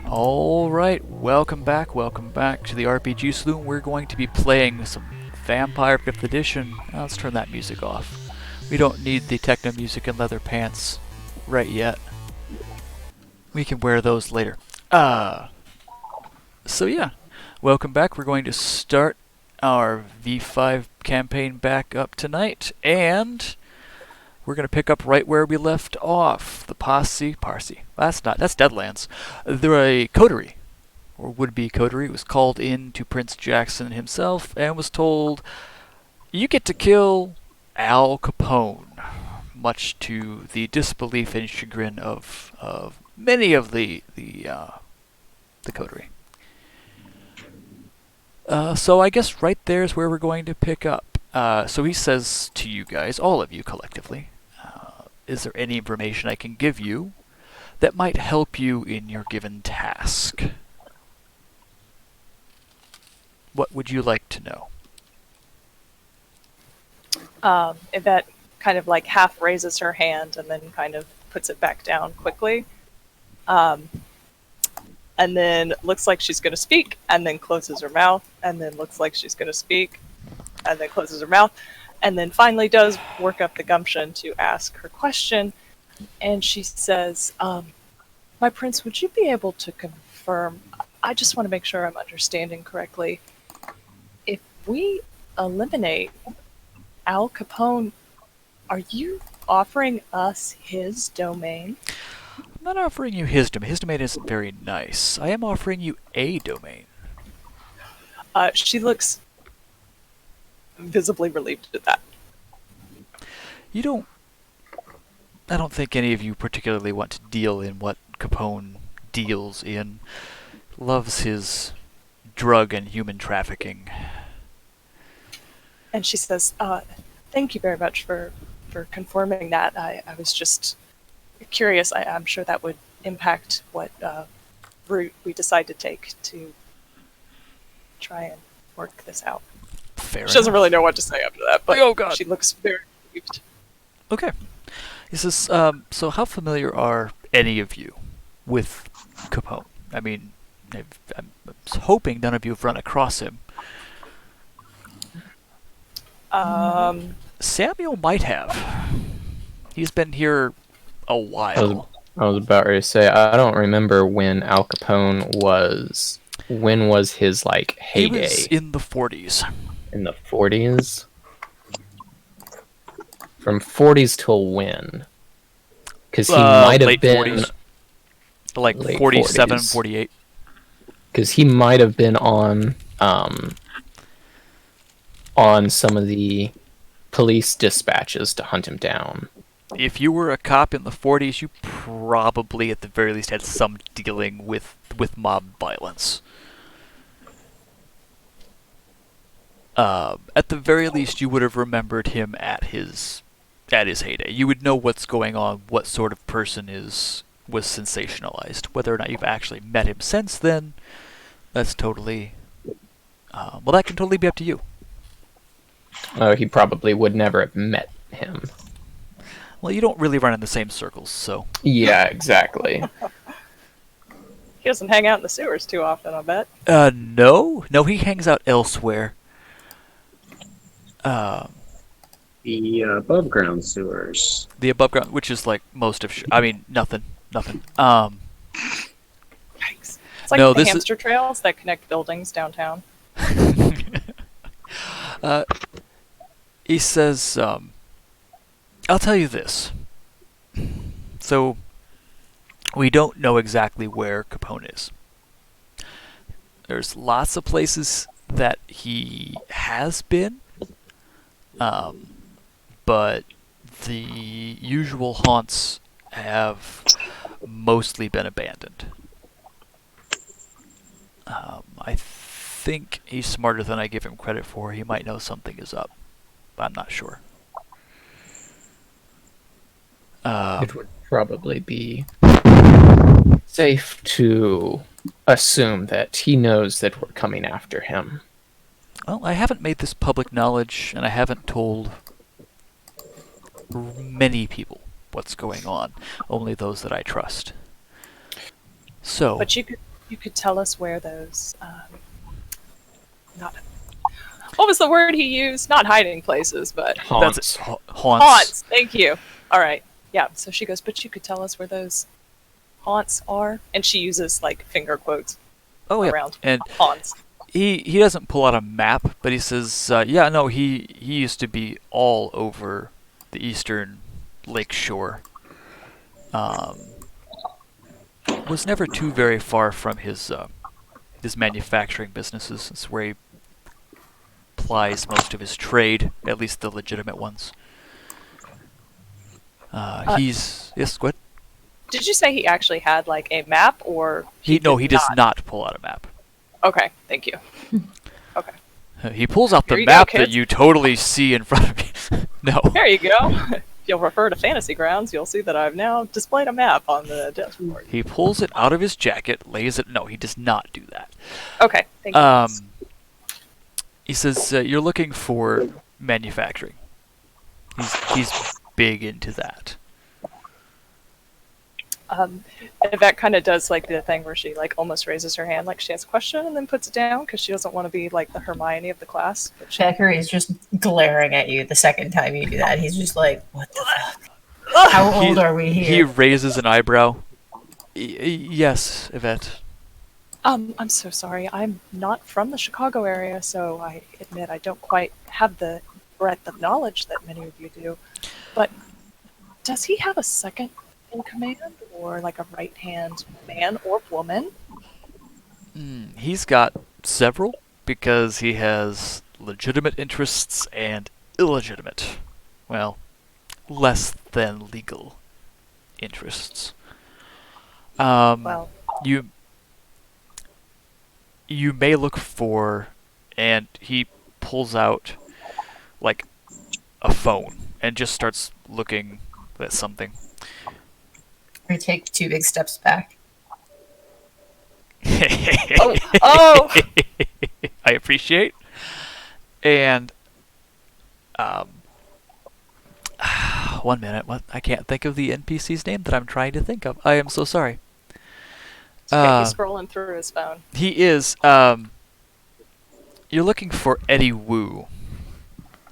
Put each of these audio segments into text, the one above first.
Alright, welcome back to the RPG Saloon. We're going to be playing some Vampire 5th Edition. Let's turn that music off. We don't need the techno music and leather pants right yet. We can wear those later. So yeah, welcome back. We're going to start our V5 campaign back up tonight, and we're going to pick up right where we left off. The Parsi. That's Deadlands. The coterie, or would-be coterie, was called in to Prince Jackson himself and was told, you get to kill Al Capone, much to the disbelief and chagrin of many of the coterie. So I guess right there is where we're going to pick up. So he says to you guys, all of you collectively, is there any information I can give you that might help you in your given task? What would you like to know? Yvette kind of like half raises her hand and then kind of puts it back down quickly. And then looks like she's going to speak, and then closes her mouth, and then looks like she's going to speak, and then closes her mouth, and then finally does work up the gumption to ask her question. And she says, my prince, would you be able to confirm, I just want to make sure I'm understanding correctly, if we eliminate Al Capone, are you offering us his domain? I'm not offering you his domain. His domain isn't very nice. I am offering you a domain. She looks visibly relieved at that. I don't think any of you particularly want to deal in what Capone deals in. Loves his drug and human trafficking. And she says, thank you very much for confirming that. I was just curious. I'm sure that would impact what route we decide to take to try and work this out. Fair She doesn't enough. really know what to say after that, but Oh, God. she looks very relieved. Okay. He says, so how familiar are any of you with Capone? I mean, I'm hoping none of you have run across him. Samuel might have. He's been here a while. I was about ready to say, I don't remember when Al Capone was. When was his heyday? He was in the 40s. In the 40s. From 40s till when? Because he might have late been 40s. Like late 47, 40s. 48. Because he might have been on some of the police dispatches to hunt him down. If you were a cop in the 40s, you probably at the very least had some dealing with mob violence. At the very least, you would have remembered him at his heyday. You would know what's going on, what sort of person was sensationalized. Whether or not you've actually met him since then, that's totally... well, that can totally be up to you. He probably would never have met him. Well, you don't really run in the same circles, so... Yeah, exactly. He doesn't hang out in the sewers too often, I bet. No, he hangs out elsewhere. The above ground sewers. The above ground, which is like most of... nothing. Yikes. It's like No, the this hamster trails that connect buildings downtown. He says, I'll tell you this. So, we don't know exactly where Capone is. There's lots of places that he has been, but the usual haunts have mostly been abandoned. I think he's smarter than I give him credit for. He might know something is up. I'm not sure. It would probably be safe to assume that he knows that we're coming after him. Well, I haven't made this public knowledge, and I haven't told many people what's going on. Only those that I trust. So, But you could you could tell us where those not what was the word he used? Not hiding places, but That's Haunts. it. Haunts. haunts. Thank you. All right. Yeah. So she goes, but you could tell us where those haunts are, and she uses like finger quotes Oh yeah. around And haunts. he doesn't pull out a map, but he says, yeah, no, he used to be all over the eastern lake shore. Was never too very far from his manufacturing businesses. It's where he plies most of his trade, at least the legitimate ones. He's yes, go ahead. Did you say he actually had like a map, or He did does not pull out a map. Okay, thank you. Okay, He pulls out the Here you go, map that kids. you totally see in front of you. No. there you go. If you'll refer to Fantasy Grounds, you'll see that I've now displayed a map on the dashboard. He pulls it out of his jacket, lays it. No, he does not do that. Okay, thank you. He says you're looking for manufacturing. He's big into that. That kind of does like the thing where she like almost raises her hand like she has a question and then puts it down because she doesn't want to be like the Hermione of the class. But she, Becker is just glaring at you the second time you do that. He's just like, what the fuck? How old are we He here? raises an eyebrow. Yes, Yvette. I'm so sorry. I'm not from the Chicago area, so I admit I don't quite have the breadth of knowledge that many of you do. But does he have a second in command, or like a right-hand man or woman? He's got several because he has legitimate interests and illegitimate. Well, less than legal interests. Well, You may look for, and he pulls out like a phone and just starts looking at something. We take 2 big steps back. oh! I appreciate. And 1 minute, what? I can't think of the NPC's name that I'm trying to think of. I am so sorry. Okay, he's scrolling through his phone. He is. You're looking for Eddie Wu.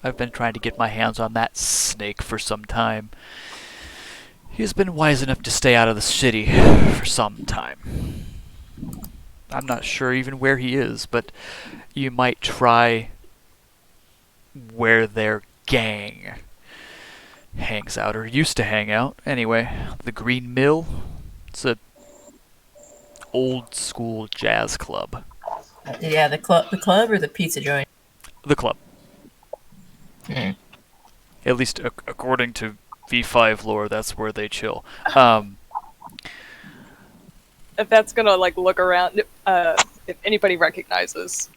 I've been trying to get my hands on that snake for some time. He's been wise enough to stay out of the city for some time. I'm not sure even where he is, but you might try where their gang hangs out, or used to hang out. Anyway, the Green Mill. It's a old school jazz club. Yeah, the club or the pizza joint? The club. Mm. At least according to V5 lore, that's where they chill. If that's gonna like look around, if anybody recognizes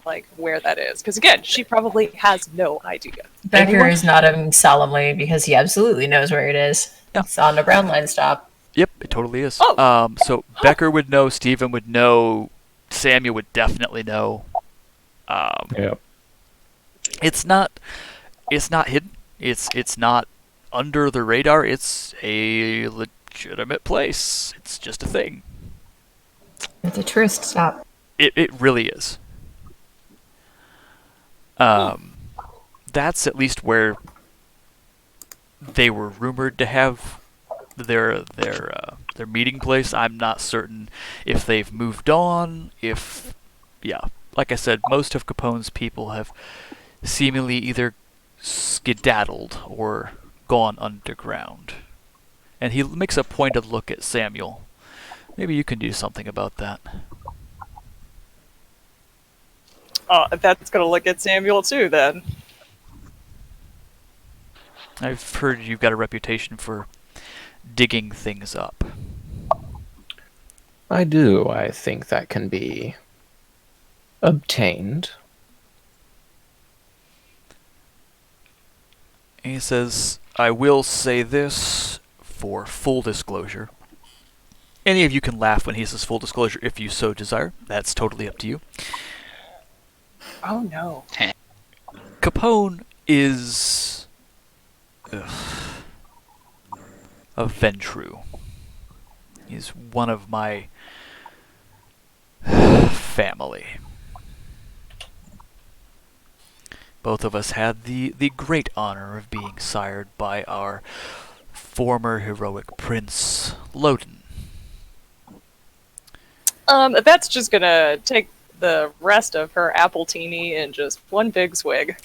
like where that is, because again, she probably has no idea. Becker is nodding solemnly because he absolutely knows where it is. Yeah. It's on the brown line stop. Yep, it totally is. Oh. So Becker would know, Steven would know, Samuel would definitely know. Yep. It's not hidden. It's not under the radar. It's a legitimate place. It's just a thing. It's a tourist stop. It really is. That's at least where they were rumored to have their meeting place. I'm not certain if they've moved on. Like I said, most of Capone's people have seemingly either skedaddled or gone underground. And he makes a pointed look at Samuel. Maybe you can do something about that. If that's gonna look at Samuel too, then. I've heard you've got a reputation for digging things up. I do. I think that can be obtained. And he says, I will say this for full disclosure. Any of you can laugh when he says full disclosure if you so desire. That's totally up to you. Oh no. Capone is a Ventru. He's one of my family. Both of us had the great honor of being sired by our former heroic prince, Loden. That's just gonna take the rest of her appletini in just one big swig.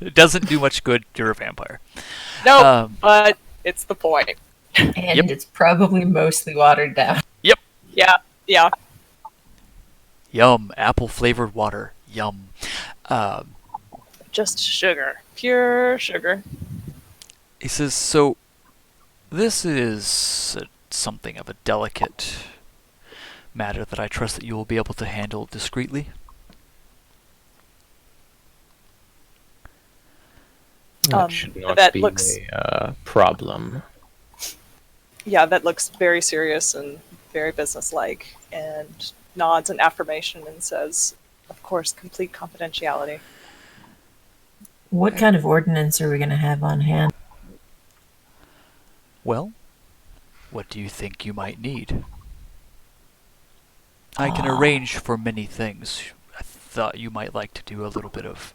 It doesn't do much good, you're a vampire. No, but it's the point. And it's probably mostly watered down. Yep. Yeah. Yum. Apple-flavored water. Yum. Just sugar. Pure sugar. He says, so this is something of a delicate matter that I trust that you will be able to handle discreetly. That should not that be looks- a problem. Yeah, that looks very serious and very businesslike, and nods in affirmation and says, of course, complete confidentiality. What kind of ordinance are we going to have on hand? Well, what do you think you might need? I can arrange for many things. I thought you might like to do a little bit of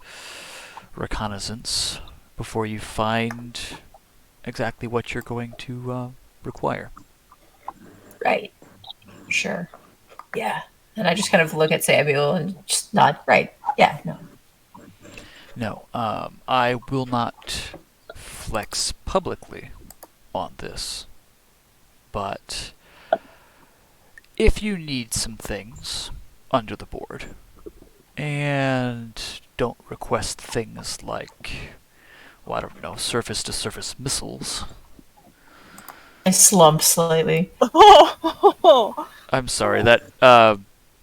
reconnaissance before you find exactly what you're going to require. Right. Sure. Yeah. And I just kind of look at Samuel and just nod. Right. Yeah, no. No, I will not flex publicly on this, but if you need some things under the board, and don't request things like, well, I don't know, surface-to-surface missiles. I slump slightly. I'm sorry, that, a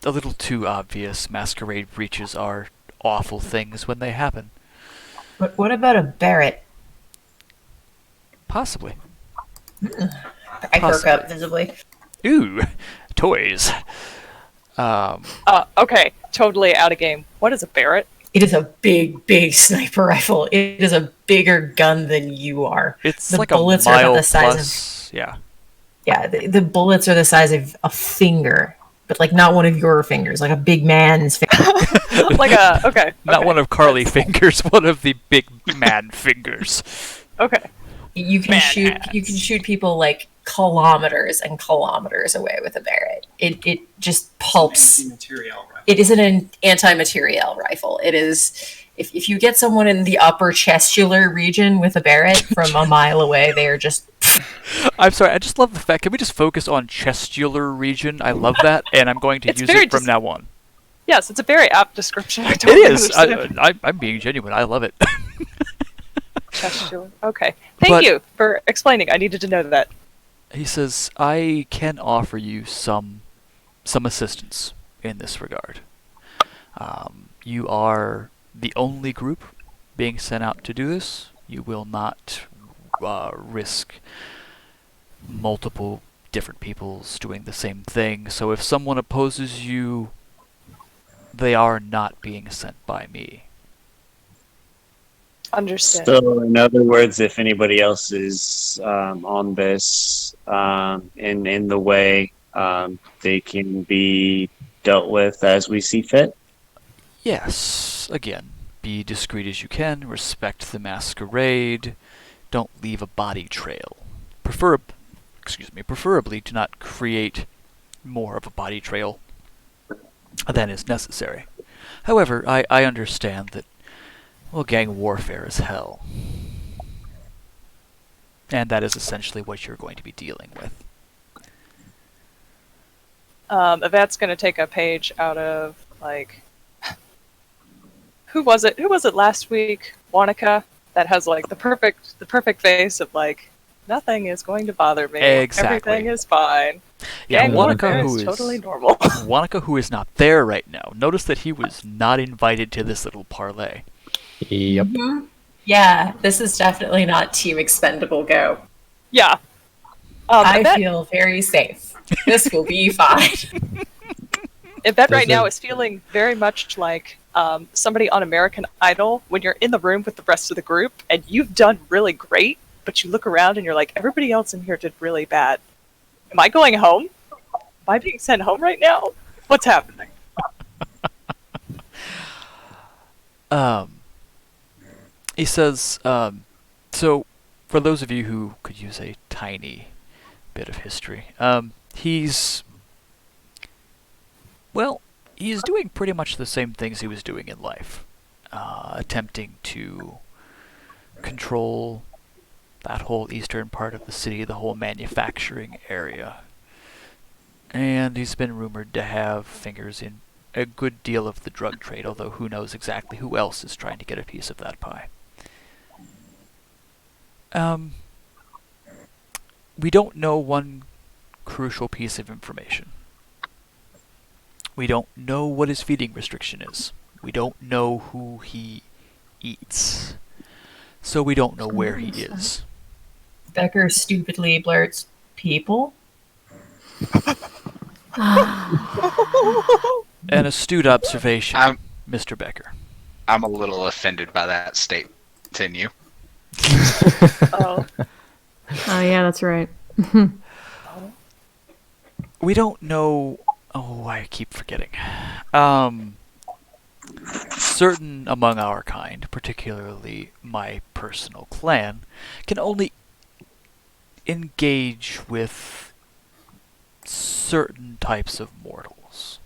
little too obvious. Masquerade breaches are awful things when they happen. But what about a Barrett? Possibly. I perk up visibly. Ooh, toys. Okay, totally out of game. What is a Barrett? It is a big, big sniper rifle. It is a bigger gun than you are. It's The like a bullets are about mile the size plus, yeah. Yeah, the bullets are the size of a finger, but like not one of your fingers, like a big man's finger. Okay. Not one of Carly fingers, one of the big man fingers. Okay. You can shoot people like kilometers and kilometers away with a Barrett. It just pulps. It isn't an anti-material rifle. It is if you get someone in the upper chestular region with a Barrett from a mile away, they are just. I'm sorry, I just love the fact. Can we just focus on chestular region? I love that, and I'm going to It's use very it from now on. Yes, it's a very apt description. I It totally is. understand. I'm being genuine. I love it. Chestular. Okay. Thank But- you for explaining. I needed to know that. He says, I can offer you some assistance in this regard. You are the only group being sent out to do this. You will not risk multiple different peoples doing the same thing. So if someone opposes you, they are not being sent by me. Understood. So, in other words, if anybody else is on this in the way, they can be dealt with as we see fit. Yes, again, be discreet as you can, respect the masquerade, don't leave a body trail. Preferably do not create more of a body trail than is necessary. However, I understand that, well, gang warfare is hell. And that is essentially what you're going to be dealing with. Yvette's going to take a page out of, like, who was it last week? Wanaka, that has, like, the perfect face of, like, nothing is going to bother me. Exactly. Everything is fine. Yeah, Gang Wanaka, warfare who is is totally normal. Wanaka, who is not there right now. Notice that he was not invited to this little parlay. Yep. Mhm. Yeah, this is definitely not Team Expendable Go. Yeah. I Yvette, feel very safe. This will be fine. Yvette right Does now it- is feeling very much like somebody on American Idol when you're in the room with the rest of the group and you've done really great, but you look around and you're like, everybody else in here did really bad. Am I going home? Am I being sent home right now? What's happening? Um, he says, so for those of you who could use a tiny bit of history, he's doing pretty much the same things he was doing in life, attempting to control that whole eastern part of the city, the whole manufacturing area. And he's been rumored to have fingers in a good deal of the drug trade, although who knows exactly who else is trying to get a piece of that pie. We don't know one crucial piece of information. We don't know what his feeding restriction is. We don't know who he eats. So we don't know where he is. Becker stupidly blurts, people? An astute observation, I'm- Mr. Becker. I'm a little offended by that statement. Continue. Oh. Oh, yeah, that's right. We don't know... Oh, I keep forgetting. Certain among our kind, particularly my personal clan, can only engage with certain types of mortals.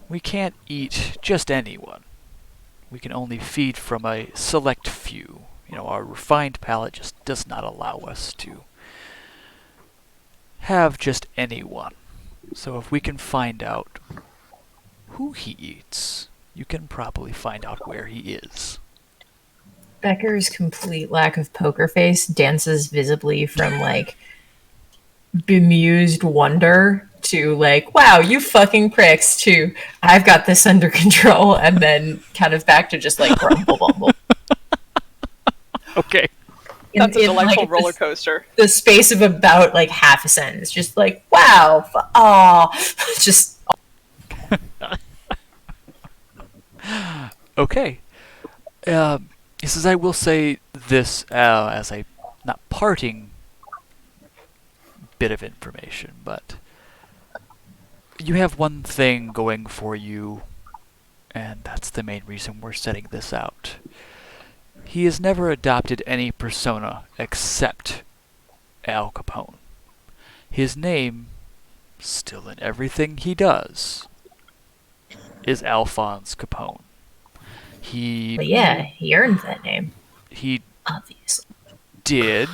We can't eat just anyone. We can only feed from a select few. Our refined palate just does not allow us to have just anyone. So if we can find out who he eats, you can probably find out where he is. Becker's complete lack of poker face dances visibly from, like, bemused wonder to, like, wow, you fucking pricks, to I've got this under control, and then kind of back to just, like, grumble bumble. Okay. That's a delightful like, roller coaster. The space of about, like, half a sentence. Just like, wow, just... Okay. He says, I will say this as a not parting bit of information, but you have one thing going for you, and that's the main reason we're setting this out. He has never adopted any persona except Al Capone. His name, still in everything he does, is Alphonse Capone. But yeah, he earned that name. He Obviously. did.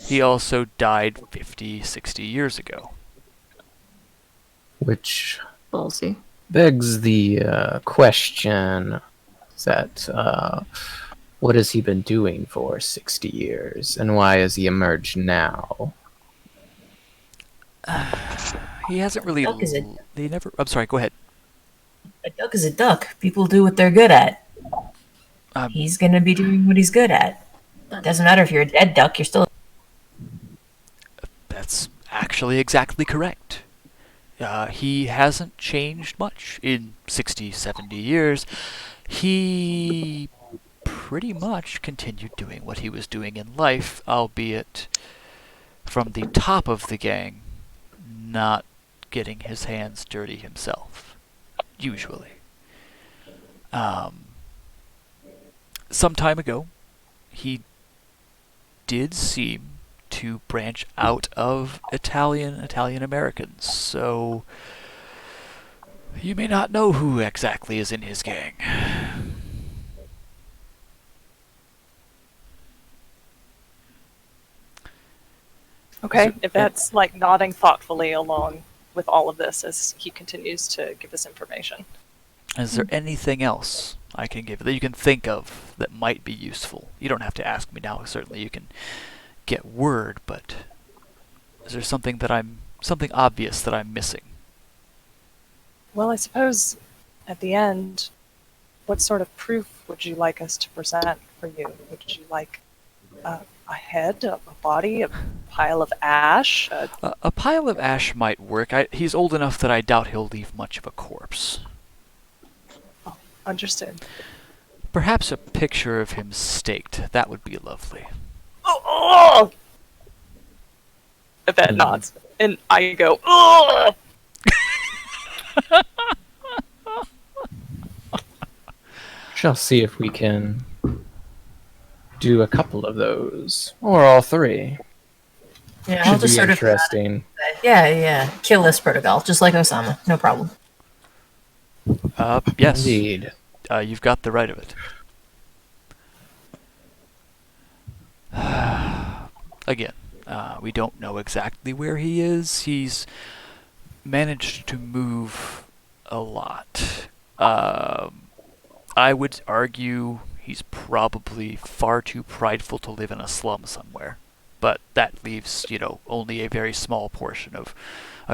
He also died 50, 60 years ago. Which Ballsy. begs the question that what has he been doing for 60 years, and why has he emerged now? He hasn't really... Duck is He never... I'm sorry, go ahead. A duck is a duck. People do what they're good at. Um, He's gonna be doing what he's good at. Doesn't matter if you're a dead duck, you're still... That's actually exactly correct. He hasn't changed much in 60, 70 years. He pretty much continued doing what he was doing in life, albeit from the top of the gang, not getting his hands dirty himself. Usually. Some time ago, he did seem to branch out of Italian Americans, so you may not know who exactly is in his gang. Okay, So- if that's like nodding thoughtfully along with all of this as he continues to give us information. Is there anything else I can give that you can think of that might be useful? You don't have to ask me now. Certainly you can get word, but is there something obvious that I'm missing? Well, I suppose at the end, what sort of proof would you like us to present for you? Would you like a head, a body, a pile of ash? A pile of ash might work. He's old enough that I doubt he'll leave much of a corpse. Oh, understood. Perhaps a picture of him staked. That would be lovely. Oh! Yvette nods, and I go, oh! Shall see if we can do a couple of those, or all three. Yeah, I'll Should just be sort of interesting. yeah. Kill list protocol, just like Osama. No problem. Yes. Indeed. You've got the right of it. Again, we don't know exactly where he is. He's managed to move a lot. I would argue he's probably far too prideful to live in a slum somewhere. But that leaves, only a very small portion of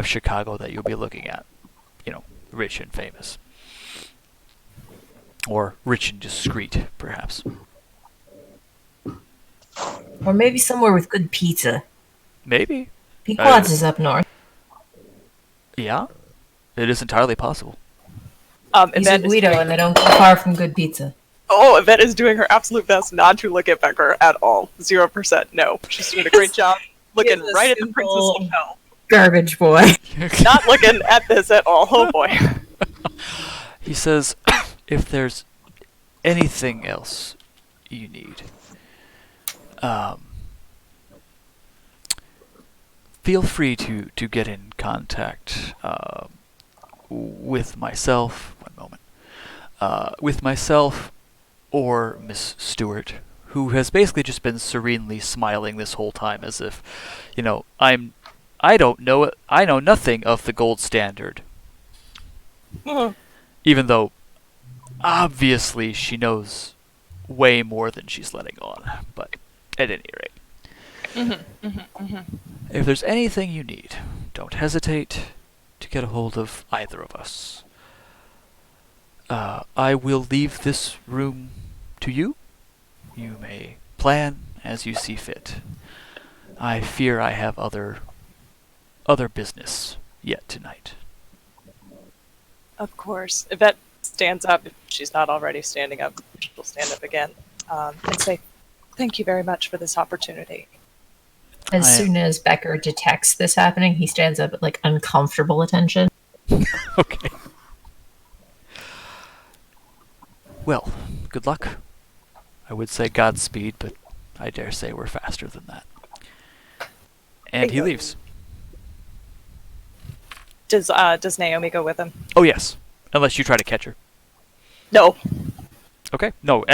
Chicago that you'll be looking at. Rich and famous. Or rich and discreet, perhaps. Or maybe somewhere with good pizza. Maybe. Pequod's is up north. Yeah. It is entirely possible. He's a Guido, and they don't go far from good pizza. Oh, Yvette is doing her absolute best not to look at Becker at all. 0%. No. She's doing a great job looking right at the Princess Hotel. Garbage boy. Not looking at this at all. Oh boy. He says, if there's anything else you need, feel free to get in contact with myself. One moment. With myself or Miss Stewart, who has basically just been serenely smiling this whole time, as if, I don't know it. I know nothing of the gold standard. Even though, obviously, she knows way more than she's letting on. But at any rate, if there's anything you need, don't hesitate to get a hold of either of us. I will leave this room to you. You may plan as you see fit. I fear I have other business yet tonight. Of course. Yvette stands up. If she's not already standing up, she'll stand up again and say, thank you very much for this opportunity. As soon as Becker detects this happening, he stands up at, uncomfortable attention. Okay. Well, good luck. I would say Godspeed, but I dare say we're faster than that. And he leaves. Does Naomi go with him? Oh, yes. Unless you try to catch her. No. Okay. No,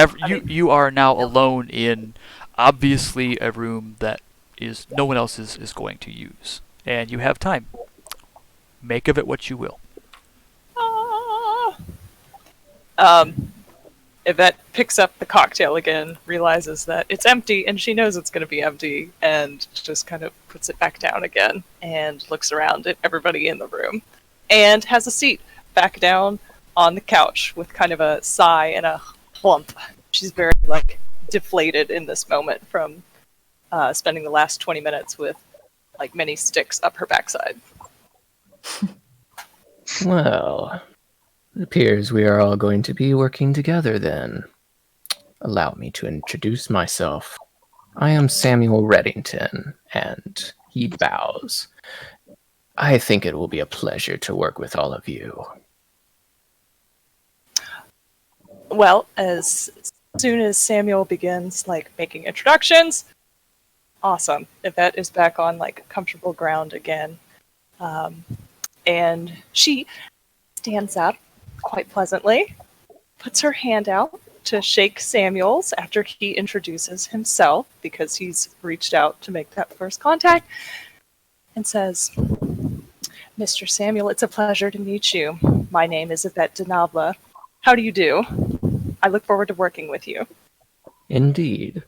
you are now alone in, obviously, a room that no one else is going to use. And you have time. Make of it what you will. Yvette picks up the cocktail again, realizes that it's empty, and she knows it's going to be empty, and just kind of puts it back down again, and looks around at everybody in the room, and has a seat back down on the couch with kind of a sigh and a plump. She's very, deflated in this moment from spending the last 20 minutes with, many sticks up her backside. Well, it appears we are all going to be working together then. Allow me to introduce myself. I am Samuel Reddington, and he bows. I think it will be a pleasure to work with all of you. Well, as soon as Samuel begins, making introductions, awesome. Yvette is back on, comfortable ground again. And she stands up quite pleasantly, puts her hand out to shake Samuel's after he introduces himself, because he's reached out to make that first contact, and says, Mr. Samuel, it's a pleasure to meet you. My name is Yvette Denabla. How do you do? I look forward to working with you. Indeed.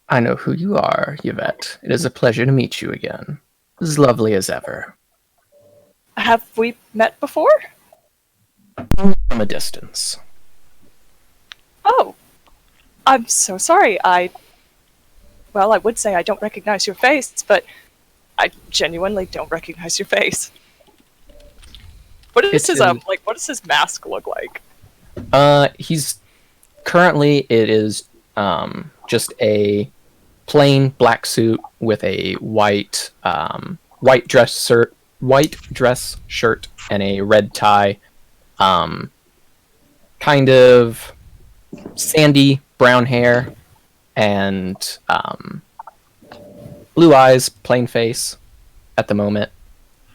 I know who you are, Yvette. It is a pleasure to meet you again. As lovely as ever. Have we met before? From a distance. Oh, I'm so sorry. I would say I don't recognize your face, but I genuinely don't recognize your face. What is what does his mask look like? He's currently, it is just a plain black suit with a white dress shirt and a red tie. Kind kind of sandy brown hair and blue eyes, plain face at the moment.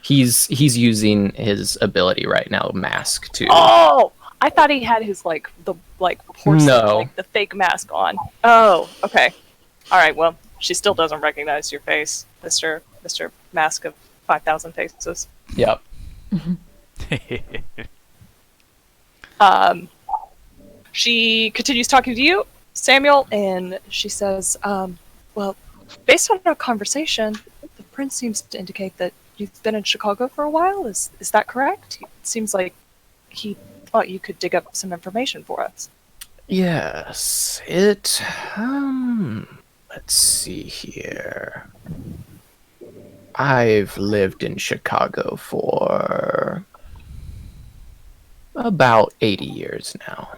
He's using his ability right now, mask, to... Oh, I thought he had his the porcelain, No. the fake mask on. Oh, okay. All right. Well, she still doesn't recognize your face, Mister Mask of 5,000 Faces. Yep. She continues talking to you, Samuel, and she says, well, based on our conversation, the prince seems to indicate that you've been in Chicago for a while. Is that correct? It seems like he thought you could dig up some information for us. Yes, let's see here. I've lived in Chicago for about 80 years now.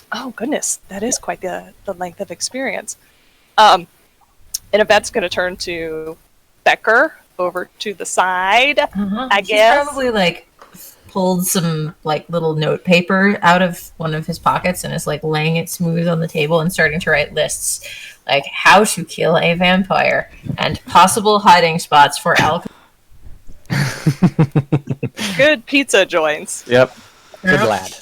Oh, goodness. That is quite the length of experience. And Yvette's going to turn to Becker over to the side, I guess. He's probably pulled some little note paper out of one of his pockets and is laying it smooth on the table and starting to write lists how to kill a vampire and possible hiding spots for alcohol. Good pizza joints. Yep. Good lad.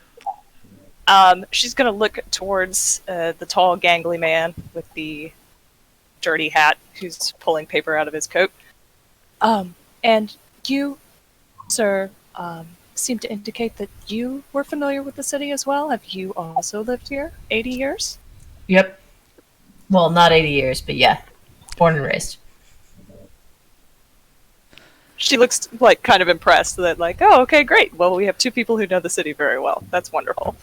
She's going to look towards the tall, gangly man with the dirty hat who's pulling paper out of his coat. And you, sir, seem to indicate that you were familiar with the city as well. Have you also lived here 80 years? Yep. Well, not 80 years, but yeah. Born and raised. She looks kind of impressed that oh, okay, great. Well, we have two people who know the city very well. That's wonderful.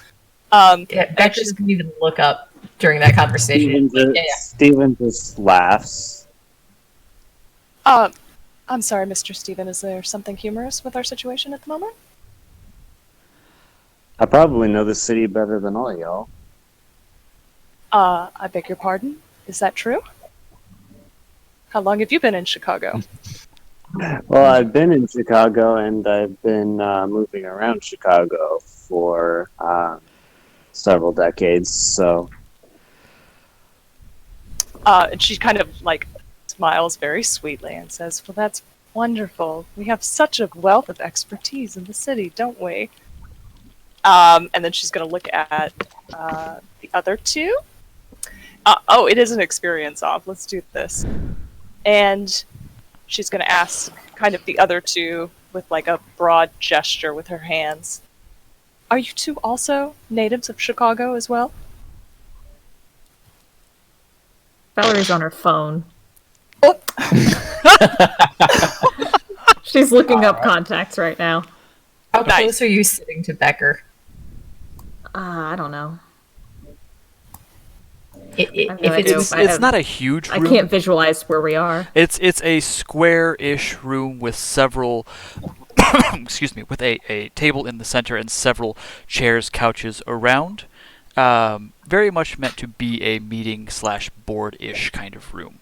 Yeah, Beck doesn't even look up during that conversation. Steven just laughs. I'm sorry, Mr. Steven. Is there something humorous with our situation at the moment? I probably know the city better than all y'all. I beg your pardon? Is that true? How long have you been in Chicago? Well, I've been in Chicago, and I've been moving around Chicago for several decades, so... And she kind of, smiles very sweetly and says, well, that's wonderful. We have such a wealth of expertise in the city, don't we? And then she's going to look at the other two. Oh, it is an experience off. Let's do this. And she's going to ask kind of the other two with a broad gesture with her hands. Are you two also natives of Chicago as well? Valerie's on her phone. Oh. She's looking up contacts right now. How close are you sitting to Becker? I don't know. It's not a huge room. I can't visualize where we are. It's a square-ish room with several excuse me, with a table in the center and several chairs, couches around. Very much meant to be a meeting/board-ish kind of room.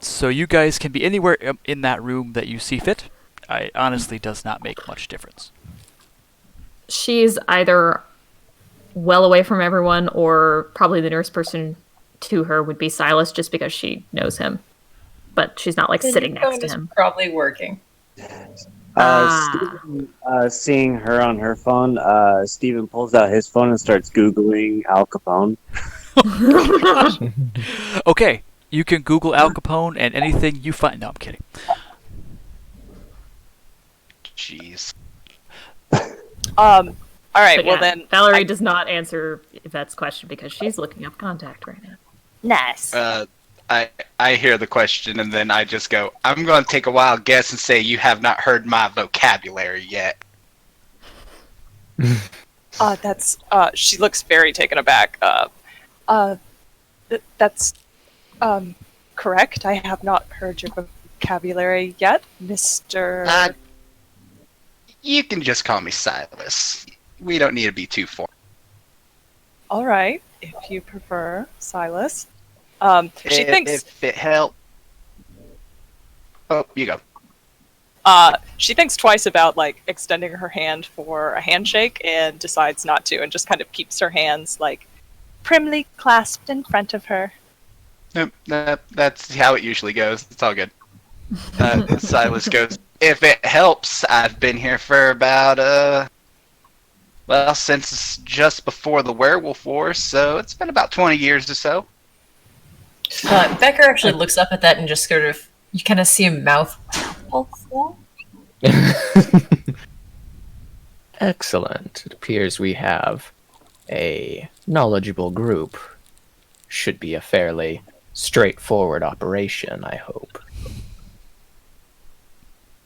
So you guys can be anywhere in that room that you see fit. It honestly does not make much difference. She's either well away from everyone, or probably the nearest person to her would be Silas, just because she knows him. But she's not sitting next to him. Probably working. Seeing her on her phone, Steven pulls out his phone and starts Googling Al Capone. Okay, you can Google Al Capone and anything you find. No, I'm kidding. Jeez. All right, But well yeah, then... Valerie does not answer Yvette's question because she's looking up contact right now. Nice. I hear the question and then I just go, I'm going to take a wild guess and say you have not heard my vocabulary yet. That's... she looks very taken aback. That's... correct. I have not heard your vocabulary yet, Mr... You can just call me Silas. We don't need to be too formal. All right, if you prefer, Silas. She thinks... If it helps. Oh, you go. she thinks twice about like extending her hand for a handshake and decides not to, and just kind of keeps her hands like primly clasped in front of her. Nope, that's how it usually goes. It's all good. Silas goes, if it helps, I've been here for about, well, since just before the werewolf war, so it's been about 20 years or so. Becker actually looks up at that and just sort of, you kind of see a mouth. Excellent. It appears we have a knowledgeable group. Should be a fairly straightforward operation, I hope.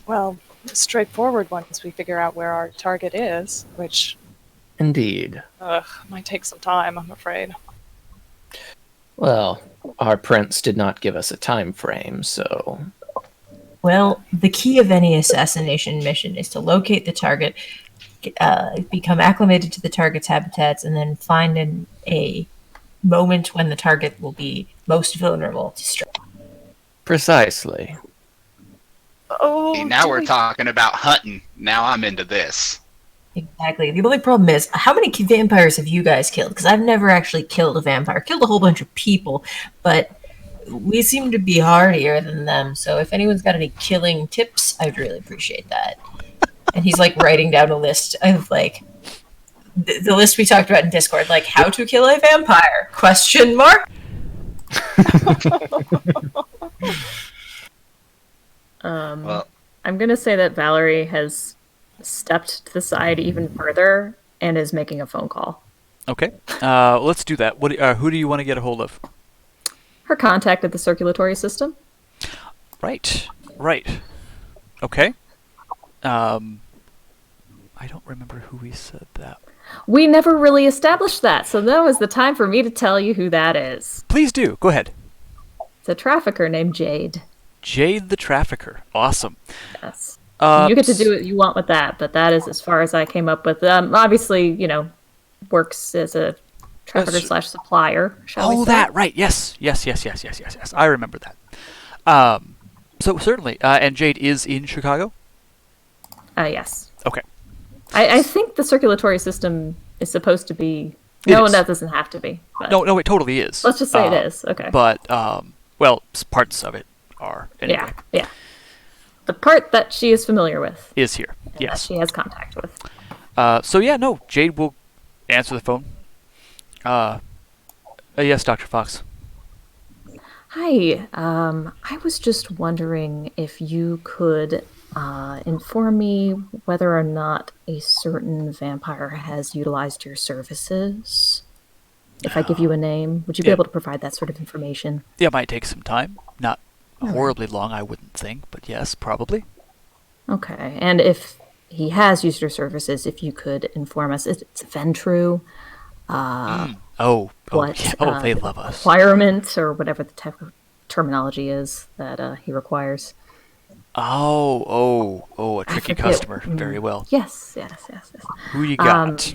Well, straightforward once we figure out where our target is, which Indeed. might take some time, I'm afraid. Well, our prince did not give us a time frame, so... Well, the key of any assassination mission is to locate the target, become acclimated to the target's habitats, and then find a moment when the target will be most vulnerable to strike. Precisely. Oh, See, now we're do talking about hunting. Now I'm into this. Exactly. The only problem is, how many vampires have you guys killed? Because I've never actually killed a vampire. Killed a whole bunch of people, but we seem to be hardier than them. So if anyone's got any killing tips, I'd really appreciate that. And he's like writing down a list of like the list we talked about in Discord, like how to kill a vampire? Question mark. Well, I'm gonna say that Valerie has stepped to the side even further and is making a phone call. Okay. Let's do that. Who do you want to get a hold of? Her contact at the circulatory system. Right. Okay. I don't remember who we said that. We never really established that, so now is the time for me to tell you who that is. Please do. Go ahead. It's a trafficker named Jade. Jade the Trafficker. Awesome. Yes. Uh, You get to do what you want with that, but that is as far as I came up with. Obviously, works as a trafficker / supplier, shall we say. that, right. Yes. I remember that. So certainly, and Jade is in Chicago? Yes. Okay. I think the circulatory system is supposed to be... It No, is. that doesn't have to be. But No, it totally is. let's just say it is. Okay. But, parts of it are, anyway. Yeah. The part that she is familiar with. Is here. And that Yes. she has contact with. Jade will answer the phone. Yes, Dr. Fox. Hi. I was just wondering if you could inform me whether or not a certain vampire has utilized your services. If I give you a name, would you be Yeah. able to provide that sort of information? Yeah, it might take some time. Not horribly long, I wouldn't think, but yes, probably. Okay. And if he has used your services, if you could inform us, it's Ventru. What They love us. requirement or whatever the type of terminology is that he requires. A tricky forget. customer. Very well. Yes. Who you got?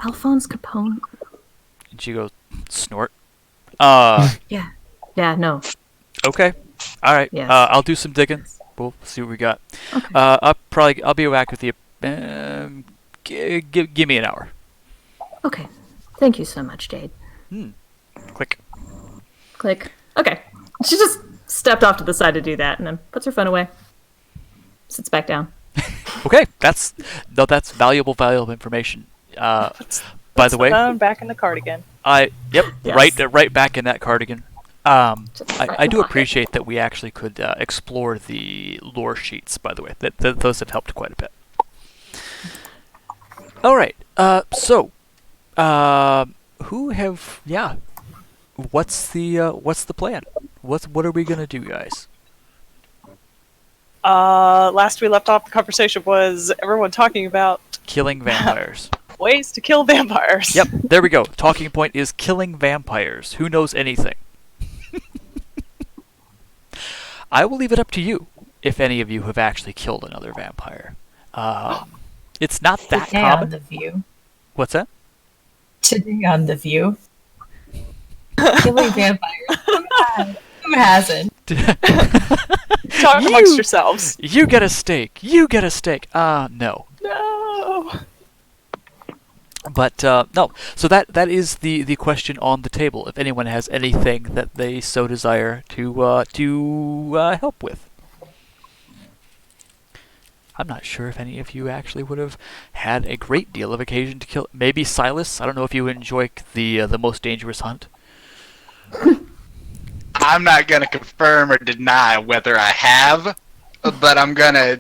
Alphonse Capone. And she goes, snort. Yeah, no. Okay. All right. Yes. I'll do some digging. We'll see what we got. Okay. I'll be back with you. Give me an hour. Okay. Thank you so much, Jade. Click. Click. Okay. She just stepped off to the side to do that and then puts her phone away. Sits back down. Okay. That's valuable information. By the way, phone back in the cardigan. Yep. Yes. Right back in that cardigan. I right do pocket. appreciate that we actually could explore the lore sheets, by the way. Those have helped quite a bit. All right. What's the plan? What are we gonna do, guys? Last we left off, the conversation was everyone talking about Killing vampires. ways to kill vampires. Yep, there we go. Talking point is killing vampires. Who knows anything? I will leave it up to you if any of you have actually killed another vampire. It's not that Today on common. The View. What's that? Today on The View. Killing vampires. Who hasn't? Talk amongst yourselves. You get a steak. You get a steak. No. No. But no. So that is the question on the table. If anyone has anything that they so desire to help with. I'm not sure if any of you actually would have had a great deal of occasion to kill. Maybe Silas. I don't know if you enjoy the most dangerous hunt. I'm not gonna confirm or deny whether I have, but I'm gonna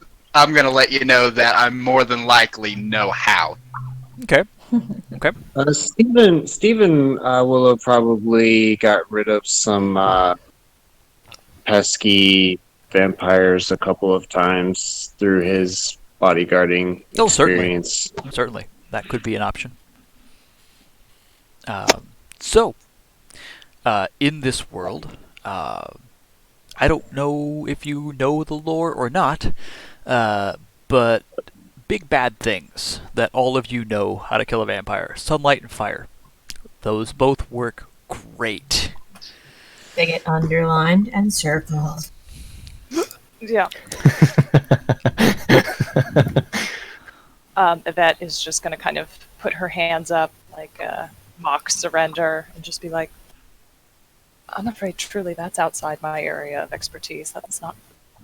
let you know that I more than likely know how. Okay. Okay. Stephen will have probably got rid of some pesky vampires a couple of times through his bodyguarding experience. Certainly. That could be an option. So, in this world, I don't know if you know the lore or not, but big bad things that all of you know how to kill a vampire. Sunlight and fire. Those both work great. They get underlined and circled. Yeah. Yvette is just going to kind of put her hands up, like mock surrender, and just be like, I'm afraid truly that's outside my area of expertise. That's not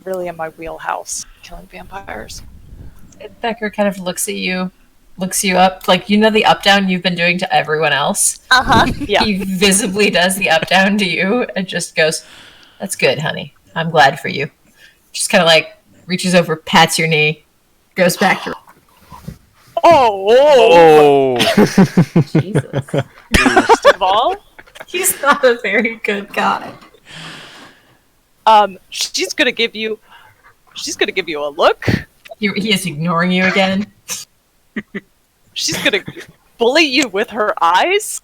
really in my wheelhouse, killing vampires. Becker kind of looks you up, like, you know the up down you've been doing to everyone else? Uh-huh. Yeah. He visibly does the up down to you and just goes, that's good, honey. I'm glad for you. Just kind of like reaches over, pats your knee, goes back to... Oh! Jesus. First of all, He's not a very good guy. she's gonna give you a look. He is ignoring you again. She's gonna bully you with her eyes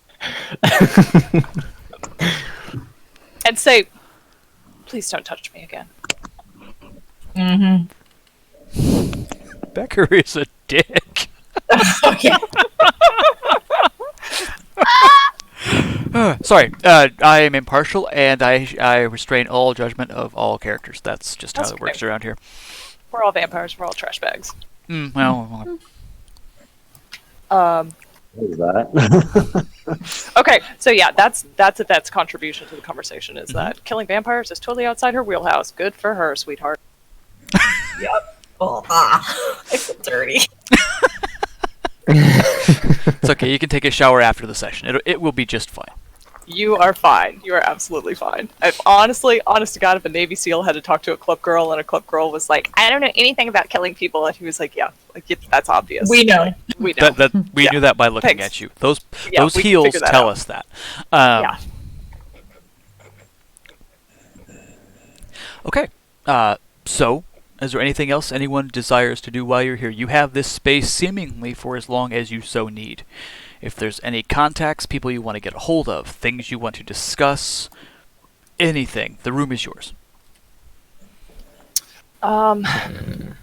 and say, please don't touch me again. Mm-hmm. Becker is a dick. Oh, yeah. Sorry, I am impartial, and I restrain all judgment of all characters. That's just how That's it works okay. around here. We're all vampires. We're all trash bags. Well, What is that? Okay, so yeah, that's Yvette's contribution to the conversation is that killing vampires is totally outside her wheelhouse. Good for her, sweetheart. Yep. Oh, I feel dirty. it's okay. You can take a shower after the session. It will be just fine. You are fine. You are absolutely fine. Honest to God, if a Navy SEAL had to talk to a club girl and a club girl was like, I don't know anything about killing people, and he was like, yeah, like that's obvious. We know. Like, we know. We knew that by looking Thanks. at you. Those Yeah, we can heels figure that tell out. us that. Yeah. Okay. So, is there anything else anyone desires to do while you're here? You have this space seemingly for as long as you so need. If there's any contacts, people you want to get a hold of, things you want to discuss, anything, the room is yours. Yvette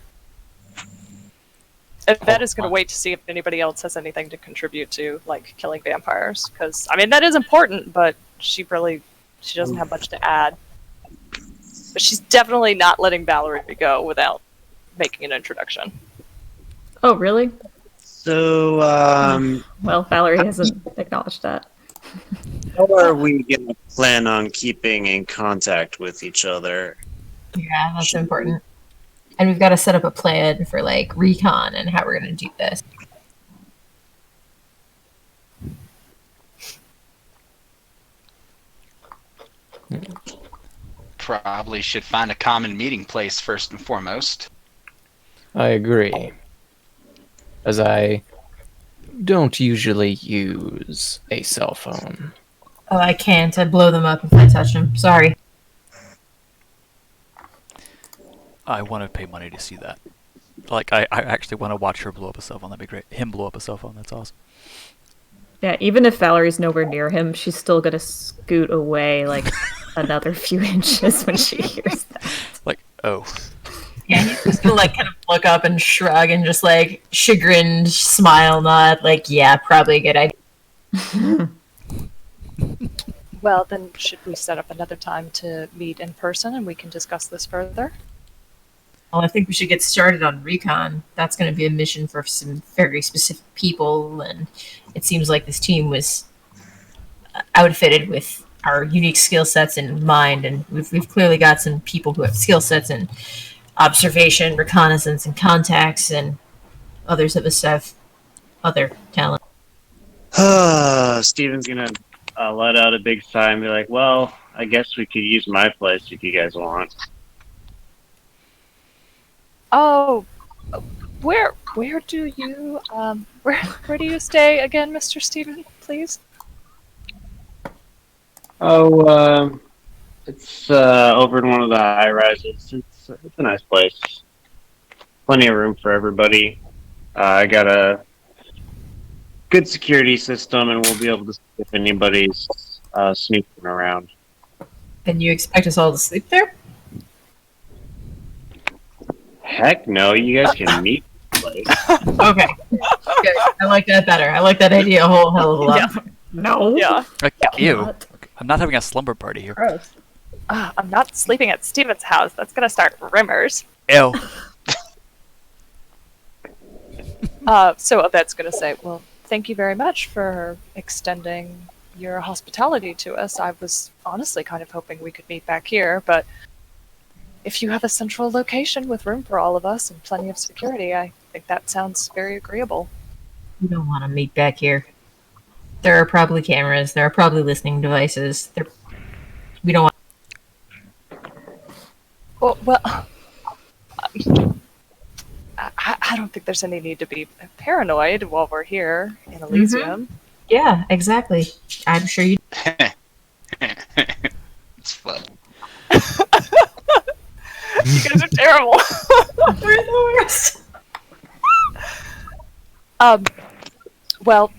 is going to wait to see if anybody else has anything to contribute to, like, killing vampires. Because, I mean, that is important, but she doesn't have much to add. But she's definitely not letting Valerie go without making an introduction. Oh, really? So, Well, Valerie hasn't acknowledged that. how are we going to plan on keeping in contact with each other? Yeah, that's important. And we've got to set up a plan for, like, recon and how we're going to do this. Probably should find a common meeting place first and foremost. I agree. As I don't usually use a cell phone. Oh, I can't. I blow them up if I touch them. Sorry. I want to pay money to see that. Like, I actually want to watch her blow up a cell phone. That'd be great. Him blow up a cell phone. That's awesome. Yeah, even if Valerie's nowhere near him, she's still gonna scoot away like another few inches when she hears that. Like, oh. Yeah, he's just gonna, like, kind of look up and shrug and just, like, chagrined smile nod, like, yeah, probably a good idea. Well, then should we set up another time to meet in person and we can discuss this further? Well, I think we should get started on recon. That's going to be a mission for some very specific people, and it seems like this team was outfitted with our unique skill sets in mind, and we've clearly got some people who have skill sets in observation, reconnaissance, and contacts, and others of us have other talent. Steven's gonna let out a big sigh and be like, well, I guess we could use my place if you guys want. Oh, where do you where do you stay again, Mr. Steven, please? Oh, it's over in one of the high rises. It's a nice place. Plenty of room for everybody. I got a good security system, and we'll be able to see if anybody's snooping around. And you expect us all to sleep there? Heck no, you guys can meet the place. Okay. Good. I like that better. I like that idea a whole hell of a lot. No. Yeah. Ew. I'm not having a slumber party here. Gross. I'm not sleeping at Steven's house. That's gonna start rumors. Ew. So Yvette's gonna say, well, thank you very much for extending your hospitality to us. I was honestly kind of hoping we could meet back here, but if you have a central location with room for all of us and plenty of security, I think that sounds very agreeable. We don't want to meet back here. There are probably cameras. There are probably listening devices. We don't want... Well, I don't think there's any need to be paranoid while we're here in Elysium. Yeah, exactly. I'm sure you... It's fun. You guys are terrible. We're the worst. Well,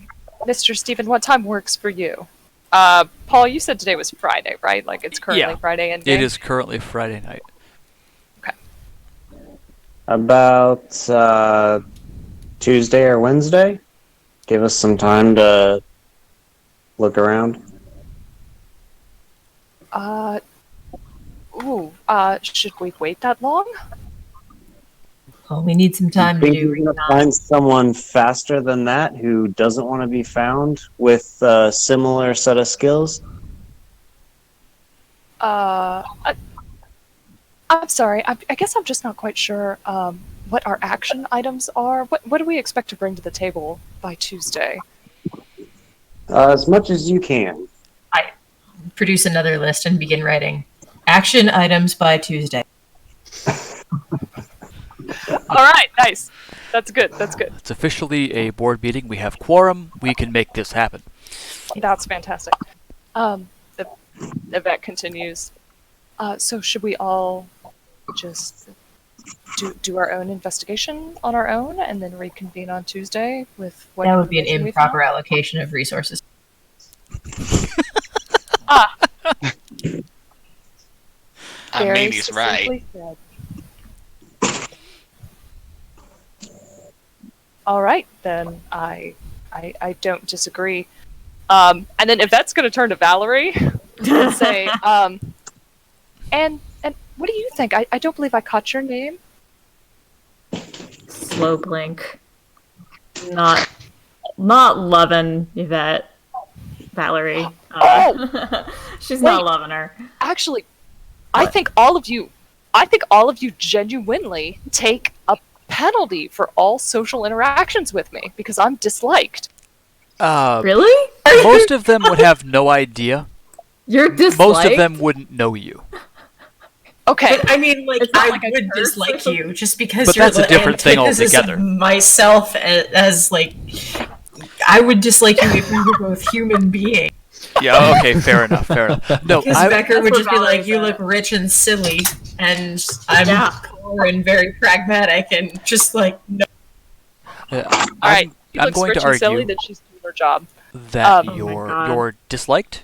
Mr. Steven, what time works for you? Paul, you said today was Friday, right? Like it's currently Yeah. Friday and It is currently Friday night. About Tuesday or Wednesday. Give us some time to look around. Should we wait that long? Well, we need some time to Think do you're gonna recon. find someone faster than that who doesn't want to be found with a similar set of skills? I'm sorry. I guess I'm just not quite sure what our action items are. What do we expect to bring to the table by Tuesday? As much as you can. Produce another list and begin writing. Action items by Tuesday. All right, nice. That's good. That's good. It's officially a board meeting. We have quorum. We can make this happen. That's fantastic. Yvette continues. So should we all just do our own investigation on our own and then reconvene on Tuesday with what That would be an information we improper found? allocation of resources. Very Maybe he's right. succinctly said. All right, then I don't disagree. And then Yvette's going to turn to Valerie and say, and what do you think? I don't believe I caught your name. Slow blink. Not loving Yvette. Valerie. She's not Wait. loving her. Actually, I think all of you genuinely take a penalty for all social interactions with me because I'm disliked. Really? Most of them would have no idea. You're disliked? Most of them wouldn't know you. Okay. But I mean, like, It's not I like a would curse. dislike you just because But you're that's a the different thing antithesis of altogether. myself as like, I would dislike you if we were both human beings. Yeah, okay, fair enough, fair enough. No, Because I, Becker would That's just be what like, Valerie you said. look rich and silly, and I'm Yeah. poor and very pragmatic, and just like, no. All right. You I'm look going rich to and silly argue that she's doing her job. that Oh my you're disliked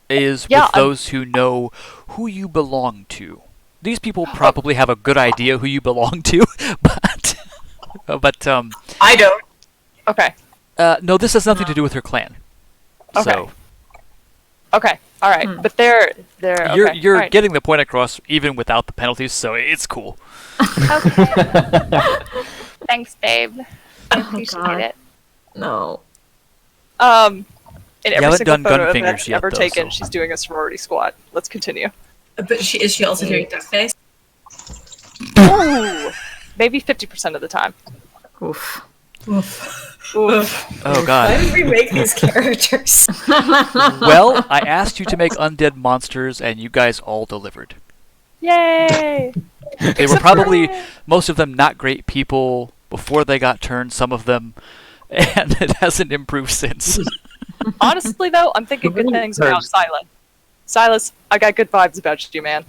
is Yeah, with those who know who you belong to. These people probably have a good idea who you belong to, but I don't. Okay. no, this has nothing to do with her clan. Okay. So Okay, all right, but they're You're okay. all right. getting the point across even without the penalties, so it's cool. Okay. Thanks, babe. I Oh, appreciate God. it. No. In You every haven't single done photo gun of fingers that's yet, ever though, taken, so- she's doing a sorority squat. Let's continue. But is she also doing duck face? Ooh, maybe 50% of the time. Oof. Oof. Oof. Oh Why god. did we make these characters? Well, I asked you to make undead monsters, and you guys all delivered. Yay! They were probably, most of them, not great people before they got turned, some of them, and it hasn't improved since. Honestly, though, I'm thinking good things about Silas. Silas, I got good vibes about you, man.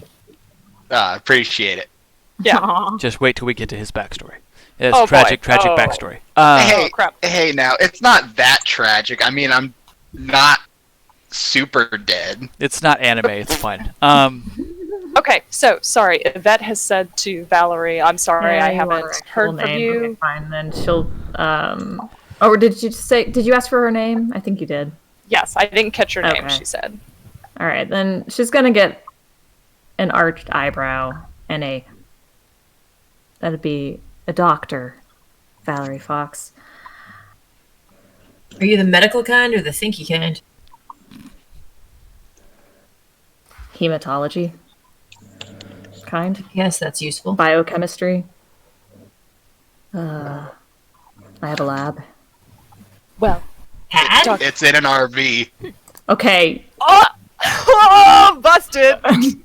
Appreciate it. Yeah. Aw. Just wait till we get to his backstory. It's Oh, tragic, boy. tragic Oh. backstory. Hey, crap. hey, now it's not that tragic. I mean, I'm not super dead. It's not anime, it's fine. Okay, so sorry. Yvette has said to Valerie, "I'm sorry, Yeah, I you want her haven't actual heard from name. you." Okay, fine, then she'll. Or did you ask for her name? I think you did. Yes, I didn't catch her name. Okay. She said, All right, then she's gonna get an arched eyebrow and that'd be a doctor, Valerie Fox. Are you the medical kind or the thinky kind? Hematology kind, Yes, that's useful. biochemistry. I have a lab. "Well, Had? Doc- It's in an RV. Okay. oh, busted."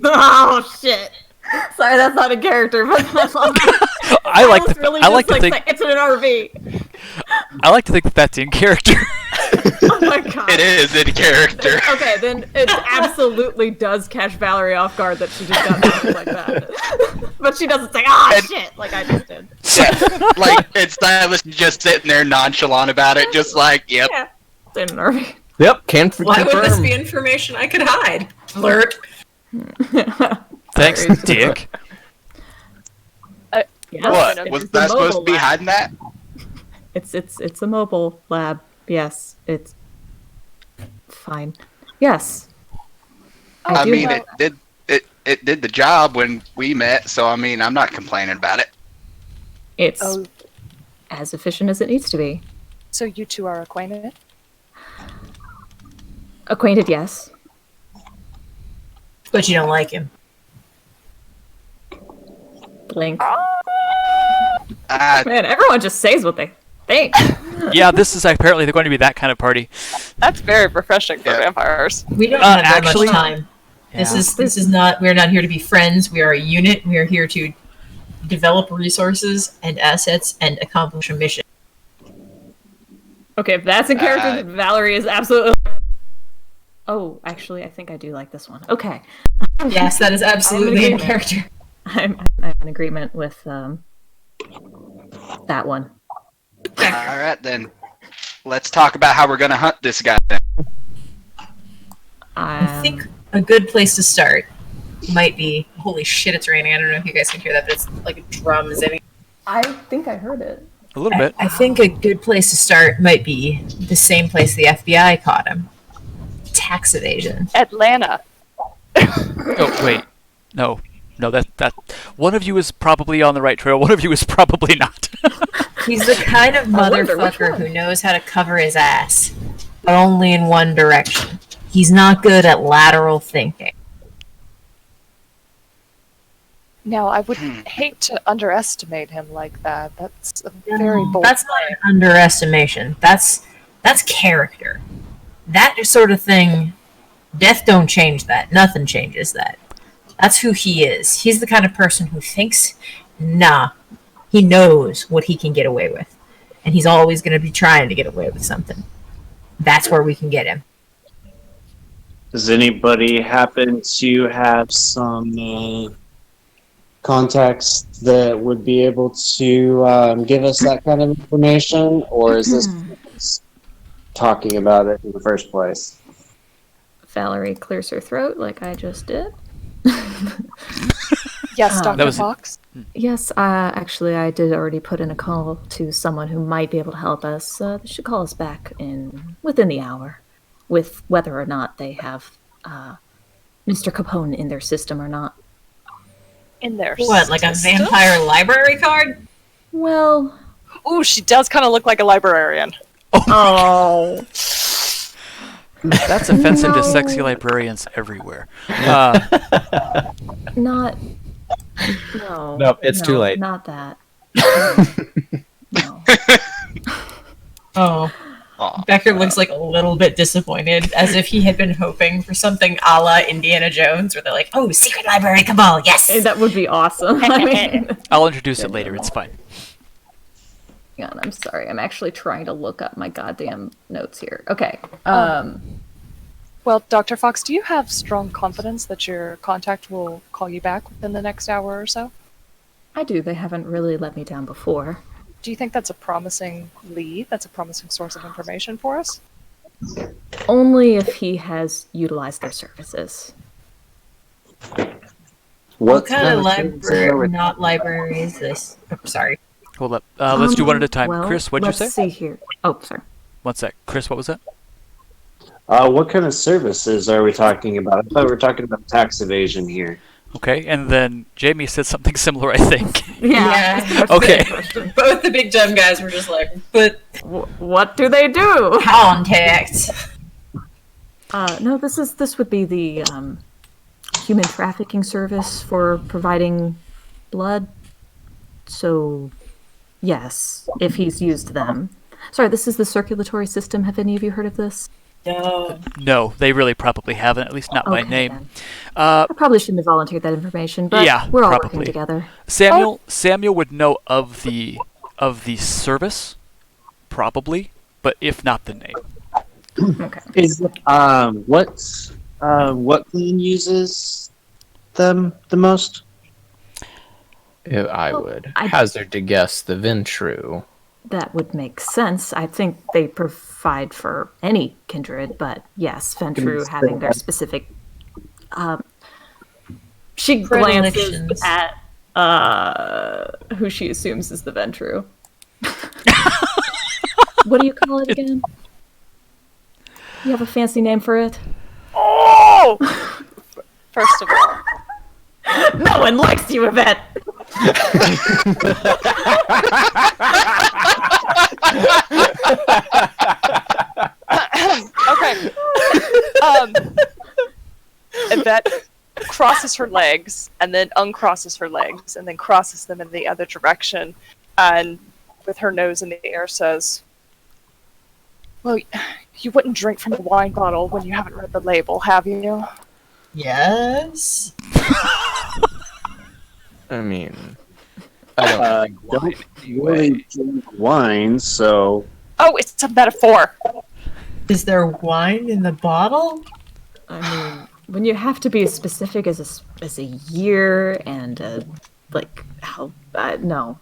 Oh shit. Sorry, that's not a character, but that's all. I like was to, really I like just to think, say, it's in an RV. I like to think that that's in character. Oh my god. It is in character. Okay, then it absolutely does catch Valerie off guard that she just got something like that. But she doesn't say, And- shit, like I just did. Yeah, like it's Silas just sitting there nonchalant about it, just like, yep. Yeah. It's in an RV. Yep, can't Why would this confirm. be information I could hide? Flirt. Thanks, Sorry. Dick. Yeah, What? no, Was it's the I supposed to mobile be lab. hiding that? It's a mobile lab. Yes, it's fine. Yes. I do mean, have- it did the job when we met, so I mean, I'm not complaining about it. It's Oh, as efficient as it needs to be. so you two are acquainted? Acquainted, yes. But you don't like him. Blink. Uh, Man, everyone just says what they think. Yeah, this is apparently going to be that kind of party. That's very refreshing for Yeah. vampires. We don't have that actually- much time. This Yeah. is not. We're not here to be friends. We are a unit. We are here to develop resources and assets and accomplish a mission. Okay, if that's in character, Uh, then Valerie is absolutely. Oh, actually, I think I do like this one. Okay, Yes, that is absolutely in agreement. character. I'm in agreement with that one. all right then. Let's talk about how we're gonna hunt this guy. Then. I think a good place to start might be. Holy shit! It's raining. I don't know if you guys can hear that, but it's like drums. I think I heard it. A little bit. I think a good place to start might be the same place the FBI caught him. Tax evasion. Atlanta. Oh, wait. No, that one of you is probably on the right trail. One of you is probably not. He's the kind of wonder which motherfucker one. who knows how to cover his ass, but only in one direction. He's not good at lateral thinking. Now, I would hate to underestimate him like that. That's a very bold. That's not an underestimation. That's character. That sort of thing. Death don't change that. Nothing changes that. That's who he is. He's the kind of person who thinks, nah, he knows what he can get away with, and he's always going to be trying to get away with something. That's where we can get him. Does anybody happen to have some contacts that would be able to give us that kind of information, or is this talking about it in the first place? Valerie clears her throat like I just did. Yes, that Dr. was- Fox. Yes, actually, I did already put in a call to someone who might be able to help us. They should call us back within the hour, with whether or not they have Mr. Capone in their system or not. In there. What, like a vampire library card? Well, Ooh, she does kind of look like a librarian. oh, That's offensive to No. sexy librarians everywhere. not. No. Nope, it's too late. Not that. No. Oh. Aw. Becker looks like a little bit disappointed, as if he had been hoping for something a la Indiana Jones, where they're like, "Oh, secret library cabal, yes!" That would be awesome. I mean, I'll introduce it later. It's fine. hang on, I'm sorry. I'm actually trying to look up my goddamn notes here. Okay. Well, Dr. Fox, do you have strong confidence that your contact will call you back within the next hour or so? I do. They haven't really let me down before. Do you think that's a promising lead? That's a promising source of information for us? Only if he has utilized their services. What kind of library, not library, is this? Oh, sorry. Hold up. Let's do one at a time. Well, Chris, what'd you say? let's see here. Oh, sorry. One sec. Chris, what was that? What kind of services are we talking about? I thought we were talking about tax evasion here. Okay, and then Jamie said something similar, I think. Yeah. Okay. Both the big dumb guys were just like, but What do they do? contact. No, this would be the human trafficking service for providing blood. So, yes, if he's used them. Sorry, this is the circulatory system. Have any of you heard of this? No. No, they really probably haven't, at least not by Okay, name. then. I probably shouldn't have volunteered that information, but Yeah, we're all probably. working together. Samuel would know of the service, probably, but if not the name. Okay. Is what clan uses them the most? I would I- hazard to guess the Ventru. That would make sense. I think they provide for any kindred, but yes, Ventru having their specific. She glances Predilections. at who she assumes is the Ventru. What do you call it again? You have a fancy name for it? Oh! First of all, No one likes you, Yvette. okay. Yvette crosses her legs and then uncrosses her legs and then crosses them in the other direction, and with her nose in the air says, "Well, you wouldn't drink from a wine bottle when you haven't read the label, have you?" Yes. I mean, I don't think wine Don't anyway. really drink wine, so Oh, it's a metaphor. Is there wine in the bottle? I mean, when you have to be as specific as a year and like how no,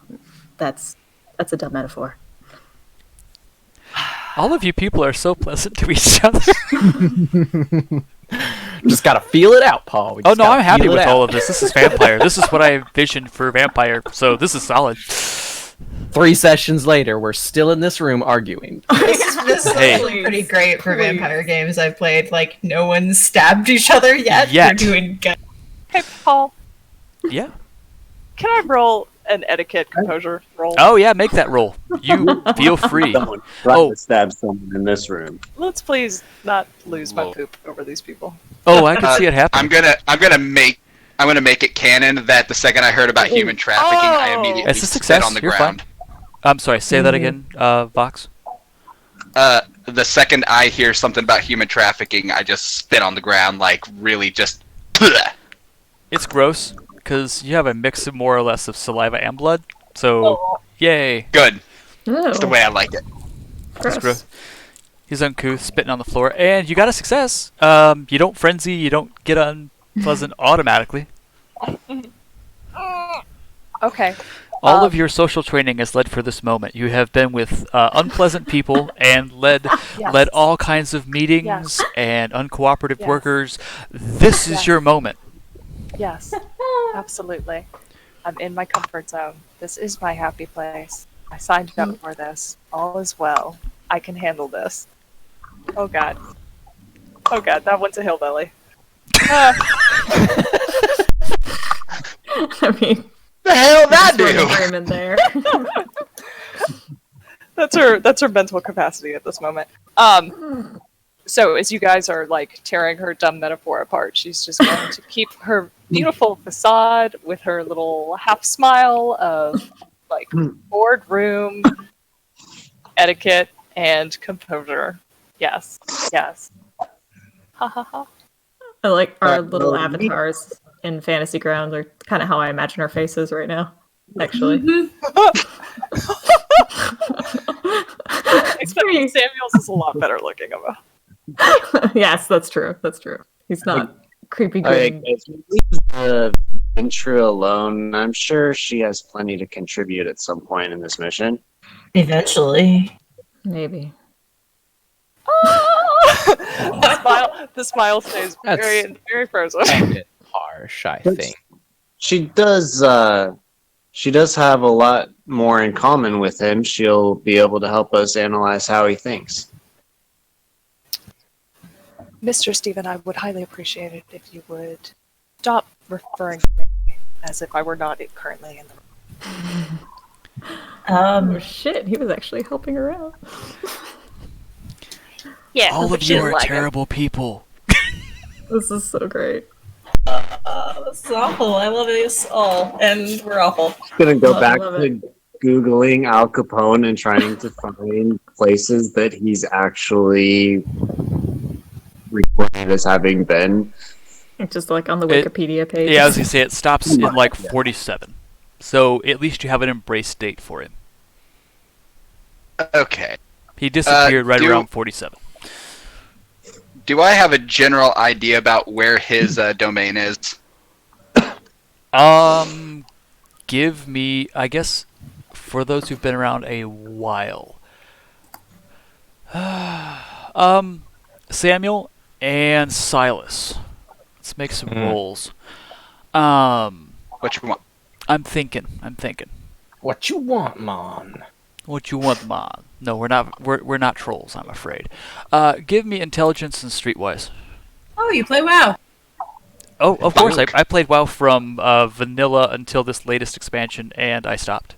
that's a dumb metaphor. All of you people are so pleasant to each other. Just gotta feel it out, Paul. We Oh just no, gotta I'm happy feel it with out. all of this. This is Vampire. This is what I envisioned for Vampire, so this is solid. 3 sessions later, we're still in this room arguing. This is Hey. actually pretty great for vampire games I've played. Like, no one's stabbed each other yet. Yet. We're doing good. Hey, Paul, Yeah. can I roll an etiquette composure roll? Oh yeah, make that roll. You feel free. someone tried Oh. to stab someone in this room. Let's please not lose my Whoa. poop over these people. Oh, I can see it happen. I'm gonna make it canon that the second I heard about human trafficking, I Oh. immediately It's a spit success. on the You're ground. I'm sorry. Say that again, Vox. The second I hear something about human trafficking, I just spit on the ground, like really just. Bleh. It's gross because you have a mix of more or less of saliva and blood. So, yay. Good. Oh, That's the way I like it. It's gross. He's uncouth, spitting on the floor, and you got a success. You don't frenzy, you don't get unpleasant automatically. Okay. All of your social training has led for this moment. You have been with unpleasant people and led all kinds of meetings Yes. and uncooperative Yes. workers. This is Yes. your moment. Yes, absolutely. I'm in my comfort zone. This is my happy place. I signed up for this. All is well. I can handle this. Oh god. Oh god, that one's a hillbilly. I mean, The hell that there's do? agreement there. That's her mental capacity at this moment. So as you guys are like tearing her dumb metaphor apart, she's just going to keep her beautiful facade with her little half smile of like boardroom etiquette and composure. Yes, yes. Ha ha ha. I like our little avatars in Fantasy Grounds are kind of how I imagine our faces right now. Actually, Except Samuel's is a lot better looking of a. yes, that's true. That's true. He's not creepy Alright, green. if you leave the Ventrue alone, I'm sure she has plenty to contribute at some point in this mission. Eventually. Maybe. The smile stays very, very frozen. A bit harsh, I think. She does have a lot more in common with him. She'll be able to help us analyze how he thinks. Mr. Stephen, I would highly appreciate it if you would stop referring to me as if I were not currently in the room. Oh shit, he was actually helping her out. Yeah. All but of she you doesn't are like him. terrible people. This is so great. That's awful. I love us all, and we're awful. I'm gonna go Love- back love to Googling Al Capone and trying to find places that he's actually recorded as having been. Just like on the It- Wikipedia page. Yeah, I was gonna say it stops in like 47. So at least you have an embrace date for him. Okay. He disappeared right do- around 47. Do I have a general idea about where his domain is? Give me, I guess, for those who've been around a while. Samuel and Silas. Let's make some rolls. What you want? I'm thinking. What you want, man? What you want, man? No, we're not. We're not trolls, I'm afraid. Give me intelligence and streetwise. Oh, you play WoW. Oh, of course. I played WoW from vanilla until this latest expansion, and I stopped.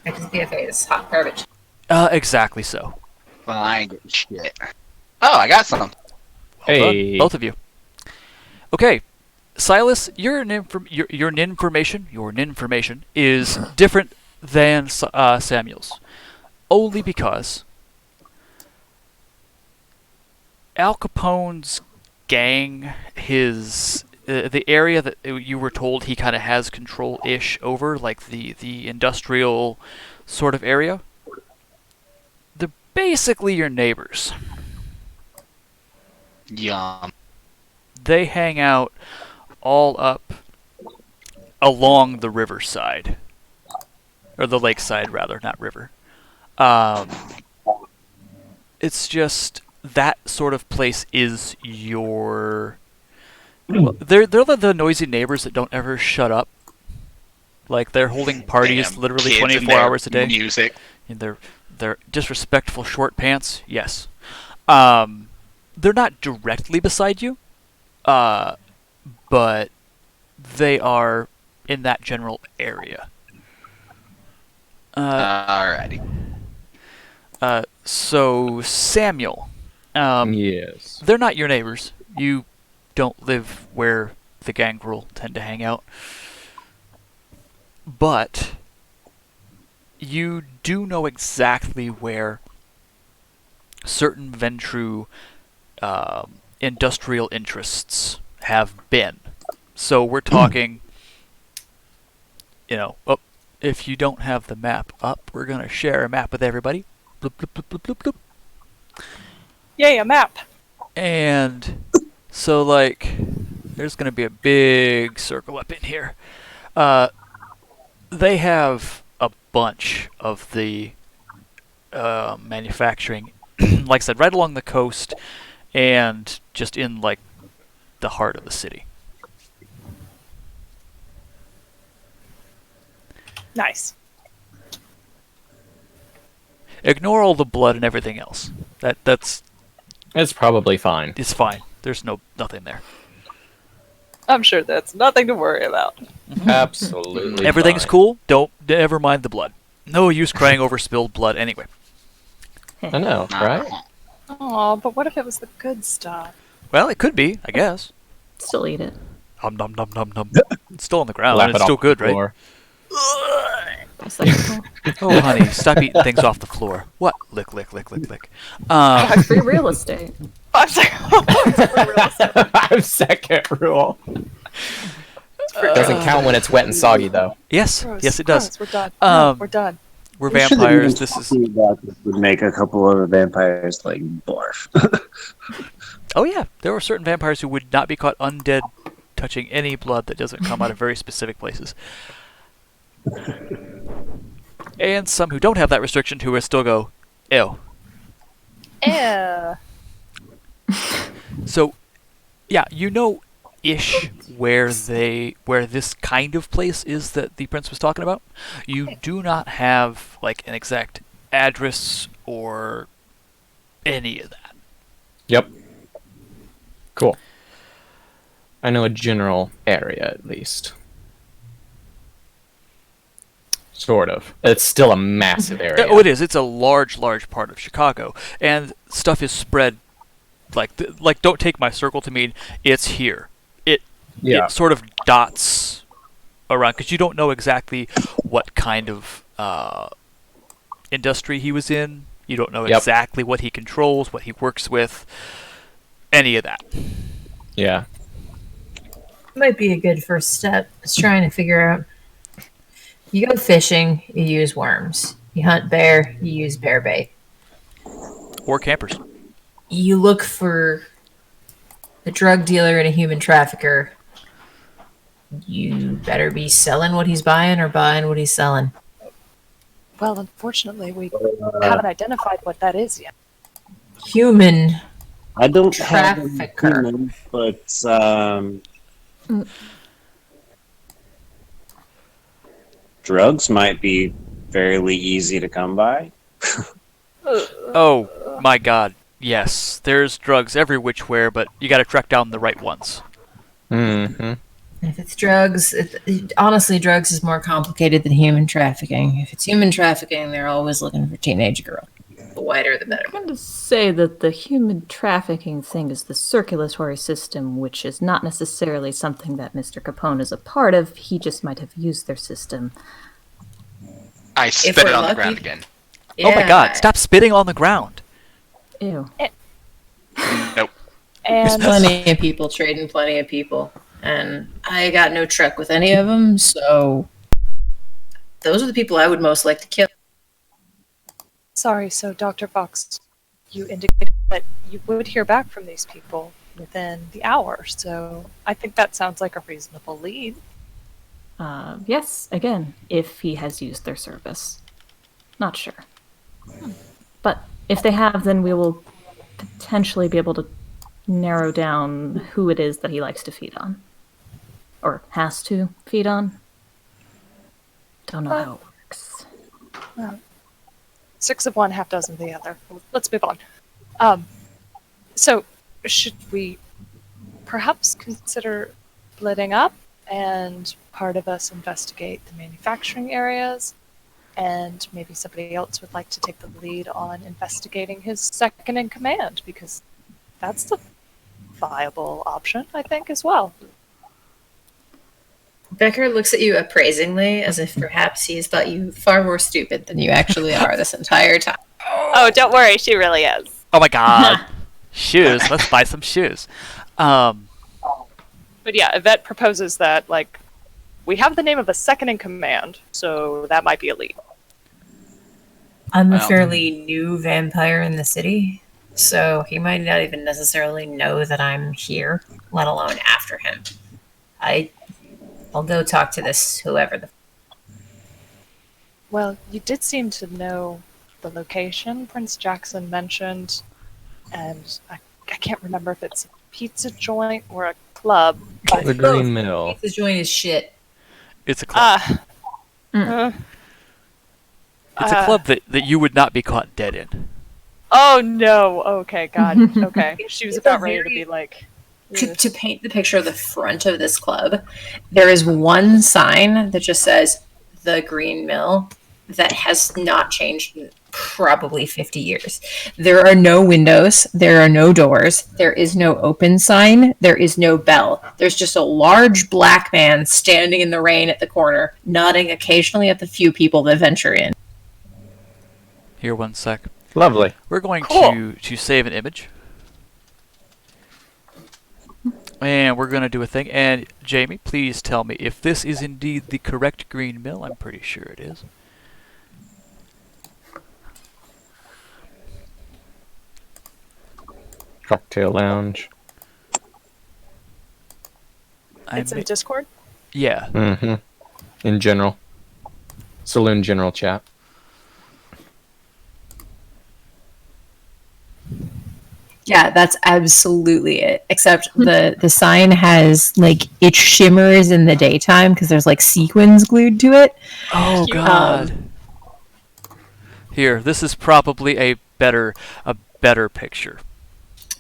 Because BFA is hot garbage. Exactly so. Well, I ain't getting shit. Oh, I got some. Hey. Both of you. Okay, Silas, your information is different than Samuel's, only because Al Capone's gang, the area that you were told he kind of has control-ish over, like the industrial sort of area, they're basically your neighbors. Yum. They hang out all up along the riverside. Or the lakeside, rather, not river. It's just that sort of place is your... Well, they're the noisy neighbors that don't ever shut up. Like, they're holding parties Damn literally kids and 24 their hours a day. Music. And they're disrespectful short pants, yes. They're not directly beside you, but they are in that general area. Alrighty. So Samuel, Yes. they're not your neighbors. You don't live where the gangrel tend to hang out, but you do know exactly where certain Ventrue industrial interests have been. So we're talking, if you don't have the map up, we're going to share a map with everybody. Bloop, bloop, bloop, bloop, bloop, bloop. Yay, a map. And so, like, there's going to be a big circle up in here. They have a bunch of the manufacturing, like I said, right along the coast and just in, like, the heart of the city. Nice. Ignore all the blood and everything else. That's It's probably fine. it's fine. There's nothing there. I'm sure that's nothing to worry about. Absolutely. Everything's fine. cool. Don't ever mind the blood. No use crying over spilled blood anyway. I know, right? Oh, but what if it was the good stuff? Well, it could be, I guess. Still eat it. Nom nom nom nom. It's still on the ground. Lap It's it still off the good, right? floor. It's like, oh, Oh, honey, stop eating things off the floor. What? Lick, lick, lick, lick, lick. free real estate. I'm sorry. 5-second rule. Doesn't count when it's wet and soggy, though. Yes, Gross, yes, it does. gross, We're done. Um, We're done. We're I'm sure that vampires. even This is. talking about this would make a couple of vampires like barf. Oh yeah, there are certain vampires who would not be caught undead touching any blood that doesn't come out of very specific places. And some who don't have that restriction who will still go, ew. Yeah. So, yeah, you know ish where this kind of place is that the prince was talking about. You do not have like an exact address or any of that. Yep. Cool. I know a general area, at least. Sort of. It's still a massive area. Oh, it is. It's a large part of Chicago, and stuff is spread. Like, don't take my circle to mean it's here. Yeah. It sort of dots around because you don't know exactly what kind of industry he was in. You don't know exactly what he controls, what he works with, any of that. Yeah. Might be a good first step. Is trying to figure out. You go fishing, you use worms. You hunt bear, you use bear bait. Or campers. You look for a drug dealer and a human trafficker. You better be selling what he's buying or buying what he's selling. Well, unfortunately, we haven't identified what that is yet. Human I don't have Trafficker. them, but drugs might be fairly easy to come by. Oh my God! Yes, there's drugs every which where, but you got to track down the right ones. Mm-hmm. If it's drugs, honestly, drugs is more complicated than human trafficking. If it's human trafficking, they're always looking for teenage girl. The whiter, the better. I'm going to say that the human trafficking thing is the circulatory system, which is not necessarily something that Mr. Capone is a part of. He just might have used their system. I spit we're it on lucky. the ground again. Oh my God! Stop spitting on the ground. Ew. Nope. There's And plenty of people trading plenty of people, and I got no truck with any of them, so those are the people I would most like to kill. sorry, so Dr. Fox, you indicated that you would hear back from these people within the hour, so I think that sounds like a reasonable lead. Yes, again, if he has used their service. Not sure. But if they have, then we will potentially be able to narrow down who it is that he likes to feed on. Or has to feed on. Don't know how it works. 6 of one, half dozen of the other. Let's move on. So, should we perhaps consider splitting up and part of us investigate the manufacturing areas, and maybe somebody else would like to take the lead on investigating his second in command, because that's the viable option, I think, as well. Becker looks at you appraisingly, as if perhaps he's thought you far more stupid than you actually are this entire time. Oh, don't worry, she really is. Oh my God! Shoes. Let's buy some shoes. But yeah, Yvette proposes that, like, we have the name of a second in command, so that might be a lead. I'm a Well. fairly new vampire in the city, so he might not even necessarily know that I'm here, let alone after him. I'll go talk to this whoever the. Well, you did seem to know the location Prince Jackson mentioned, and I can't remember if it's a pizza joint or a club. But The Green Mill. This joint is shit. It's a club. uh, It's a club that you would not be caught dead in. oh no! Okay, God. Okay, she was It's a about ready to very- be like, To paint the picture of the front of this club, there is one sign that just says the Green Mill that has not changed in probably 50 years. There are no windows, there are no doors, there is no open sign, there is no bell. There's just a large black man standing in the rain at the corner, nodding occasionally at the few people that venture in. Here, one sec. Lovely. We're going Cool. to save an image. And we're going to do a thing. And Jamie, please tell me if this is indeed the correct Green Mill. I'm pretty sure it is. Cocktail lounge. It's in Discord. Yeah. Mm-hmm. In general. Saloon general chat. Yeah, that's absolutely it. Except the sign has like it shimmers in the daytime because there's like sequins glued to it. Oh God. Here, this is probably a better picture.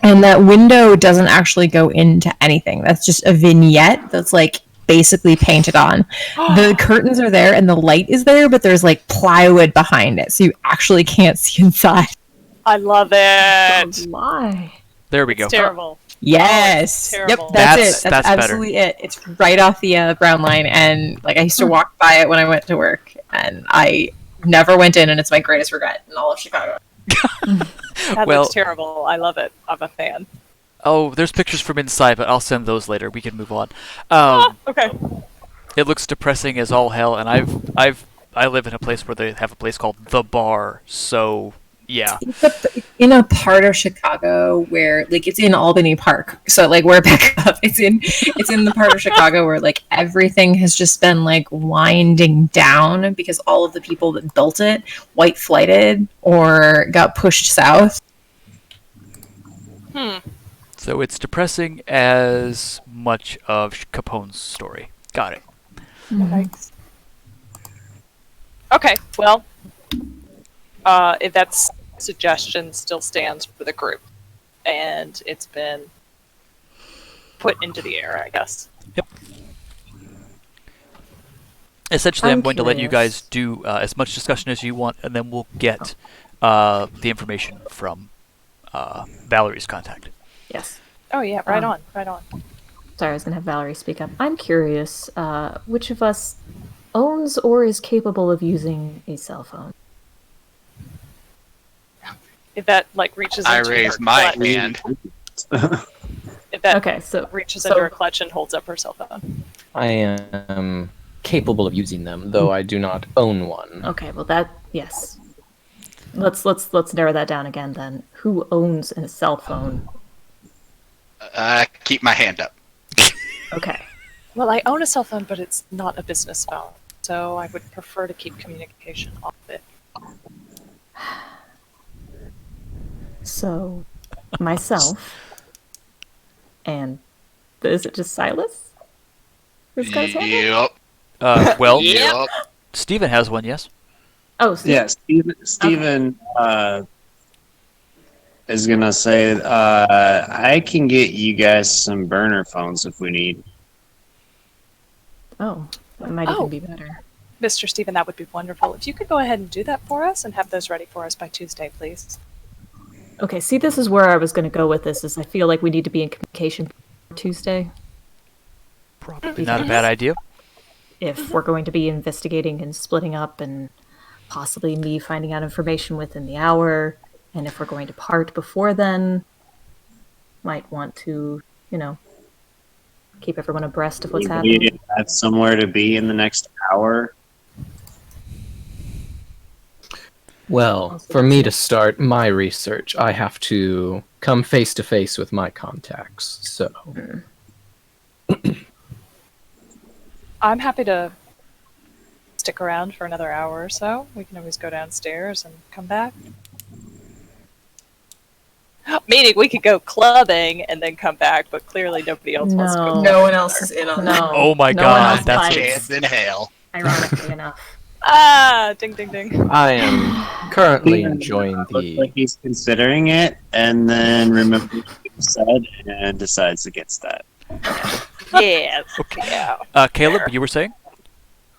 And that window doesn't actually go into anything. That's just a vignette that's like basically painted on. The curtains are there and the light is there, but there's like plywood behind it, so you actually can't see inside. I love it. Why? There we go. It's terrible. Yes. Oh, it's terrible. Yep, that's it. That's That's better. absolutely it. It's right off the Brown line, and like I used to walk by it when I went to work, and I never went in, and it's my greatest regret in all of Chicago. That Well- looks terrible. I love it. I'm a fan. Oh, there's pictures from inside, but I'll send those later. We can move on. Okay. It looks depressing as all hell, and I live in a place where they have a place called The Bar, so yeah. It's in a part of Chicago where like it's in Albany Park. So like we're back up. It's in the part of Chicago where like everything has just been like winding down because all of the people that built it white flighted or got pushed south. So it's depressing as much of Capone's story. Got it. Thanks. Okay, well, if that suggestion still stands for the group, and it's been put into the air, I guess. Essentially, I'm I'm going to let you curious. guys do as much discussion as you want, and then we'll get the information from Valerie's contact. Yes. Oh yeah, right on. Sorry, I was going to have Valerie speak up. I'm curious, which of us owns or is capable of using a cell phone? If that like reaches I into raise her my clutch, hand. if that Okay, so reaches so- under her clutch and holds up her cell phone. I am capable of using them, though I do not own one. Okay, well that yes. Let's narrow that down again then. Who owns a cell phone? Keep my hand up. Okay. Well, I own a cell phone, but it's not a business phone, so I would prefer to keep communication off it. So myself and is it just Silas? Who's got his hand up? Yep. Well, Yep. Steven has one, yes? Oh, Steve. Yeah, Steven is gonna say, I can get you guys some burner phones if we need. Oh, that might Oh. even be better. Mr. Stephen, that would be wonderful. If you could go ahead and do that for us and have those ready for us by Tuesday, please. Okay, see, this is where I was going to go with this. Is I feel like we need to be in communication Tuesday Probably not a bad idea. if we're going to be investigating and splitting up, and possibly me finding out information within the hour. And if we're going to part before then, might want to, keep everyone abreast of what's You happening. need to have somewhere to be in the next hour. Well, for me to start my research, I have to come face to face with my contacts. So, I'm happy to stick around for another hour or so. We can always go downstairs and come back. Meaning we could go clubbing and then come back, but clearly nobody else wants to go. No one else is in on that. No. Oh my no one else God, that's bites, Chance in hell. ironically enough. Ah, ding, ding, ding. I am currently enjoying Looks the. like he's considering it, and then remembers what you said, and decides against that. Yes. Okay. Yeah. Caleb, you were saying?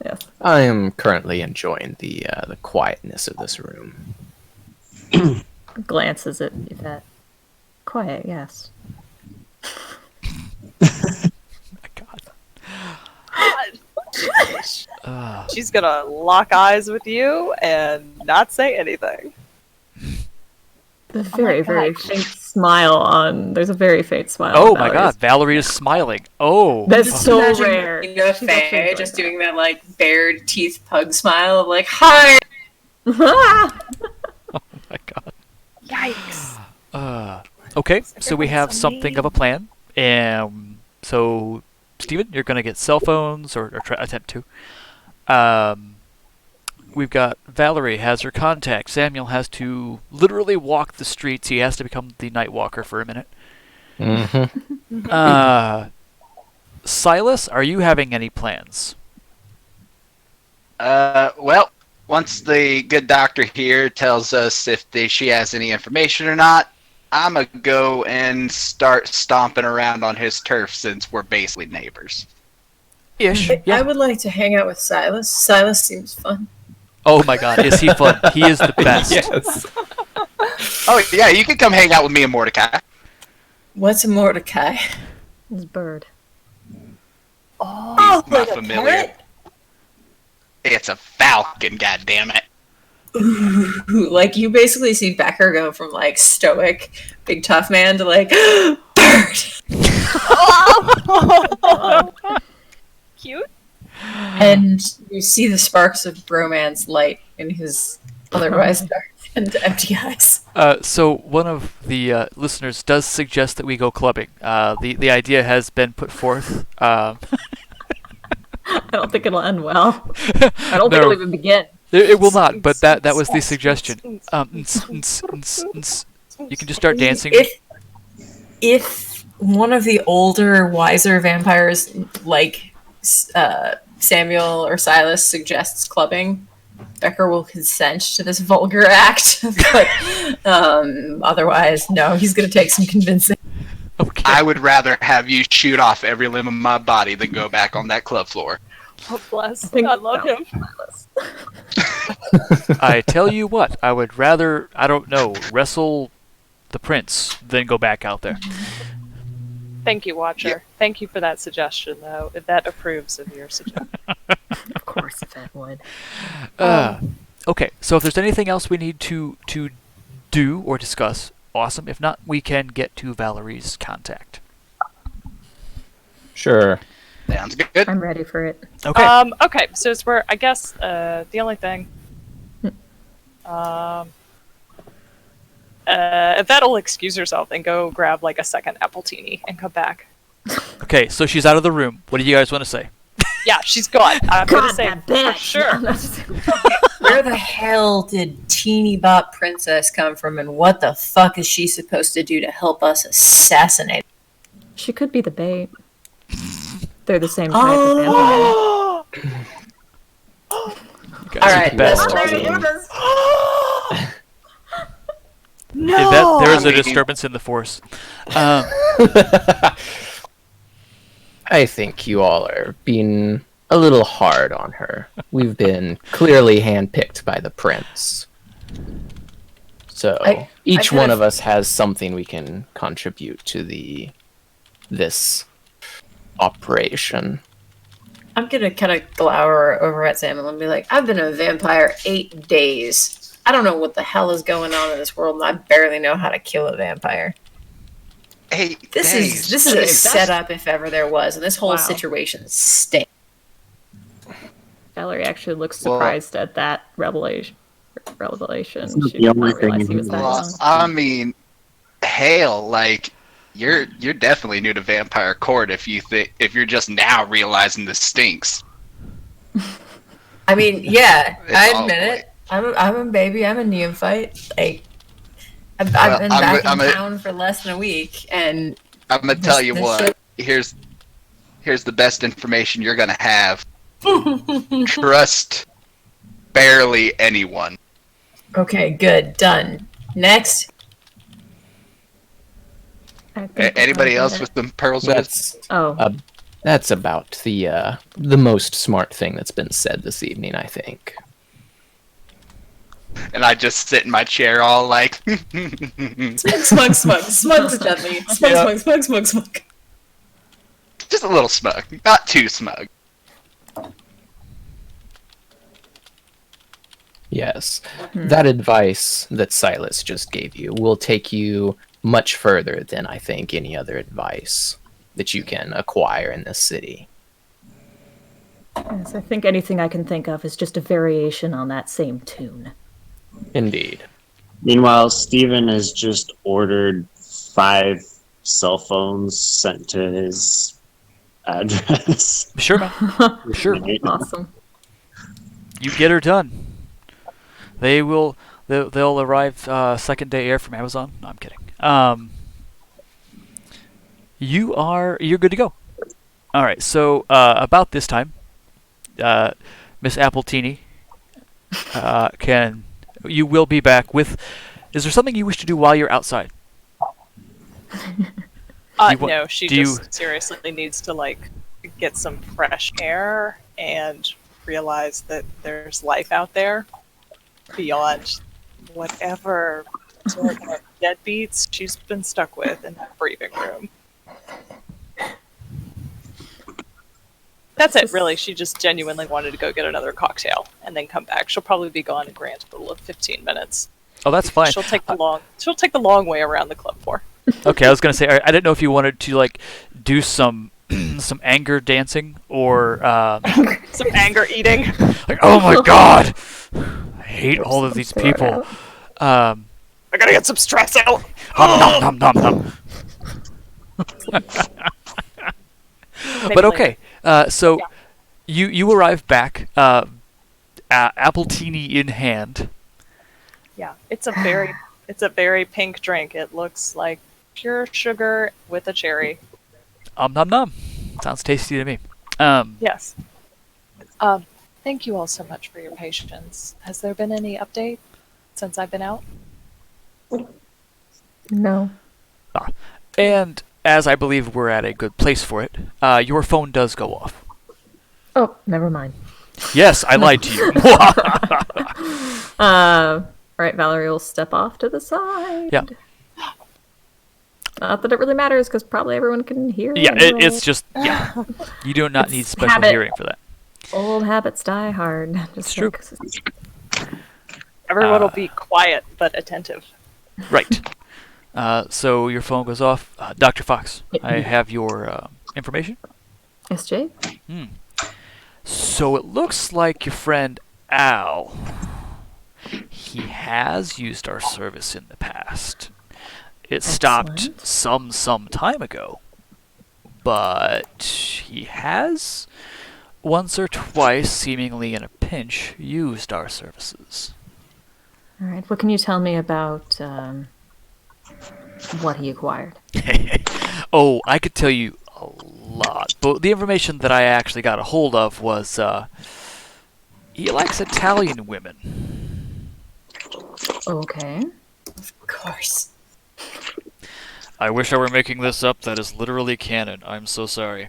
Yes. I am currently enjoying the quietness of this room. Glances at Yvette. Quiet, yes. My God. She's gonna lock eyes with you and not say anything. The very, very faint smile on. There's a very faint smile. Oh on my Valerie's- God, Valerie is smiling. Oh. That's so Imagine, rare. You know, She's Faye actually just enjoying doing that like bared teeth pug smile of like, hi. that. Oh my God. Yikes. Okay, so we Everyone's have so something of a plan. So, Steven, you're going to get cell phones, or attempt to. We've got Valerie has her contact. Samuel has to literally walk the streets. He has to become the night walker for a minute. Silas, are you having any plans? Well, once the good doctor here tells us if she has any information or not, I'm going to go and start stomping around on his turf since we're basically neighbors. Ish. I Yeah. would like to hang out with Silas. Silas seems fun. Oh my God, is he fun? He is the best. Yes. Oh, yeah, you can come hang out with me and Mordecai. What's a Mordecai? His bird. Oh, My familiar. It's a falcon, goddammit. Ooh, like you basically see Becker go from like stoic, big tough man to like bird. Cute. And you see the sparks of bromance light in his otherwise dark and empty eyes. So one of the listeners does suggest that we go clubbing. The idea has been put forth. I don't think it'll end well. I don't think No. it'll even begin. It will not, but that was the suggestion. You can just start dancing. If one of the older, wiser vampires like Samuel or Silas suggests clubbing, Becker will consent to this vulgar act. But otherwise, no, he's going to take some convincing. Okay. I would rather have you shoot off every limb of my body than go back on that club floor. Oh, bless. think I love so. him. I tell you what, I would rather, I don't know, wrestle the prince than go back out there. Thank you, Watcher. Thank you for that suggestion, though. That approves of your suggestion. Of course, if that would. Okay, so if there's anything else we need to do or discuss, awesome. If not, we can get to Valerie's contact. Sure. Sounds good. I'm ready for it. Okay. Okay, so it's where I guess the only thing. Yvette will excuse herself and go grab like a second appletini and come back. Okay, so she's out of the room. What do you guys want to say? Yeah, she's gone. I'm gonna God, say that for bitch! sure. Where the hell did Teeny Bop Princess come from, and what the fuck is she supposed to do to help us assassinate? She could be the bait. They're the same type of vampire. You guys All are right, the best. Yvette, there is a disturbance in the force. I think you all are being a little hard on her. We've been clearly handpicked by the prince. So each I one kinda- of us has something we can contribute to this operation. I'm gonna kind of glower over at Samuel and be like, I've been a vampire 8 days. I don't know what the hell is going on in this world, and I barely know how to kill a vampire. Hey, This is a setup if ever there was, and this whole situation stinks. Valerie actually looks Well- surprised at that revelation. It's not She the did only not realize thing he was he that Well, young. I mean, hell, like you're definitely new to Vampire Court if you're just now realizing this stinks. I mean, yeah, It's I all admit boy. it. I'm a baby. I'm a neophyte. Like, I've Well, been I'm back a- in I'm a- town for less than a week, and I'm gonna tell you This what. Here's the best information you're gonna have. Trust barely anyone. Okay, good. Done. Next. I think Anybody I else get with it. some pearls of wisdom? That's Oh, that's about the most smart thing that's been said this evening, I think. And I just sit in my chair all like... Smug, smug, gently. Smug. Just a little smug. Not too smug. Yes. That advice that Silas just gave you will take you much further than I think any other advice that you can acquire in this city. yes, I think anything I can think of is just a variation on that same tune. Indeed. Meanwhile, Steven has just ordered 5 cell phones sent to his address. Sure, man. Sure. Awesome. You get her done. They'll arrive second day air from Amazon. No, I'm kidding. You're good to go. All right. So about this time, Miss Appletini you will be back with. Is there something you wish to do while you're outside? No, she just seriously needs to like get some fresh air and realize that there's life out there beyond whatever sort of deadbeats she's been stuck with in that briefing room. That's it, really. She just genuinely wanted to go get another cocktail and then come back. She'll probably be gone a grand total of 15 minutes. Oh, that's fine. She'll take the long way around the club for. Okay, I was gonna say I didn't know if you wanted to like do some some anger dancing or some anger eating. like, oh my god, I hate all of these people. I gotta get some stress out. Nom, nom, nom, nom. But okay, so you arrive back, Appletini in hand. Yeah, it's a very pink drink. It looks like pure sugar with a cherry. Nom nom. Sounds tasty to me. Yes. Thank you all so much for your patience. Has there been any update since I've been out? No. And as I believe we're at a good place for it, your phone does go off. Oh, never mind. Yes, I lied to you. All right, Valerie will step off to the side. Yeah. Not that it really matters, because probably everyone can hear. Yeah, anyway. it's just, yeah. You do not need special habit. hearing for that. Old habits die hard. It's true. Everyone will be quiet but attentive. Right. So your phone goes off. Dr. Fox, I have your information. SJ? So it looks like your friend Al, he has used our service in the past. It stopped Excellent. some time ago, but he has once or twice, seemingly in a pinch, used our services. All right. What can you tell me about what he acquired? Oh, I could tell you a lot, but the information that I actually got a hold of was he likes Italian women. Okay. Of course. I wish I were making this up. That is literally canon. I'm so sorry.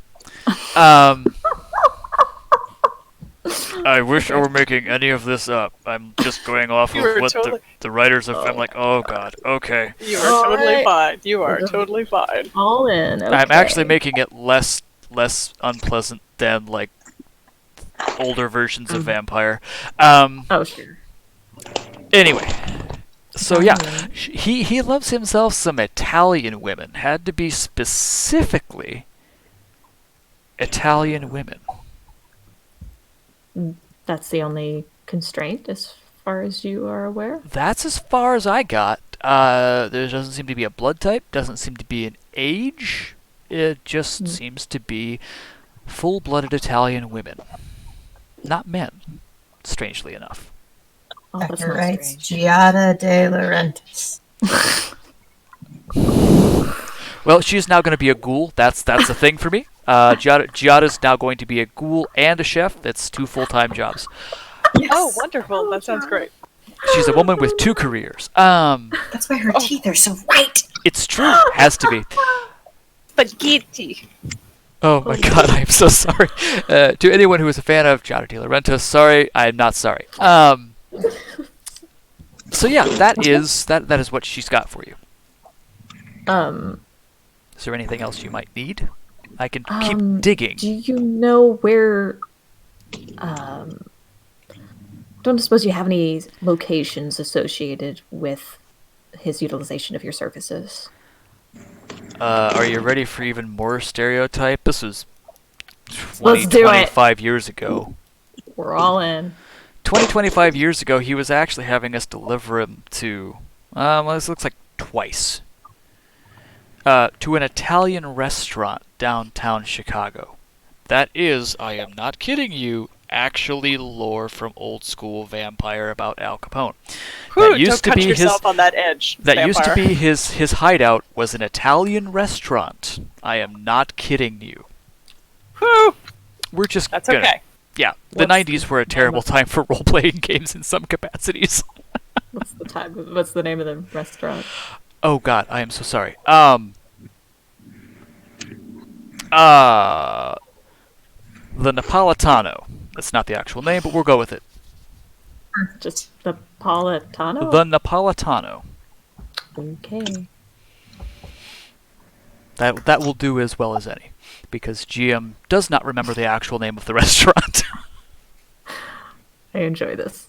I wish I were making any of this up. I'm just going off of what the writers have. I'm like, oh god, okay. You are totally fine. You are totally fine. All in. Okay. I'm actually making it less unpleasant than like older versions of vampire. Oh, sure. Anyway, so yeah, he loves himself some Italian women. Had to be specifically Italian women. That's the only constraint as far as you are aware? That's as far as I got. There doesn't seem to be a blood type, doesn't seem to be an age. It just seems to be full-blooded Italian women. Not men, strangely enough. Oh, that's Becker not writes strange. Giada de Laurentiis. Well, she's now going to be a ghoul. That's a thing for me. Giada's now going to be a ghoul and a chef. That's 2 full-time jobs. Oh, wonderful. That sounds great. She's a woman with 2 careers. That's why her teeth are so white. It's true. Has to be. Spaghetti. Oh my god, I'm so sorry. To anyone who is a fan of Giada De Laurentiis, sorry, I'm not sorry. So yeah, that is what she's got for you. Is there anything else you might need? I can keep digging. Do you know where? Don't suppose you have any locations associated with his utilization of your services? Are you ready for even more stereotype? This was 20, Let's do it. 25 years ago. We're all in. 25 years ago, he was actually having us deliver him to, this looks like twice, to an Italian restaurant downtown Chicago. That is, I am not kidding you, actually lore from old school vampire about Al Capone. Whew, don't cut yourself on that edge. That vampire. used to be his hideout was an Italian restaurant. I am not kidding you. Whew. We're just That's gonna, okay. yeah, the 90s were a terrible time for role-playing games in some capacities. What's the name of the restaurant? Oh god, I am so sorry. The Napolitano. That's not the actual name, but we'll go with it. Just the Napolitano? The Napolitano. Okay. That will do as well as any, because GM does not remember the actual name of the restaurant. I enjoy this.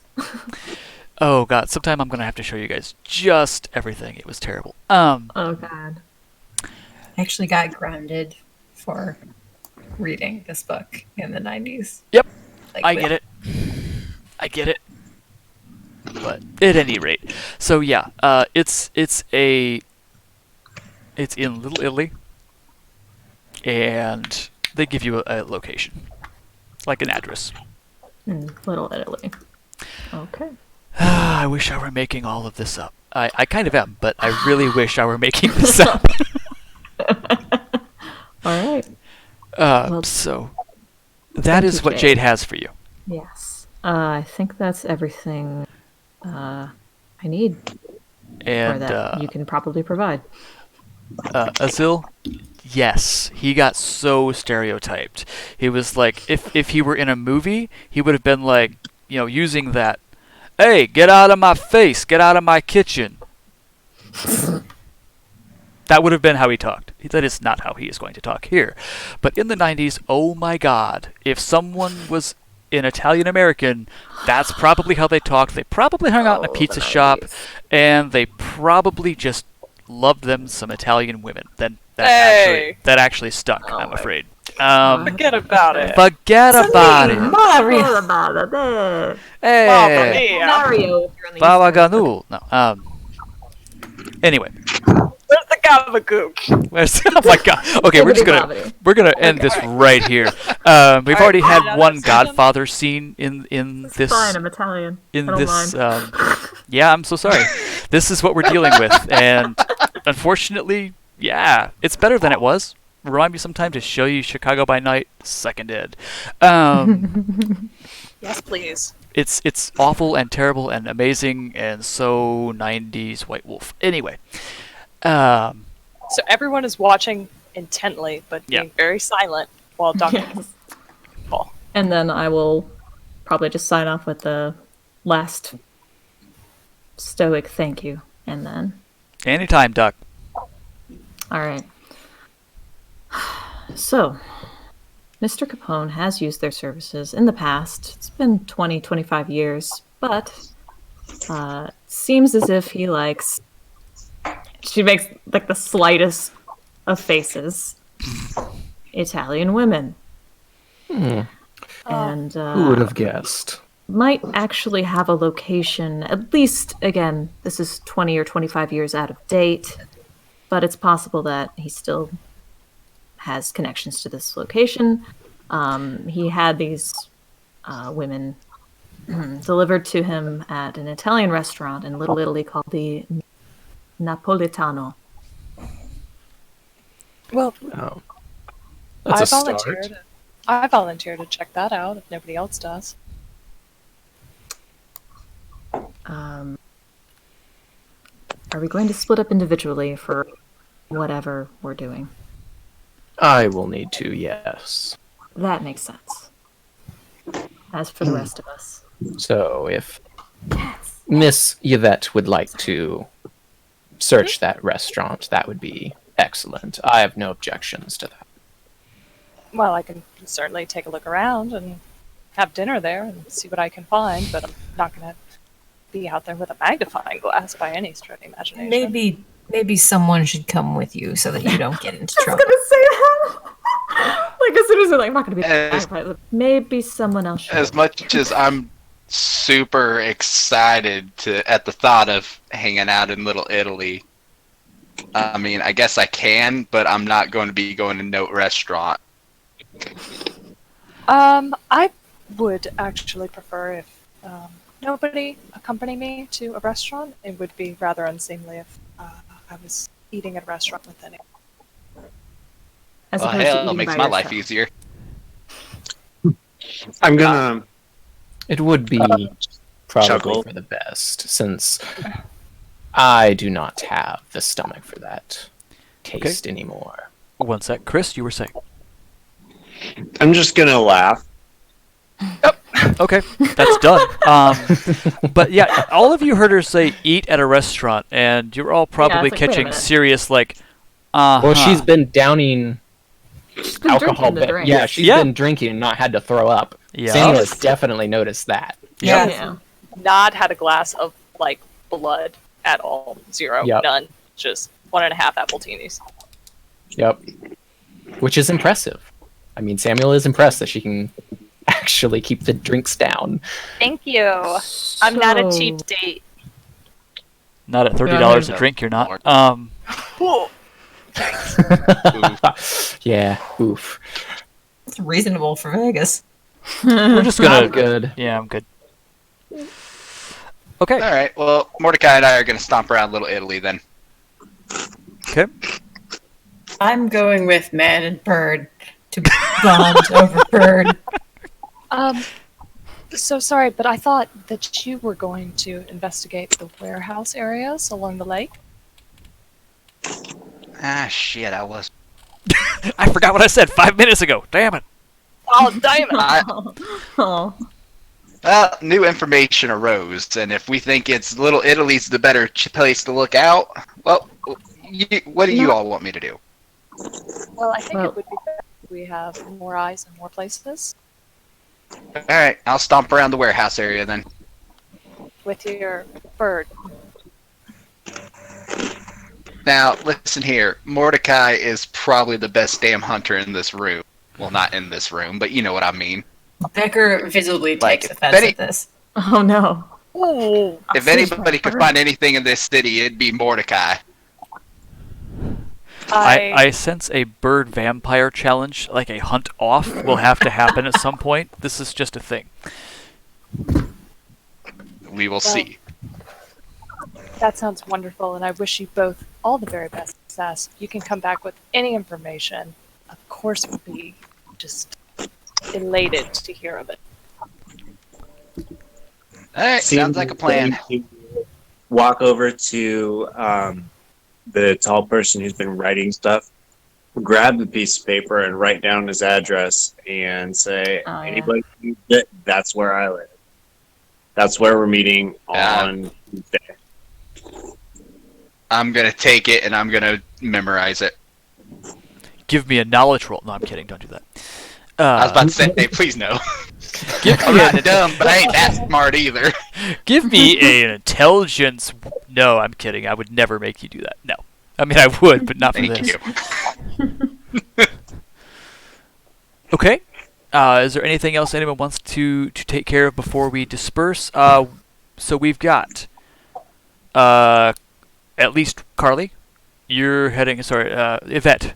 Oh god, sometime I'm gonna have to show you guys just everything. It was terrible. Oh god. I actually got grounded for reading this book in the 90s. Yep, Like, I get it. I get it. But at any rate, so yeah, it's in Little Italy, and they give you a location, like an address. Little Italy. Okay. I wish I were making all of this up. I kind of am, but I really wish I were making this up. All right. So that is what Jade has for you. Yes. I think that's everything I need, or And that you can probably provide. Azil, yes, he got so stereotyped. He was like, if he were in a movie, he would have been like, using that, "Hey, get out of my face, get out of my kitchen." That would have been how he talked. That is not how he is going to talk here. But in the 90s, oh my god, if someone was an Italian American, that's probably how they talked. They probably hung out in a pizza shop, and they probably just loved them some Italian women. Then that actually stuck, I'm afraid. Forget about it. Forget about it. Mario. Hey, Mario. If you're on the Baba East Coast. Ganul. No. Anyway. Where's the gabagook? Oh my god. Okay, we're gonna end this right here. We've already had one Godfather scene in It's this. fine, I'm Italian. In I don't this, mind. yeah, I'm so sorry. This is what we're dealing with, and unfortunately, yeah, it's better than it was. Remind me sometime to show you Chicago by Night. Seconded. Yes, please. It's awful and terrible and amazing and so 90s White Wolf. Anyway. So everyone is watching intently, but Yeah. being very silent while Dr. Yes. And then I will probably just sign off with the last stoic thank you, and then Anytime, Duck. all right. So, Mr. Capone has used their services in the past. It's been 20, 25 years, but seems as if he likes. She makes like the slightest of faces. Italian women. And Who would have guessed? might actually have a location, at least, again, this is 20 or 25 years out of date, but it's possible that he still has connections to this location. He had these women delivered to him at an Italian restaurant in Little Italy called the Napolitano. Well, Oh. That's I a start. volunteer to check that out if nobody else does. Are we going to split up individually for whatever we're doing? I will need to, yes. That makes sense. As for the rest of us. So if Miss Yvette would like to search that restaurant, that would be excellent. I have no objections to that. Well, I can certainly take a look around and have dinner there and see what I can find, but I'm not going to be out there with a magnifying glass by any stretch of the imagination. Maybe someone should come with you so that you don't get into I was trouble. gonna say that. Like as soon as they're like, I'm not gonna be As- maybe someone else should. As much as I'm super excited at the thought of hanging out in Little Italy, I mean, I guess I can, but I'm not going to be going to no restaurant. I would actually prefer if nobody accompanied me to a restaurant. It would be rather unseemly if I was eating at a restaurant with anyone. As Well, opposed to hell, eating it makes by my yourself. life easier. I'm gonna It would be probably chuckle. for the best, since I do not have the stomach for that taste anymore. One sec. Chris, you were saying. I'm just gonna laugh. Okay, that's done. But yeah, all of you heard her say eat at a restaurant, and you're all probably it's like, wait a catching minute. serious, like, Well, she's been downing been alcohol. drinking the drink. Yeah, she's Yeah. been drinking and not had to throw up. Yeah. Samuel has definitely noticed that. Yeah. Yeah. Not had a glass of like blood at all. Zero. Yep. None. Just 1.5 apple teenies. Yep. Which is impressive. I mean, Samuel is impressed that she can actually keep the drinks down. Thank you. I'm not a So- cheap date. Not at $30 a drink, you're not. Yeah, oof. It's reasonable for Vegas. We're just I'm gonna. good. Yeah, I'm good. Okay. All right. Well, Mordecai and I are going to stomp around Little Italy then. Okay. I'm going with Man and Bird to bond over Bird. So sorry, but I thought that you were going to investigate the warehouse areas along the lake. Ah, shit, I was. I forgot what I said 5 minutes ago. Damn it. Oh, damn it! Oh. Well, new information arose, and if we think it's Little Italy's the better place to look out, well, what do you all want me to do? Well, I think Well- it would be better if we have more eyes in more places All right, I'll stomp around the warehouse area then. with your bird. Now, listen here. Mordecai is probably the best damn hunter in this room. Well, not in this room, but you know what I mean. Becker visibly Like, takes offense Betty- at this. Oh no. Ooh. If anybody could find anything in this city, it'd be Mordecai. I sense a bird vampire challenge, like a hunt off, will have to happen at some point. This is just a thing. We will see. That sounds wonderful, and I wish you both all the very best success. You can come back with any information. Of course, we'll be just elated to hear of it. All right, sounds like a plan. Walk over to the tall person who's been writing stuff, grab the piece of paper and write down his address and say, Oh, yeah. anybody who needs it, that's where I live. That's where we're meeting on Tuesday. I'm going to take it and I'm going to memorize it. Give me a knowledge roll. No, I'm kidding. Don't do that. I was about to say, hey, please no. Give I'm me, not dumb, but I ain't that smart either. give me an intelligence. No, I'm kidding. I would never make you do that. No. I mean, I would, but not for Thank this. you. Okay. Is there anything else anyone wants to take care of before we disperse? So we've got at least Carly. You're heading. Sorry, Yvette.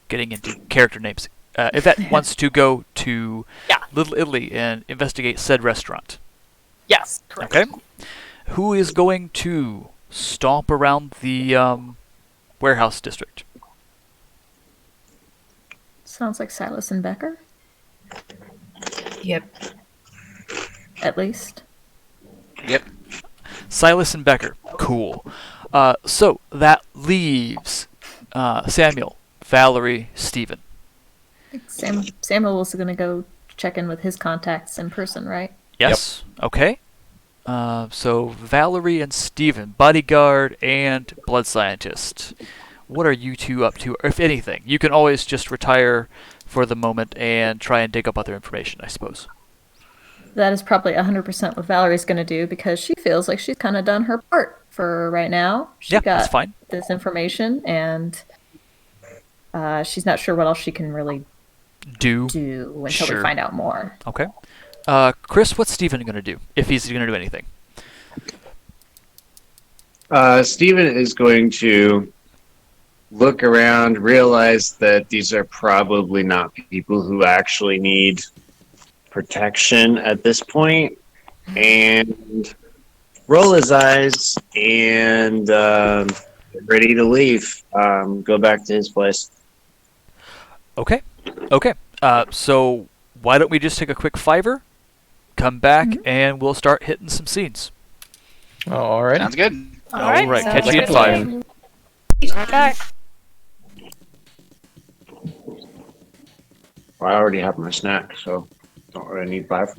Getting into character names. Yvette wants to go to Yeah. Little Italy and investigate said restaurant. Yes, correct. Okay. Who is going to stomp around the warehouse district? Sounds like Silas and Becker, Yep. at least. Yep. Silas and Becker. Cool. So that leaves Samuel, Valerie, Stephen. Samuel was going to go check in with his contacts in person, right? Yes. Okay. So Valerie and Stephen, bodyguard and blood scientist. What are you two up to, if anything? You can always just retire for the moment and try and dig up other information, I suppose. That is probably 100% what Valerie's going to do because she feels like she's kind of done her part for right now. She Yeah, got that's fine. this information, and she's not sure what else she can really do until Sure. we find out more. Okay. Chris, what's Stephen going to do, if he's going to do anything? Steven is going to look around, realize that these are probably not people who actually need protection at this point, and roll his eyes and get ready to leave. Go back to his place. Okay. So why don't we just take a quick fiver, come back, and we'll start hitting some scenes. All right. Sounds good. All right, sounds catch you good. at 5. Back. I already have my snack, so don't really need 5.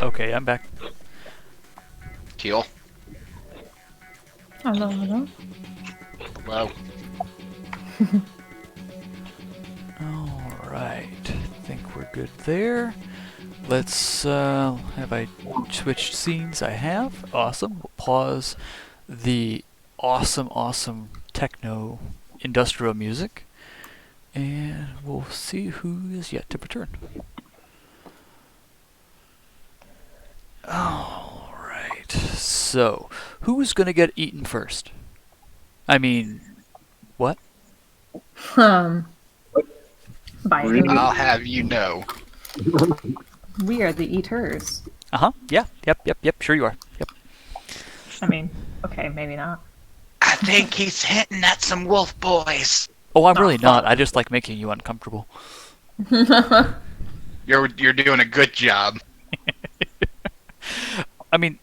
Okay, I'm back. Teal. Hello. Hello. Alright, I think we're good there. let's have I switched scenes? I have. Awesome. We'll pause the awesome techno industrial music, and we'll see who is yet to return. All right. So, who's gonna get eaten first? I mean, what? By who? I'll have you know. We are the eaters. Yeah. Yep. Sure you are. Yep. I mean, okay, maybe not. I think he's hinting at some wolf boys. Oh, I'm really not. I just like making you uncomfortable. You're doing a good job. I mean,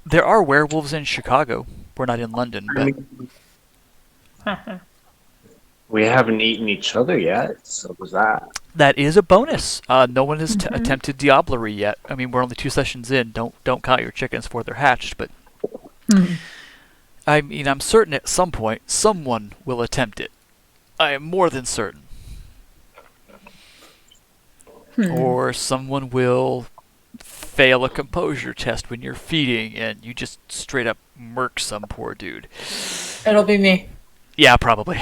there are werewolves in Chicago. We're not in London, but We haven't eaten each other yet, so was that. that is a bonus. No one has attempted diablerie yet. I mean, we're only 2 sessions in. Don't count your chickens before they're hatched, but I mean, I'm certain at some point someone will attempt it. I am more than certain. Or someone will fail a composure test when you're feeding and you just straight up murk some poor dude. It'll be me. Yeah, probably.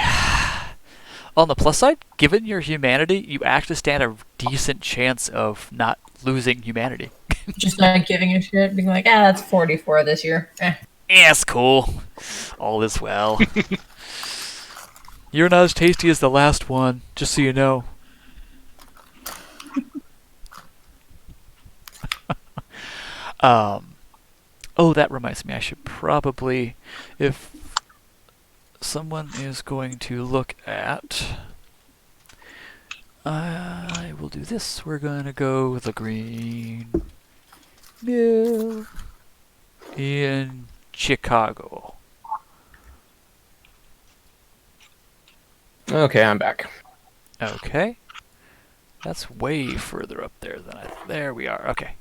On the plus side, given your humanity, you actually stand a decent chance of not losing humanity. Just not giving a shit, being like, that's 44 this year. It's cool. All is well. You're not as tasty as the last one, just so you know. Oh, that reminds me, I should probably, if someone is going to look at, I will do this. We're going to go with the green mill in Chicago. Okay, I'm back. Okay. That's way further up there than there we are. Okay.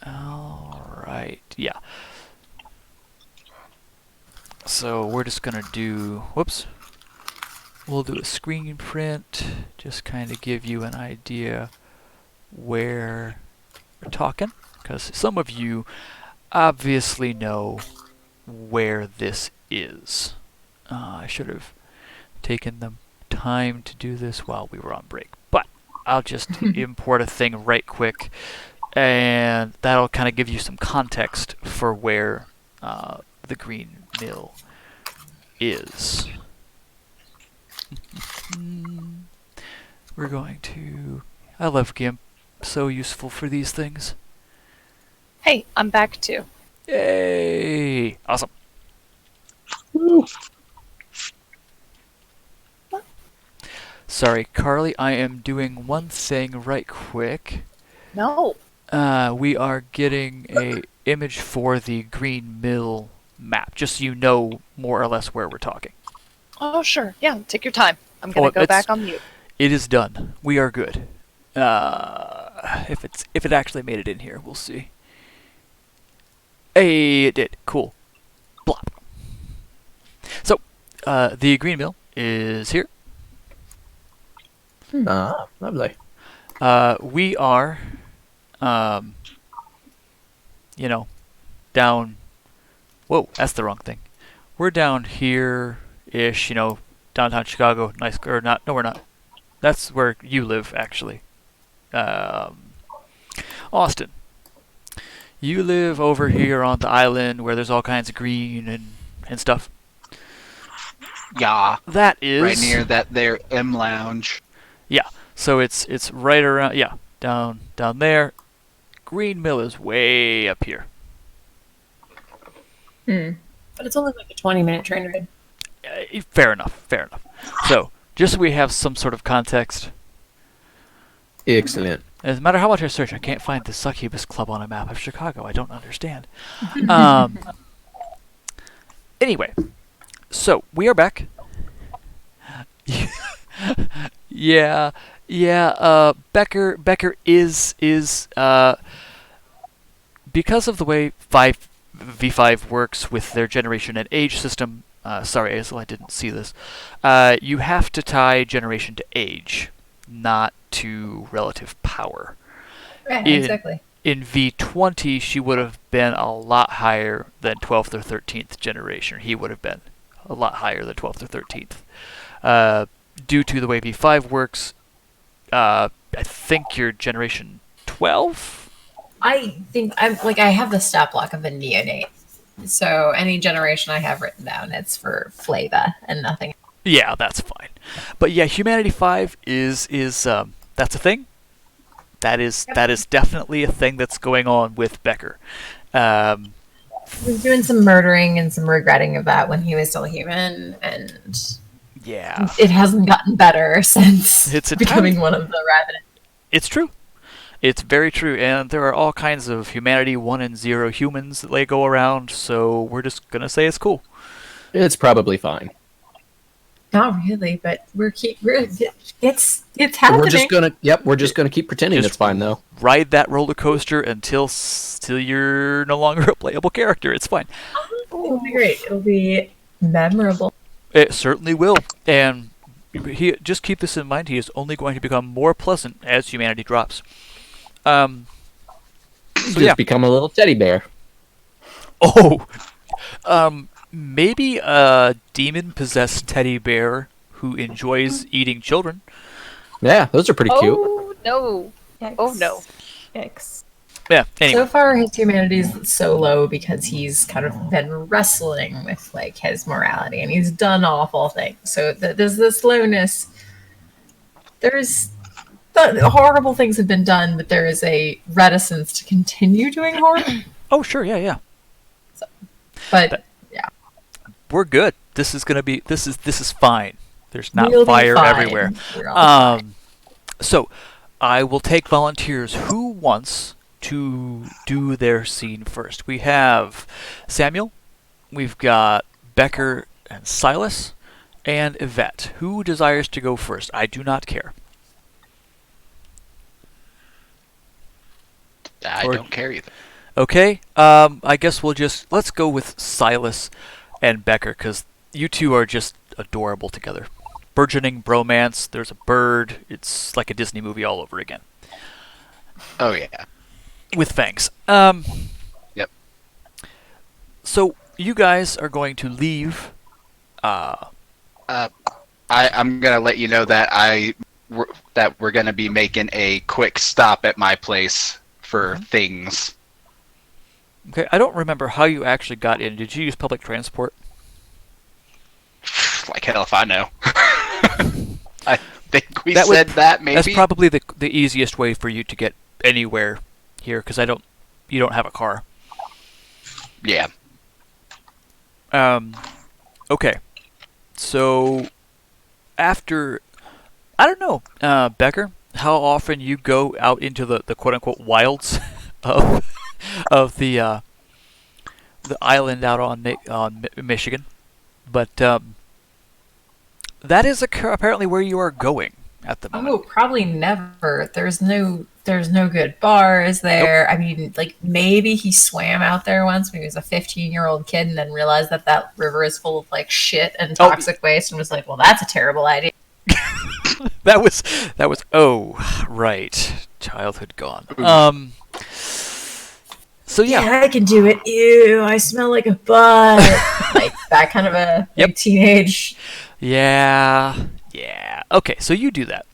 Alright, yeah. So we're just gonna do, whoops. We'll do a screen print, just kind of give you an idea where we're talking, because some of you obviously know where this is. I should have taken the time to do this while we were on break, but I'll just import a thing right quick, and that'll kind of give you some context for where the green mill is. We're going to... I love GIMP. So useful for these things. Hey, I'm back too. Yay! Awesome. Woo. Sorry, Carly, I am doing one thing right quick. No. We are getting a image for the green mill map, just so you know more or less where we're talking. Oh, sure. Yeah, take your time. I'm gonna go back on mute. It is done. We are good. If it actually made it in here, we'll see. Hey, it did. Cool. Blop. So, the green mill is here. Ah, lovely. We are, down... Whoa, that's the wrong thing. We're down here-ish, downtown Chicago. Nice, or not, no we're not. That's where you live, actually. Austin. You live over here on the island where there's all kinds of green and stuff. Yeah. That is... Right near that there M Lounge. Yeah, so it's right around, yeah, down there. Green Mill is way up here. But it's only like a 20-minute train ride. Fair enough. So, just so we have some sort of context. Excellent. No matter how much I search, I can't find the Succubus Club on a map of Chicago. I don't understand. Anyway, so we are back. Yeah. Becker is because of the way V5 works with their generation and age system. Sorry, Azel, I didn't see this. You have to tie generation to age. not to relative power. Yeah, In- exactly. In V20, she would have been a lot higher than 12th or 13th generation. Or he would have been a lot higher than 12th or 13th. Due to the way V5 works, I think you're generation 12? I think I have the stat block of a neonate. So any generation I have written down, it's for flavor and nothing. Yeah, that's fine. But yeah, Humanity 5 is that's a thing. That is definitely a thing that's going on with Becker. He was doing some murdering and some regretting of that when he was still human, and yeah, it hasn't gotten better since It's becoming one of the Ravenous. It's true. It's very true, and there are all kinds of Humanity 1 and 0 humans that go around, so we're just gonna say it's cool. It's probably fine. Not really, but it's happening. We're just gonna keep pretending it's fine though. Ride that roller coaster until you're no longer a playable character. It's fine. It'll be great. It'll be memorable. It certainly will, and just keep this in mind. He is only going to become more pleasant as humanity drops. Just become a little teddy bear. Oh, maybe a demon-possessed teddy bear who enjoys eating children. Yeah, those are pretty cute. Oh no! Yikes. Oh no! Yikes. Yeah. Anyway, So far, his humanity is so low because he's kind of been wrestling with his morality, and he's done awful things. So there's this slowness. There's horrible things have been done, but there is a reticence to continue doing horrible. oh sure, yeah. But We're good. This is gonna be. This is fine. There's not we'll be fire fine. everywhere. We're all fine. So, I will take volunteers. Who wants to do their scene first? We have Samuel, we've got Becker and Silas, and Yvette. Who desires to go first? I do not care. I don't care either. Okay, I guess let's go with Silas and Becker, because you two are just adorable together. Burgeoning bromance, there's a bird, it's like a Disney movie all over again. Oh yeah. With fangs. Yep. So, you guys are going to leave... I'm gonna let you know that we're gonna be making a quick stop at my place for things. Okay, I don't remember how you actually got in. Did you use public transport? Like hell if I know. I think we That would- said that maybe. That's probably the easiest way for you to get anywhere here, because you don't have a car. Yeah. Okay. So, after... I don't know, Becker, how often you go out into the quote-unquote wilds of the island out on Michigan. But that is apparently where you are going at the moment. Oh, probably never. There's no good bars there. Nope. I mean, maybe he swam out there once when he was a 15-year-old kid and then realized that river is full of shit and toxic waste and was like, well, that's a terrible idea. that was oh, right. Childhood gone. So yeah, I can do it. Ew, I smell like a butt. That kind of a teenage. Yeah. Okay, so you do that,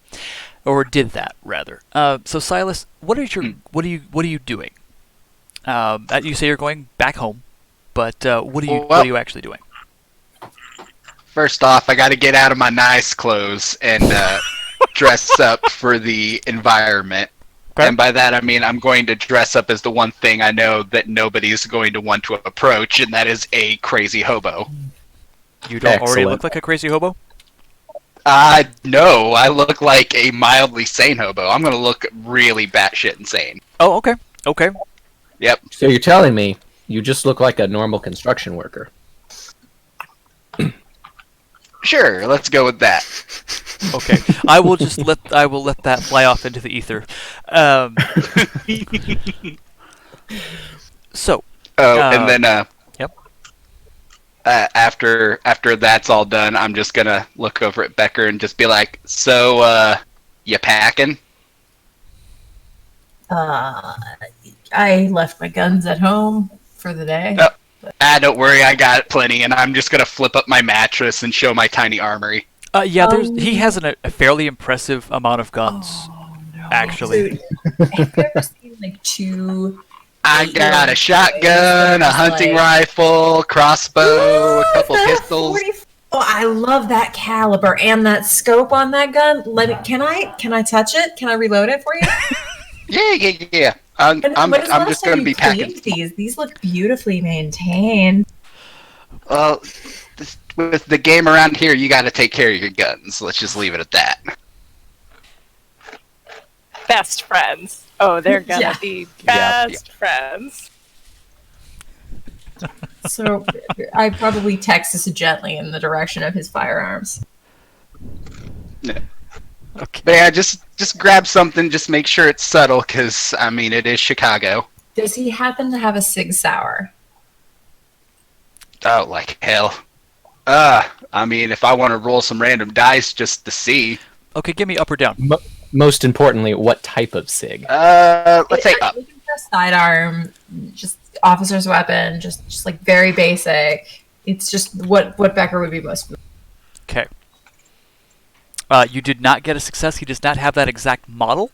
or did that rather. So Silas, what are you doing? You say you're going back home, but what are you actually doing? First off, I got to get out of my nice clothes and dress up for the environment. Okay. And by that I mean I'm going to dress up as the one thing I know that nobody's going to want to approach, and that is a crazy hobo. You don't already look like a crazy hobo? No, I look like a mildly sane hobo. I'm going to look really batshit insane. Oh, okay. Yep. So you're telling me you just look like a normal construction worker? Sure, let's go with that. Okay, I will let that fly off into the ether. So. And then Yep. After that's all done, I'm just gonna look over at Becker and just be like, "So, You packing? I left my guns at home for the day. Oh. Don't worry, I got plenty, and I'm just gonna flip up my mattress and show my tiny armory. He has a fairly impressive amount of guns, actually. So, have you ever seen like two? I got a shotgun, a hunting rifle, crossbow, a couple pistols. Oh, I love that caliber and that scope on that gun. Can I touch it? Can I reload it for you? Yeah. I'm just going to be packing these. These look beautifully maintained. Well, with the game around here, you got to take care of your guns. Let's just leave it at that. Best friends. Oh, they're gonna be best friends. So I probably text this gently in the direction of his firearms. Yeah. Okay. But yeah, just grab something. Just make sure it's subtle, because I mean it is Chicago. Does he happen to have a Sig Sauer? Oh, like hell. I mean, if I want to roll some random dice just to see. Okay, give me up or down. Most importantly, what type of SIG? Let's say up. Looking for a sidearm, just officer's weapon, just like very basic. It's just what Becker would be most. Okay. You did not get a success. He does not have that exact model.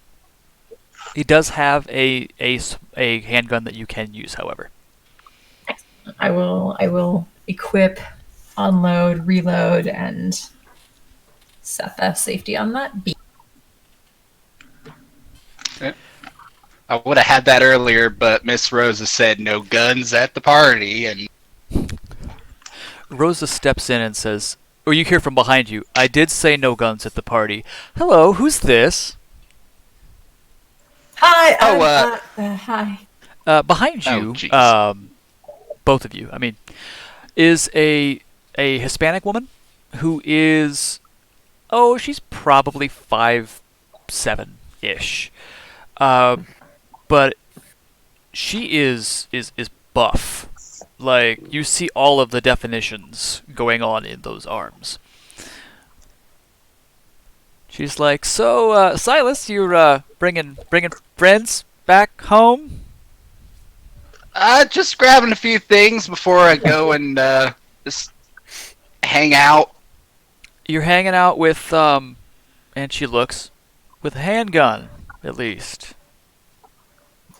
He does have a handgun that you can use, however. I will equip, unload, reload, and set the safety on that. I would have had that earlier, but Miss Rosa said no guns at the party, and Rosa steps in and says, or you hear from behind you, I did say no guns at the party. Hello, who's this? Hi. Hi. Behind you, both of you, I mean, is a Hispanic woman who is, she's probably 5'7"-ish. But she is buff. Like, you see all of the definitions going on in those arms. She's like, so, Silas, you're bringing friends back home? Just grabbing a few things before I go and just hang out. You're hanging out with, and she looks, with a handgun, at least.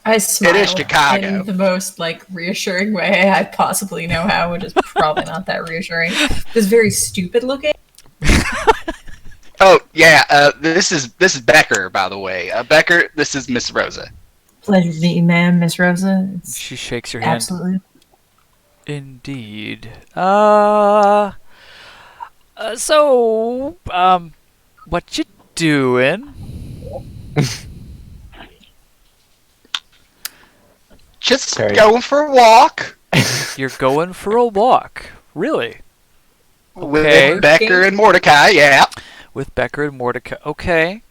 I smile it is Chicago. in the most reassuring way I possibly know how, which is probably not that reassuring. It's very stupid looking. Oh yeah, this is Becker, by the way. Becker, this is Miss Rosa. Pleasure to meet you, ma'am, Miss Rosa. She shakes your hand. Absolutely. Indeed. So, what you doing? Just going for a walk. You're going for a walk. Really? Okay. With Becker and Mordecai, yeah. With Becker and Mordecai. Okay.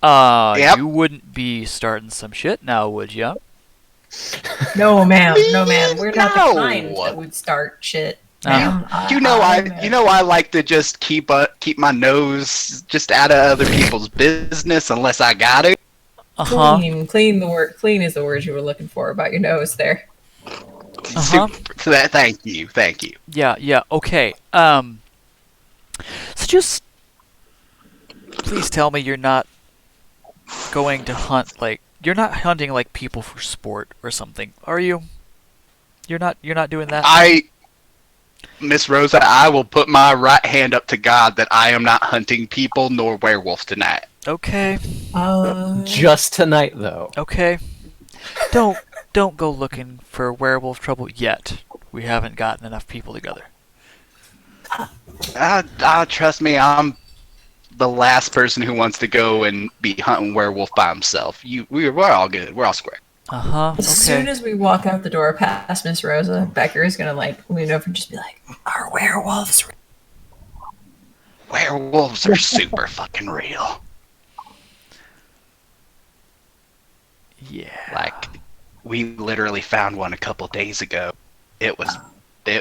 Yep. You wouldn't be starting some shit now, would ya? No, ma'am. No, ma'am. We're not the kind that would start shit. Ma'am, I like to just keep my nose just out of other people's business unless I got to. Clean is the word you were looking for about your nose there. Thank you. Yeah, okay. So just please tell me you're not going to hunt you're not hunting people for sport or something, are you? You're not doing that? Miss Rosa, I will put my right hand up to God that I am not hunting people nor werewolf tonight. Okay. Just tonight, though. Okay. Don't go looking for werewolf trouble yet. We haven't gotten enough people together. Trust me, I'm the last person who wants to go and be hunting werewolf by himself. We're all good. We're all square. Okay. As soon as we walk out the door past Miss Rosa, Becker is gonna lean over and just be like, "Are werewolves real?" Werewolves are super fucking real. Yeah. We literally found one a couple days ago. It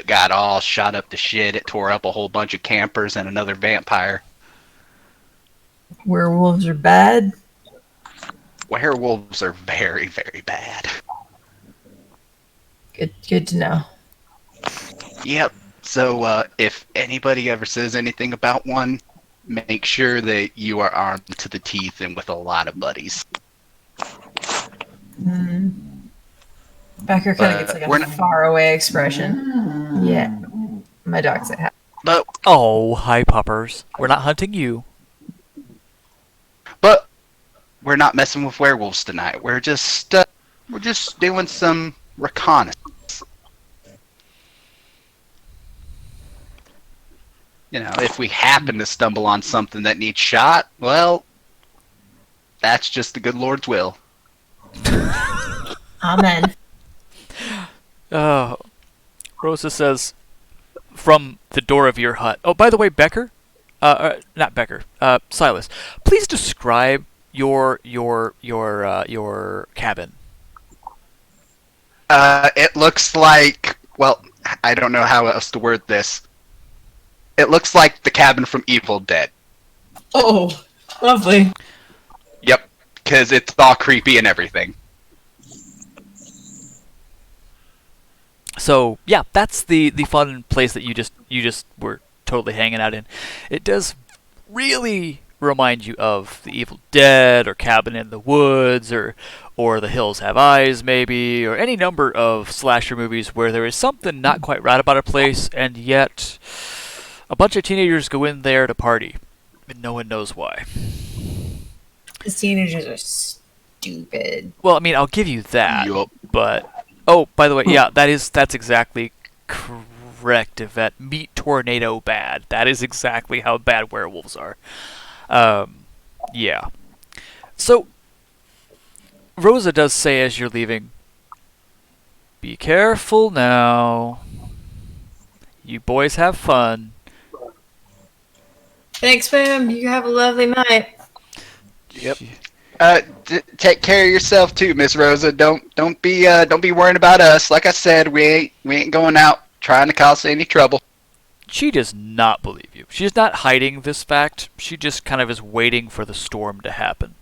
got all shot up to shit. It tore up a whole bunch of campers and another vampire. Werewolves are bad. Werewolves are very, very bad. Good to know. Yep. So if anybody ever says anything about one, make sure that you are armed to the teeth and with a lot of buddies. Becker kind of gets like we're a not- faraway expression. Yeah. My dog's at house. But Oh, hi, puppers. We're not hunting you. we're not messing with werewolves tonight. We're just doing some reconnaissance. You know, if we happen to stumble on something that needs shot, well, that's just the good Lord's will. Amen. Rosa says, from the door of your hut. Oh, by the way, Becker, not Becker, Silas, please describe your cabin. It looks like, well, I don't know how else to word this. It looks like the cabin from Evil Dead. Oh, lovely. Yep, because it's all creepy and everything. So yeah, that's the fun place that you just were totally hanging out in. It does really remind you of the Evil Dead or Cabin in the Woods or The Hills Have Eyes maybe, or any number of slasher movies where there is something not quite right about a place and yet a bunch of teenagers go in there to party and no one knows why. The teenagers are stupid. Well, I mean, I'll give you that, Yup. but oh, by the way, yeah, that's exactly correct, Yvette. Meat tornado bad. That is exactly how bad werewolves are. Yeah. So, Rosa does say as you're leaving, be careful now. You boys have fun. Thanks, ma'am. You have a lovely night. Yep. Take care of yourself too, Miss Rosa. Don't be worrying about us. Like I said, we ain't going out trying to cause any trouble. She does not believe you. She's not hiding this fact. She just kind of is waiting for the storm to happen.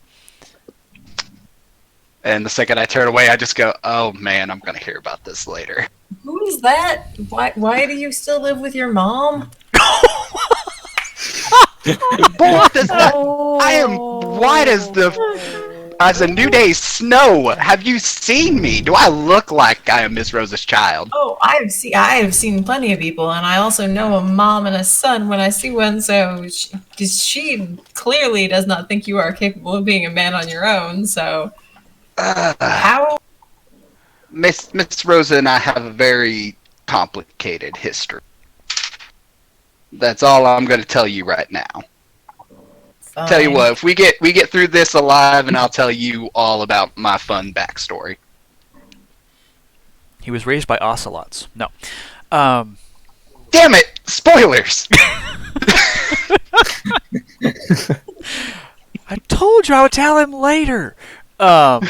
And the second I turn away, I just go, "Oh man, I'm gonna hear about this later." Who is that? Why do you still live with your mom? Boy, does that, I am white as a new day's snow. Have you seen me? Do I look like I am Miss Rosa's child? Oh, I have seen plenty of people, and I also know a mom and a son when I see one. So, she clearly does not think you are capable of being a man on your own. So, how? Miss Rosa and I have a very complicated history. That's all I'm going to tell you right now. Fine. Tell you what, if we get through this alive, and I'll tell you all about my fun backstory. He was raised by ocelots. No. Damn it! Spoilers! I told you I would tell him later. Okay.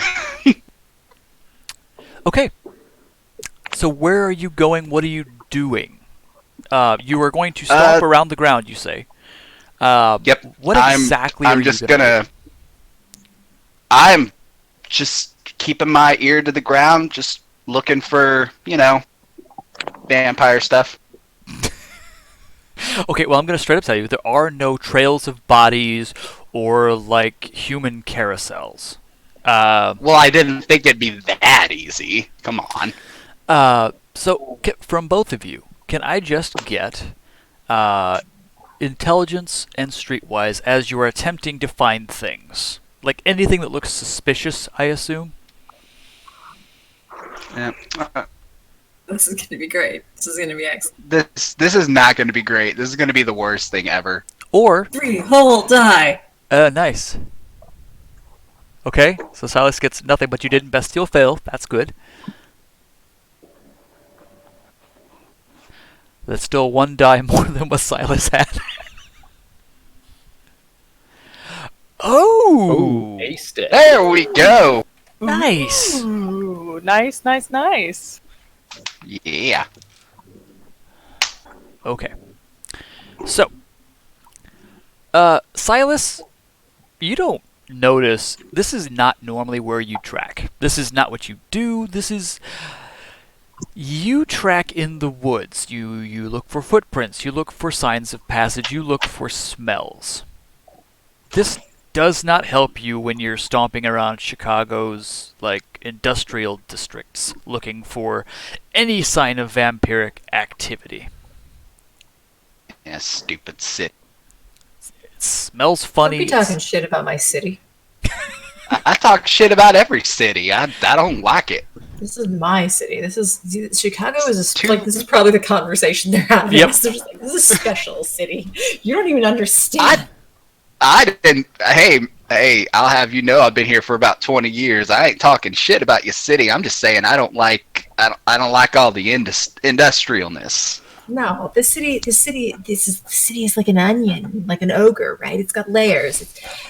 So where are you going? What are you doing? You are going to stomp around the ground, you say. Yep. What exactly are you gonna... I'm just keeping my ear to the ground, just looking for, vampire stuff. Okay, well, I'm going to straight up tell you, there are no trails of bodies or, human carousels. Well, I didn't think it'd be that easy. Come on. So, from both of you, can I just get intelligence and streetwise as you are attempting to find things? Like anything that looks suspicious, I assume? Yeah. This is going to be great. This is going to be excellent. This is not going to be great. This is going to be the worst thing ever. Or 3 whole die. nice. Okay, so Silas gets nothing, but you didn't bestial fail. That's good. That's still 1 die more than what Silas had. Oh! Aced it. There we go. Nice. Ooh, nice, nice, nice. Yeah. Okay. So, Silas, you don't notice. This is not normally where you track. This is not what you do. You track in the woods. You look for footprints. You look for signs of passage. You look for smells. This does not help you when you're stomping around Chicago's industrial districts looking for any sign of vampiric activity. Yeah, stupid city. It smells funny. Don't be talking shit about my city. I talk shit about every city. I don't like it. This is my city. Chicago is this is probably the conversation they're having. Yep. They're just like, this is a special city. You don't even understand. I didn't. Hey, I'll have you know I've been here for about 20 years. I ain't talking shit about your city. I'm just saying I don't like all the industrialness. No, the city is like an onion, like an ogre, right? It's got layers.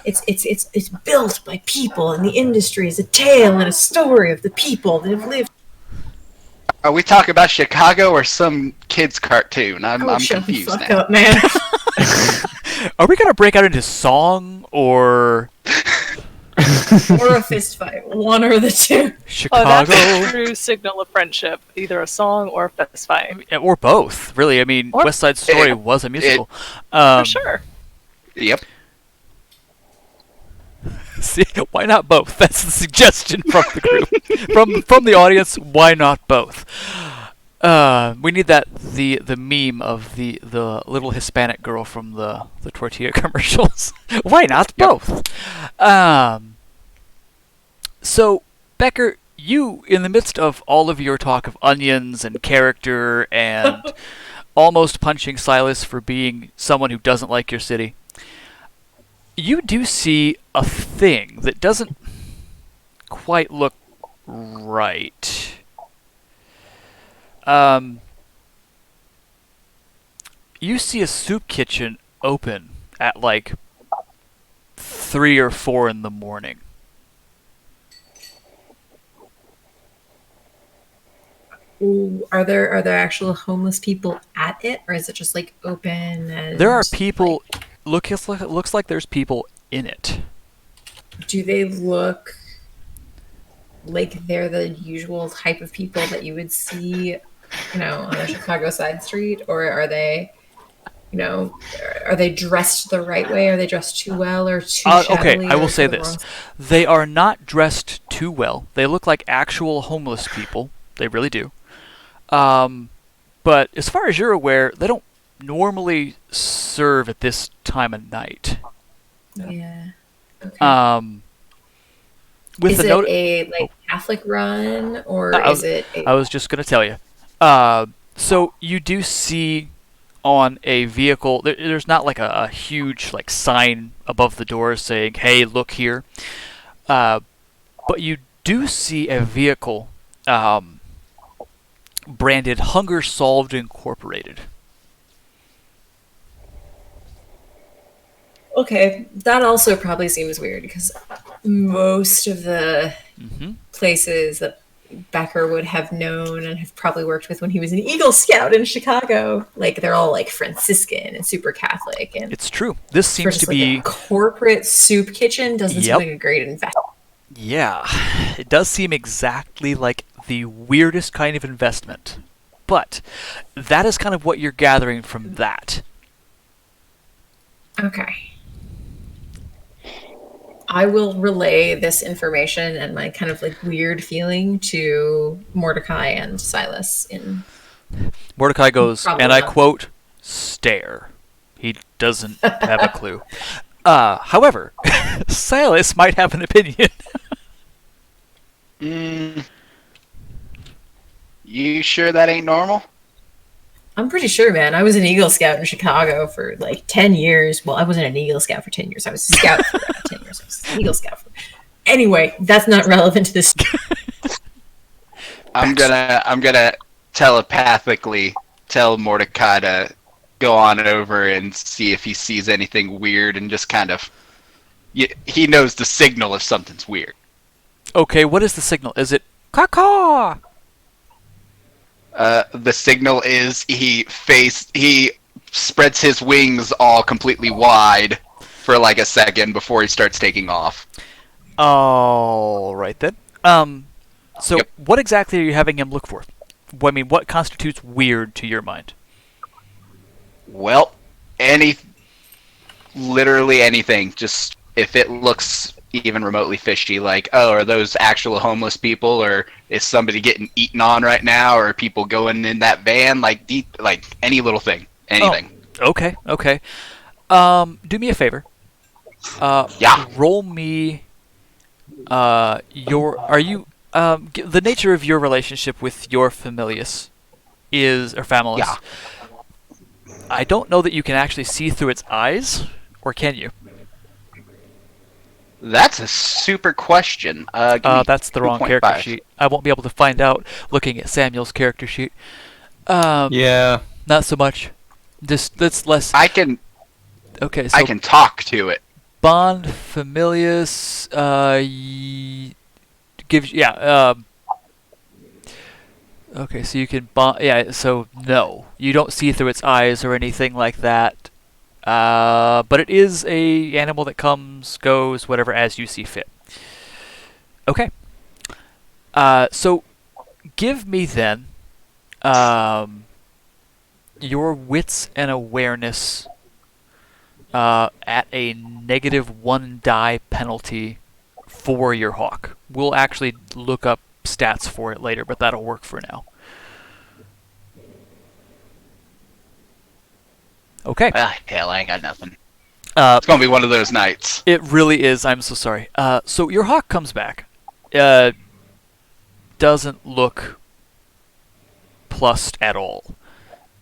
It's built by people, and the industry is a tale and a story of the people that have lived. Are we talking about Chicago or some kid's cartoon? I'm Shut the confused fuck now. up, man. Are we gonna break out into song or Or a fist fight, one or the two. Chicago? That's a true signal of friendship. Either a song or a fist fight. Or both, really. I mean, Or- West Side Story was a musical. For sure. Yep. See, why not both? That's the suggestion from the group, from the audience. Why not both? We need the meme of the little Hispanic girl from the tortilla commercials. Why not both? So Becker, you, in the midst of all of your talk of onions and character and almost punching Silas for being someone who doesn't like your city, you do see a thing that doesn't quite look right. You see a soup kitchen open at 3 or 4 in the morning. Ooh, are there actual homeless people at it, or is it just open? And, There are people. Looks like there's people in it. Do they look like they're the usual type of people that you would see, on a Chicago side street, or are they, are they dressed the right way? Are they dressed too well or too shabbily? Okay, I will or say to the this: wrong- they are not dressed too well. They look like actual homeless people. They really do. But as far as you're aware, they don't normally serve at this time of night. Yeah. Okay. With Is the it note, a Catholic run, or I is it? I was just going to tell you. So you do see on a vehicle, there's not a huge sign above the door saying, "Hey, look here," but you do see a vehicle branded "Hunger Solved Incorporated." Okay, that also probably seems weird because most of the places that Becker would have known and have probably worked with when he was an Eagle Scout in Chicago, they're all Franciscan and super Catholic. And It's true. This for seems just to be a corporate soup kitchen doesn't seem Yep. like a great investment. Yeah, it does seem exactly like the weirdest kind of investment. But that is kind of what you're gathering from that. Okay. I will relay this information and my kind of weird feeling to Mordecai and Silas in Mordecai goes, Probably and I not. quote, "stare." He doesn't have a clue. However, Silas might have an opinion. You sure that ain't normal? I'm pretty sure, man. I was an Eagle Scout in Chicago for 10 years. Well, I wasn't an Eagle Scout for 10 years. I was a scout for 10 years. I was an Eagle Scout for... Anyway, that's not relevant to this. I'm gonna telepathically tell Mordecai to go on over and see if he sees anything weird, and just kind of he knows the signal if something's weird. Okay, what is the signal? Is it caw? The signal is he spreads his wings all completely wide, for like a second before he starts taking off. All right then. So Yep. what exactly are you having him look for? I mean, what constitutes weird to your mind? Well, literally anything. Just if it looks even remotely fishy, like, oh, are those actual homeless people, or is somebody getting eaten on right now, or are people going in that van? Like any little thing, anything. Oh, okay. Do me a favor. Yeah. Roll me. The nature of your relationship with your familius or familis. Yeah. I don't know that you can actually see through its eyes, or can you? That's a super question. Give me That's the wrong 2.5. character sheet. I won't be able to find out looking at Samuel's character sheet. Yeah. Not so much. That's less. I can Okay, so talk to it. bond familius gives okay, so you can bond. Yeah, so no, you don't see through its eyes or anything like that. But it is a animal that comes, goes, whatever as you see fit. Okay. So give me then your wits and awareness at a -1 die penalty for your hawk. We'll actually look up stats for it later, but that'll work for now. Okay. Hell, I ain't got nothing. It's It's gonna be one of those nights. It really is. I'm so sorry. So your hawk comes back. Doesn't look plussed at all.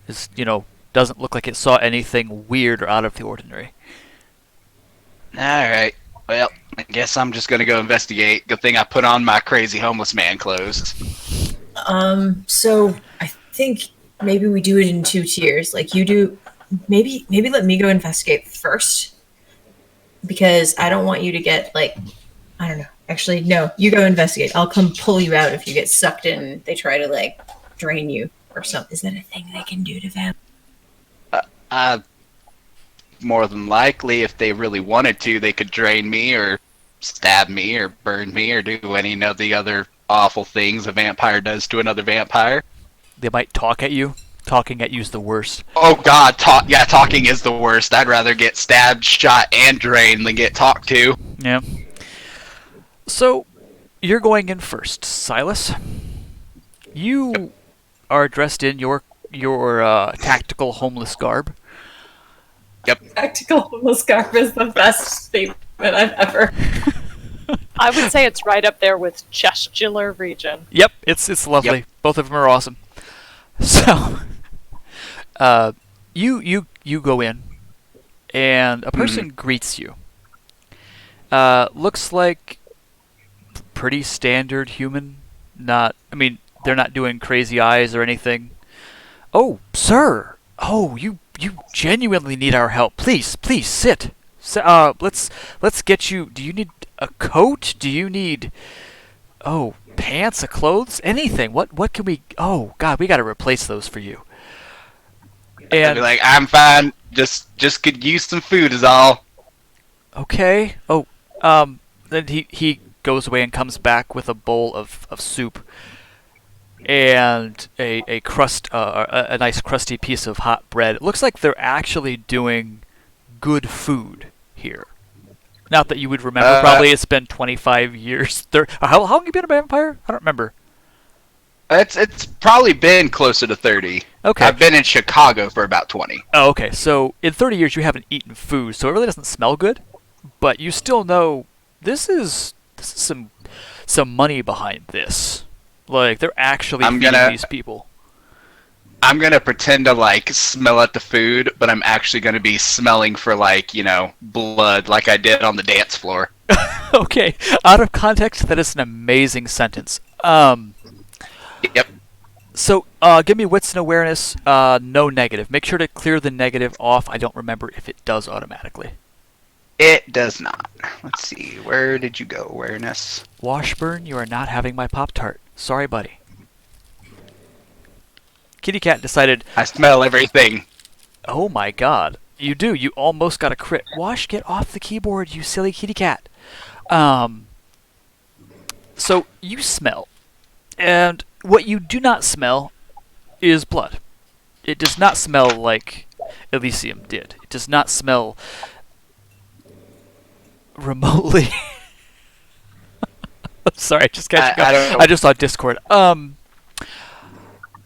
Doesn't look like it saw anything weird or out of the ordinary. Alright. Well, I guess I'm just gonna go investigate. Good thing I put on my crazy homeless man clothes. So I think maybe we do it in 2 tiers. Like you do, maybe let me go investigate first, because I don't want you to get I don't know. Actually, no, you go investigate. I'll come pull you out if you get sucked in and they try to drain you or something. Is that a thing they can do to them? More than likely, if they really wanted to, they could drain me or stab me or burn me or do any of the other awful things a vampire does to another vampire. They might talk at you. Talking at you is the worst. Oh god, talking is the worst. I'd rather get stabbed, shot, and drained than get talked to. Yeah. So, you're going in first, Silas. You are dressed in your tactical homeless garb. Tactical homeless garb is the best statement I've ever. I would say it's right up there with Chestular region. Yep, it's lovely. Yep. Both of them are awesome. So, you go in, and a person greets you. Looks like pretty standard human. They're not doing crazy eyes or anything. Oh, sir. Oh, you genuinely need our help. Please sit. Let's get you. Do you need a coat? Do you need pants, clothes, anything? What can we? Oh God, we got to replace those for you. I'd And be like, I'm fine. Just could use some food is all. okay. Oh, then he goes away and comes back with a bowl of soup and a crust, a nice crusty piece of hot bread. It looks like they're actually doing good food here. Not that you would remember. Probably it's been 25 years. How long have you been a vampire? I don't remember. It's probably been closer to 30. Okay. I've been in Chicago for about 20. Oh, okay. So in 30 years you haven't eaten food, so it really doesn't smell good. But you still know this is some money behind this. Like they're actually feeding these people. I'm gonna pretend to smell at the food, but I'm actually gonna be smelling for blood, like I did on the dance floor. Okay. Out of context, that is an amazing sentence. Yep. So, give me wits and awareness. No negative. Make sure to clear the negative off. I don't remember if it does automatically. It does not. Let's see. Where did you go? Awareness. Washburn, you are not having my Pop-Tart. Sorry, buddy. Kitty Cat decided, I smell everything. oh my god. You do. You almost got a crit. Wash, get off the keyboard, you silly kitty cat. So you smell, and what you do not smell is blood. It does not smell like Elysium did. It does not smell remotely. Sorry, I just got I just saw Discord.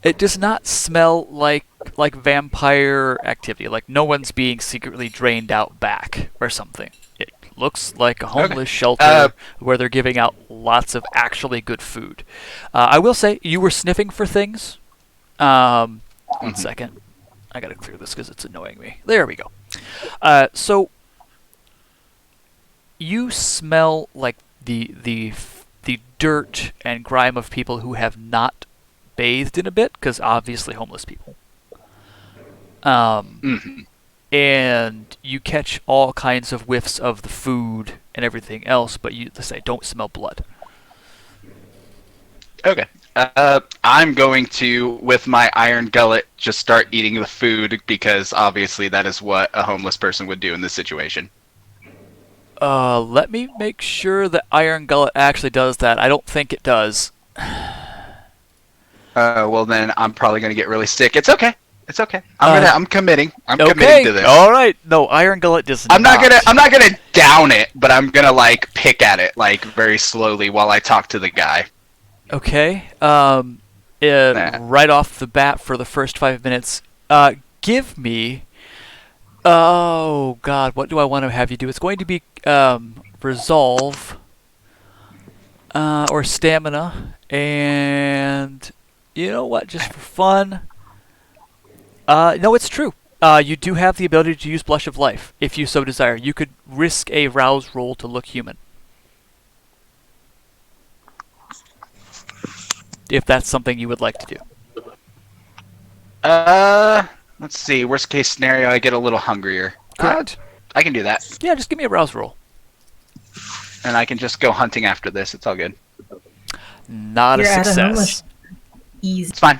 It does not smell like vampire activity. Like no one's being secretly drained out back or something. It looks like a homeless shelter where they're giving out lots of actually good food. I will say you were sniffing for things. 1 second. I gotta clear this because it's annoying me. There we go. So you smell like the dirt and grime of people who have not bathed in a bit, because obviously homeless people. And you catch all kinds of whiffs of the food and everything else, but you say don't smell blood. Okay. I'm going to, with my iron gullet, just start eating the food because obviously that is what a homeless person would do in this situation. Let me make sure that iron gullet actually does that. I don't think it does. Well then I'm probably gonna get really sick. It's okay. It's okay. I'm committing. I'm committing to this. All right. No, iron gullet does I'm not gonna down it, but I'm gonna like pick at it like very slowly while I talk to the guy. Okay. Right off the bat for the first 5 minutes, give me. Oh God, what do I want to have you do? It's going to be resolve or stamina, and you know what? Just for fun. No, it's true. You do have the ability to use Blush of Life if you so desire. You could risk a rouse roll to look human. If that's something you would like to do. Let's see. Worst case scenario, I get a little hungrier. Correct. I can do that. Yeah, just give me a rouse roll. And I can just go hunting after this. It's all good. Not a success. Easy. It's fine.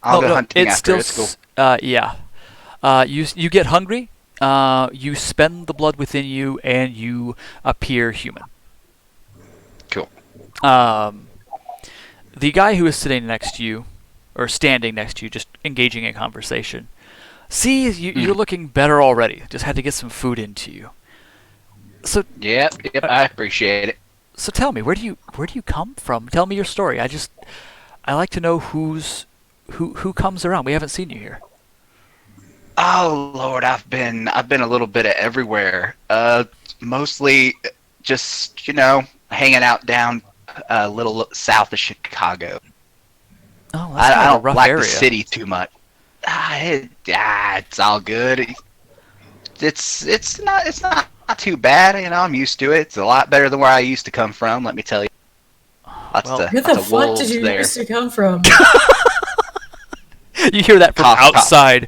I'll go hunting after. It's cool. Yeah. You get hungry. You spend the blood within you, and you appear human. Cool. The guy who is sitting next to you, or standing next to you, just engaging in conversation. See, you're looking better already. Just had to get some food into you. So. Yep. I appreciate it. So tell me, where do you come from? Tell me your story. I like to know who comes around. We haven't seen you here. Oh Lord, I've been a little bit of everywhere. Mostly just hanging out down a little south of Chicago. Oh, that's I don't a rough like area. the city too much. It's all good. It's not too bad. I'm used to it. It's a lot better than where I used to come from. Let me tell you. Where the fuck did you used to come from? You hear that from outside.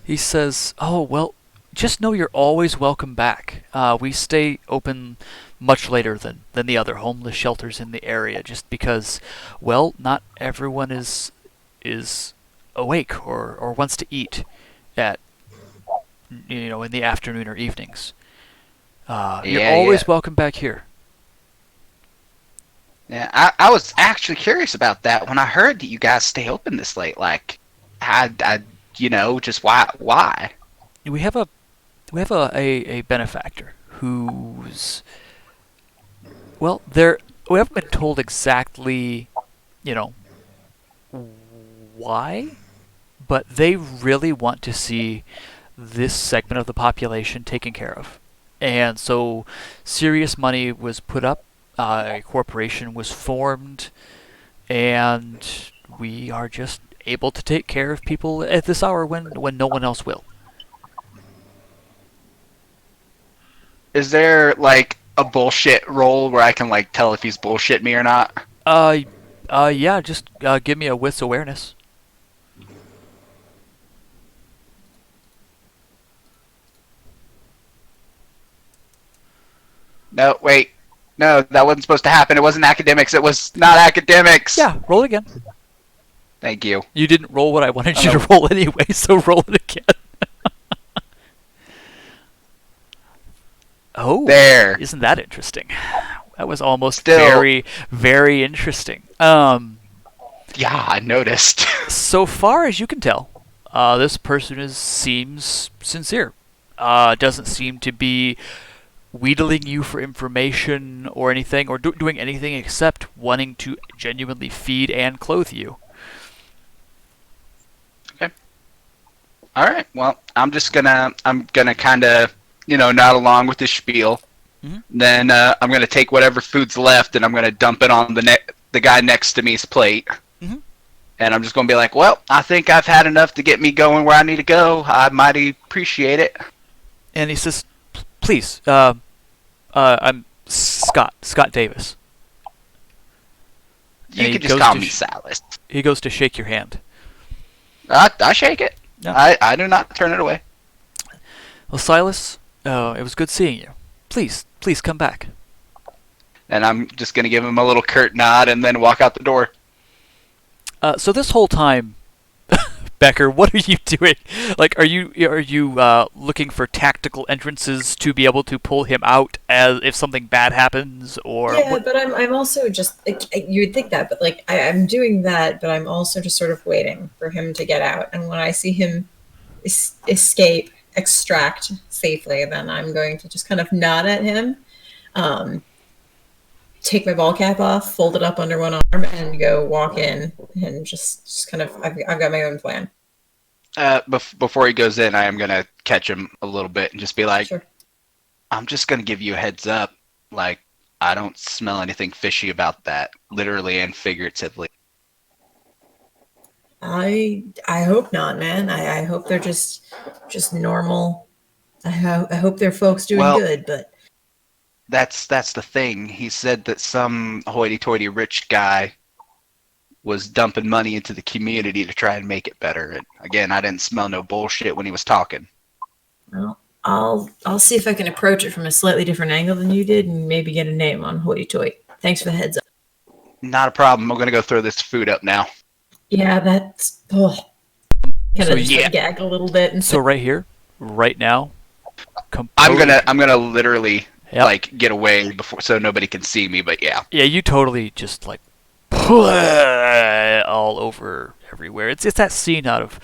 He says, "Oh well, just know you're always welcome back. We stay open much later than the other homeless shelters in the area, just because, well, not everyone is awake or wants to eat at in the afternoon or evenings. You're always welcome back here." Yeah, I was actually curious about that when I heard that you guys stay open this late. Like, just why? We have a benefactor who's, well, we haven't been told exactly, why, but they really want to see this segment of the population taken care of. And so serious money was put up, a corporation was formed, and we are just able to take care of people at this hour when no one else will. Is there like a bullshit roll where I can like tell if he's bullshit me or not? Yeah, just give me a wits awareness. No, wait. No, that wasn't supposed to happen. It wasn't academics. It was not academics. Yeah, roll it again. Thank you. You didn't roll what I wanted you to roll anyway, so roll it again. Oh, there. Isn't that interesting? That was almost Still. very, very interesting. Yeah, I noticed. So far as you can tell, this person seems sincere. Doesn't seem to be wheedling you for information or anything, or doing anything except wanting to genuinely feed and clothe you. Okay. All right. Well, I'm gonna kind of, nod along with the spiel. Mhm. Then I'm gonna take whatever food's left and I'm gonna dump it on the guy next to me's plate. Mhm. And I'm just gonna be like, well, I think I've had enough to get me going where I need to go. I mighty appreciate it. And he says, "Please, I'm Scott Davis." You And he can just goes call to me Silas. He goes to shake your hand. I shake it. No. I do not turn it away. Well, Silas, it was good seeing you. Please come back. And I'm just gonna give him a little curt nod and then walk out the door. So this whole time, Becker, what are you doing? Like, are you looking for tactical entrances to be able to pull him out as if something bad happens, or Yeah, what? but I'm also just like, you would think that, but like I'm doing that, but I'm also just sort of waiting for him to get out. And when I see him extract safely, then I'm going to just kind of nod at him, take my ball cap off, fold it up under one arm, and go walk in and just kind of I've got my own plan. Before he goes in, I am gonna catch him a little bit and just be like, Sure. I'm just gonna give you a heads up. Like, I don't smell anything fishy about that, literally and figuratively. I hope not, man. I hope they're just normal. I hope they're folks doing Well, good, but That's the thing. He said that some hoity-toity rich guy was dumping money into the community to try and make it better. And again, I didn't smell no bullshit when he was talking. well, I'll see if I can approach it from a slightly different angle than you did, and maybe get a name on hoity toity. Thanks for the heads up. Not a problem. I'm gonna go throw this food up now. Yeah, that's kind So of just yeah. like gag a little bit and So right here, right now, I'm gonna literally Yep. like get away before so nobody can see me. But yeah, Yeah, you totally just like all over everywhere. It's that scene out of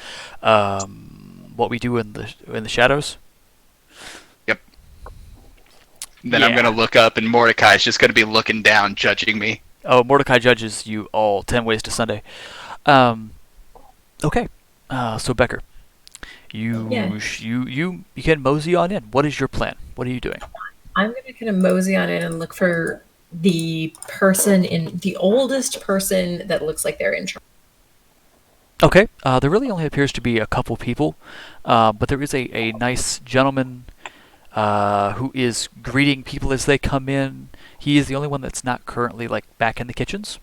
What We Do in the Shadows. then I'm Yeah. gonna look up and Mordecai's just gonna be looking down, judging me. Oh, Mordecai judges you all 10 ways to Sunday. Okay. So Becker, you can mosey on in. What is your plan? What are you doing? I'm gonna kind of mosey on in and look for the oldest person that looks like they're in charge. Okay. There really only appears to be a couple people, but there is a nice gentleman who is greeting people as they come in. He is the only one that's not currently like back in the kitchens.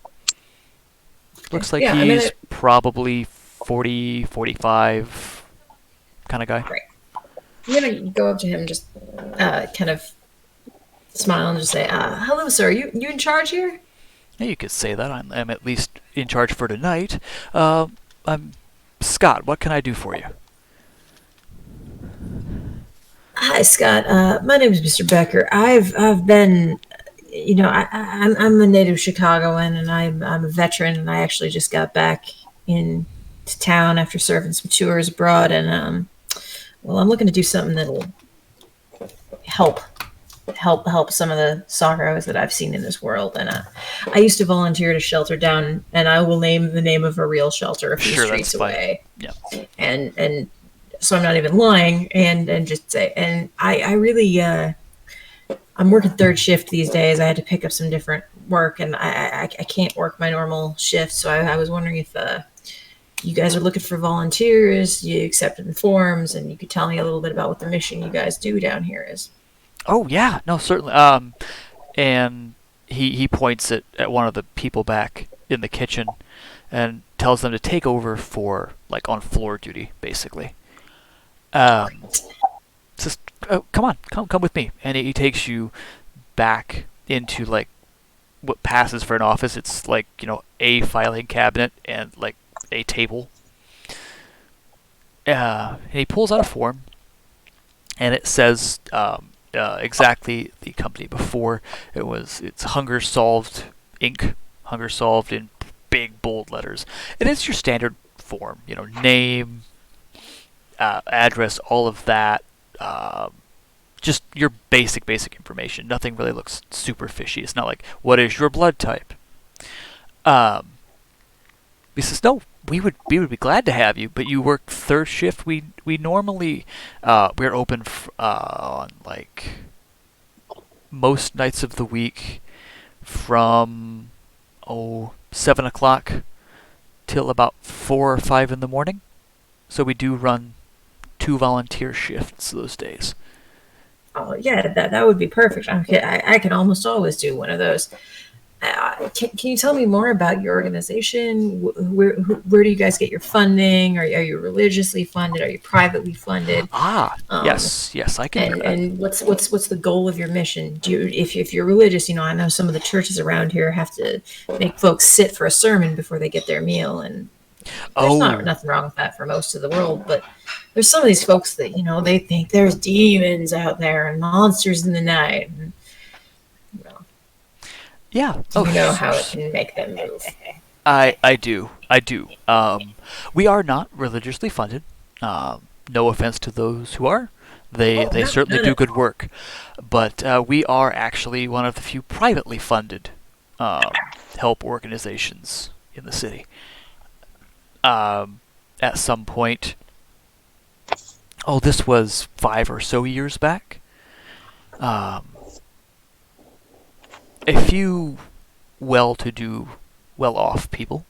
Looks like Yeah, he's probably 40, 45 kind of guy. Great. I'm gonna go up to him, just kind of smile and just say, "Hello, sir. You in charge here?" Yeah, you could say that. I'm at least in charge for tonight. I'm Scott. What can I do for you? Hi, Scott. My name is Mr. Becker. I've been, I'm a native Chicagoan, and I'm a veteran, and I actually just got back into town after serving some tours abroad, and I'm looking to do something that'll help some of the sorrows that I've seen in this world. And I used to volunteer at a shelter down, and I will name the name of a real shelter a few Sure, streets that's fine. away. Yeah. And so I'm not even lying, and just say, and I really I'm working third shift these days. I had to pick up some different work, and I can't work my normal shift. So I was wondering if you guys are looking for volunteers. You accepted the forms, and you could tell me a little bit about what the mission you guys do down here is. Oh yeah, no, certainly. And he points at one of the people back in the kitchen, and tells them to take over for like on floor duty, basically. Just come on, come with me, and he takes you back into like what passes for an office. It's like a filing cabinet and like a table. And he pulls out a form, and it says exactly the company before. It's Hunger Solved Inc. Hunger Solved in big bold letters. It is your standard form, name, address, all of that. Just your basic information. Nothing really looks super fishy. It's not like, what is your blood type? He says, no, we would be glad to have you, but you work third shift. We normally we're open on like most nights of the week from 7 o'clock till about 4 or 5 in the morning. So we do run 2 volunteer shifts those days. Oh yeah, that would be perfect. I can almost always do one of those. Can you tell me more about your organization? Where do you guys get your funding? Are you religiously funded? Are you privately funded? Yes, I can. And what's the goal of your mission? If you're religious, I know some of the churches around here have to make folks sit for a sermon before they get their meal, and there's nothing wrong with that for most of the world, but there's some of these folks that they think there's demons out there and monsters in the night. And, yeah. You know how it can make them move. I do. We are not religiously funded. No offense to those who are. They certainly do good work. But we are actually one of the few privately funded help organizations in the city. At some point, this was 5 or so years back, a few well-to-do, well-off people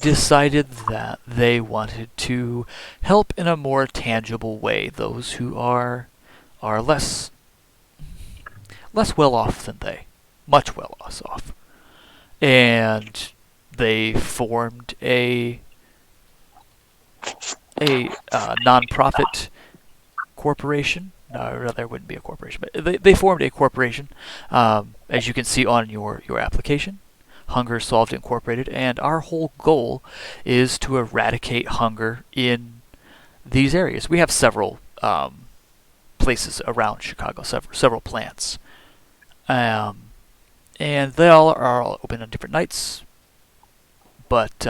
decided that they wanted to help in a more tangible way those who are less well-off than they, much well-off, and they formed a non-profit corporation. No, there wouldn't be a corporation, but they formed a corporation, as you can see on your application, Hunger Solved Incorporated, and our whole goal is to eradicate hunger in these areas. We have several places around Chicago, several plants, and they all are open on different nights, but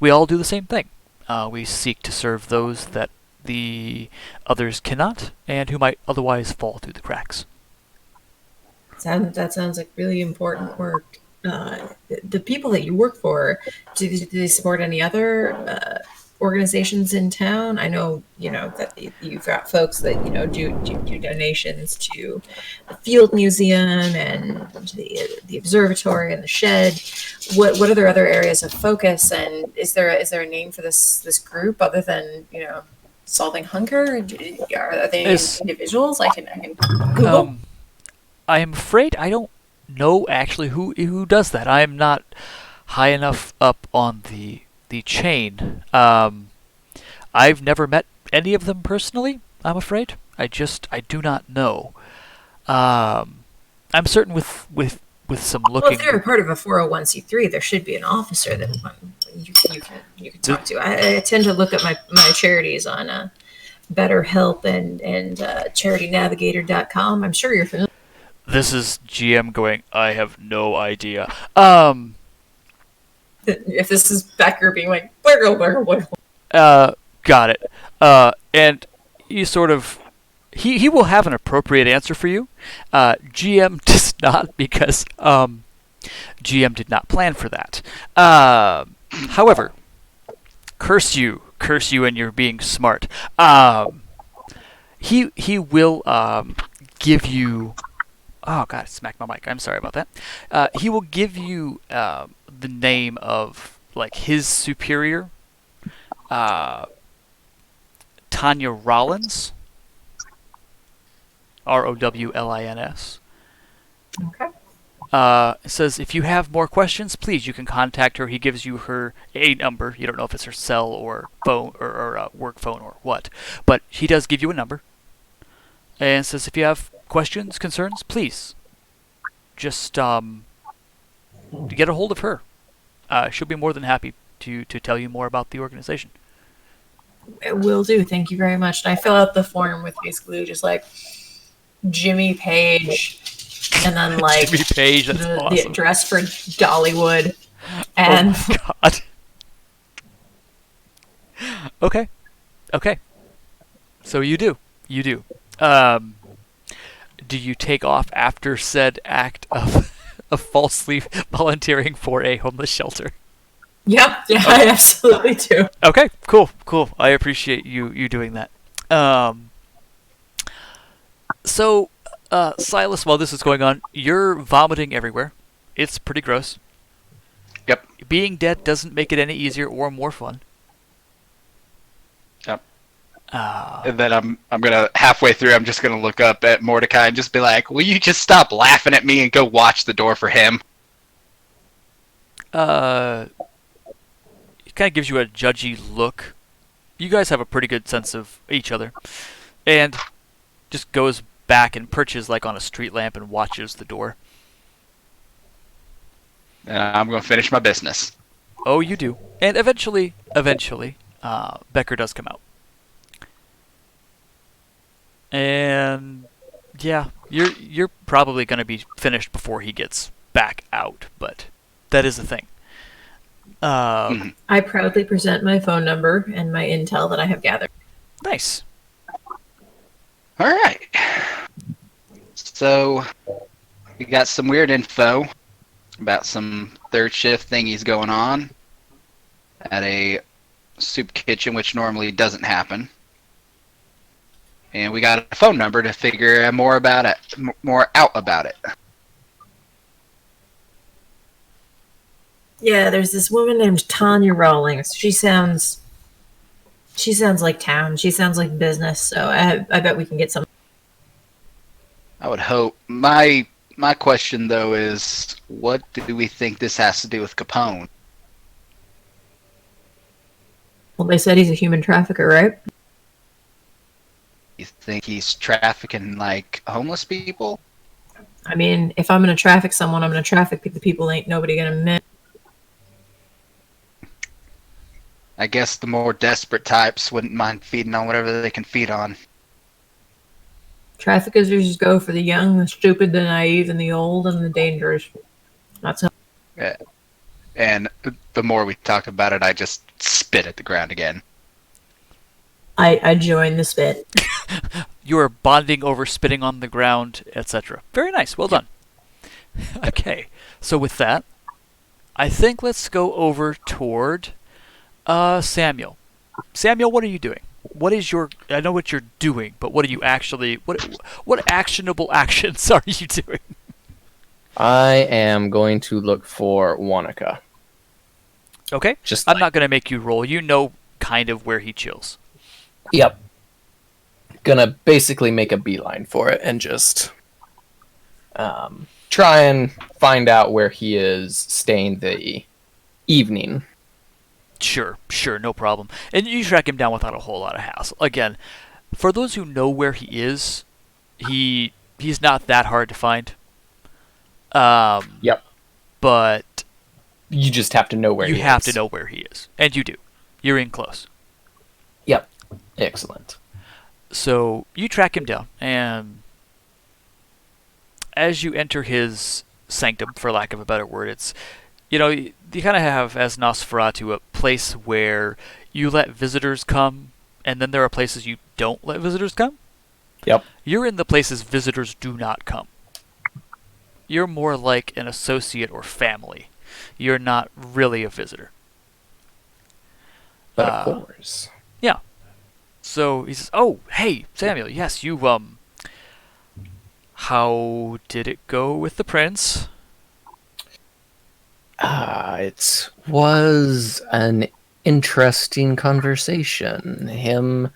we all do the same thing. We seek to serve those that the others cannot, and who might otherwise fall through the cracks. That sounds like really important work. The people that you work for, do they support any other organizations in town? I know, that you've got folks that, do donations to the Field Museum and the observatory and the shed. What are their other areas of focus? And is there a name for this group other than, solving hunger? Are they individuals? I can Google. I am afraid I don't know actually who does that. I am not high enough up on the chain. I've never met any of them personally, I'm afraid. I do not know. I'm certain with some looking. Well, if they're part of a 401c3, there should be an officer that you can talk to. I tend to look at my charities on BetterHelp and charitynavigator.com. I'm sure you're familiar. This is GM going, I have no idea. If this is Becker being like, got it. And you sort of, he will have an appropriate answer for you. GM does not, because GM did not plan for that. However, curse you and you're being smart. He will give you. Oh God, smacked my mic. I'm sorry about that. He will give you the name of like his superior, Tanya Rollins, Rowlins. Okay. It says if you have more questions, please you can contact her. He gives you a number. You don't know if it's her cell or phone or work phone or what, but he does give you a number. And it says if you have questions, concerns, please just get a hold of her. She'll be more than happy to tell you more about the organization. It will do. Thank you very much. And I fill out the form with basically just like Jimmy Page, and then like Jimmy Page, that's the awesome. address for Dollywood, and Oh my God. Okay. So you do. Do you take off after said act of falsely volunteering for a homeless shelter? yep, yeah, I absolutely do. Okay, cool. I appreciate you doing that. So, Silas, while this is going on, you're vomiting everywhere. It's pretty gross. Yep. Being dead doesn't make it any easier or more fun. Yep. And then I'm gonna halfway through. I'm just gonna look up at Mordecai and just be like, "Will you just stop laughing at me and go watch the door for him?" It kind of gives you a judgy look. You guys have a pretty good sense of each other, and just goes back and perches like on a street lamp and watches the door. And I'm gonna finish my business. Oh, you do. And eventually, Becker does come out. And yeah, you're probably going to be finished before he gets back out, but that is the thing. I proudly present my phone number and my intel that I have gathered. Nice. All right. So we got some weird info about some third shift thingies going on at a soup kitchen, which normally doesn't happen. And we got a phone number to figure more out about it. Yeah, there's this woman named Tanya Rawlings. She sounds like town. She sounds like business. So I bet we can get some. I would hope. My question though is, what do we think this has to do with Capone? Well, they said he's a human trafficker, right? You think he's trafficking like homeless people? I mean, if I'm going to traffic someone, I'm going to traffic the people ain't nobody going to miss. I guess the more desperate types wouldn't mind feeding on whatever they can feed on. Traffickers just go for the young, the stupid, the naive, and the old, and the dangerous. That's how. Yeah. And the more we talk about it, I just spit at the ground again. I join the spit. You are bonding over spitting on the ground, etc. Very nice. Well done. Okay. So with that, I think let's go over toward Samuel. Samuel, what are you doing? What is your... I know what you're doing, but what are you actually... What actionable actions are you doing? I am going to look for Wanaka. Okay. I'm not going to make you roll. You know kind of where he chills. Yep. Gonna basically make a beeline for it and just try and find out where he is staying the evening. Sure, no problem. And you track him down without a whole lot of hassle. Again, for those who know where he is, he's not that hard to find. Yep. But you just have to know where he is. You have to know where he is. And you do. You're in close. Yep. Excellent. So you track him down, and as you enter his sanctum, for lack of a better word, it's, you kind of have, as Nosferatu, a place where you let visitors come, and then there are places you don't let visitors come. Yep. You're in the places visitors do not come. You're more like an associate or family. You're not really a visitor. But of course. Yeah. So he says, "Oh, hey, Samuel, yes, you, how did it go with the prince?" It was an interesting conversation. Him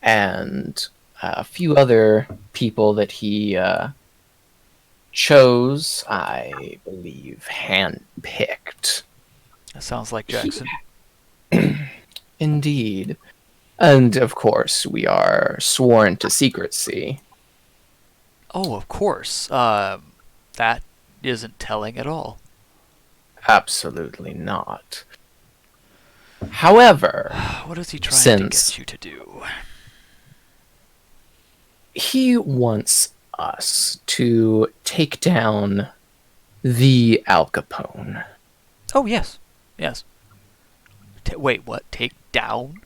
and a few other people that he chose, I believe, handpicked. That sounds like Jackson. Indeed. And, of course, we are sworn to secrecy. Oh, of course. That isn't telling at all. Absolutely not. However, What is he trying to since get you to do? he wants us to take down the Al Capone. Oh, yes. Yes. Wait, what? Take down?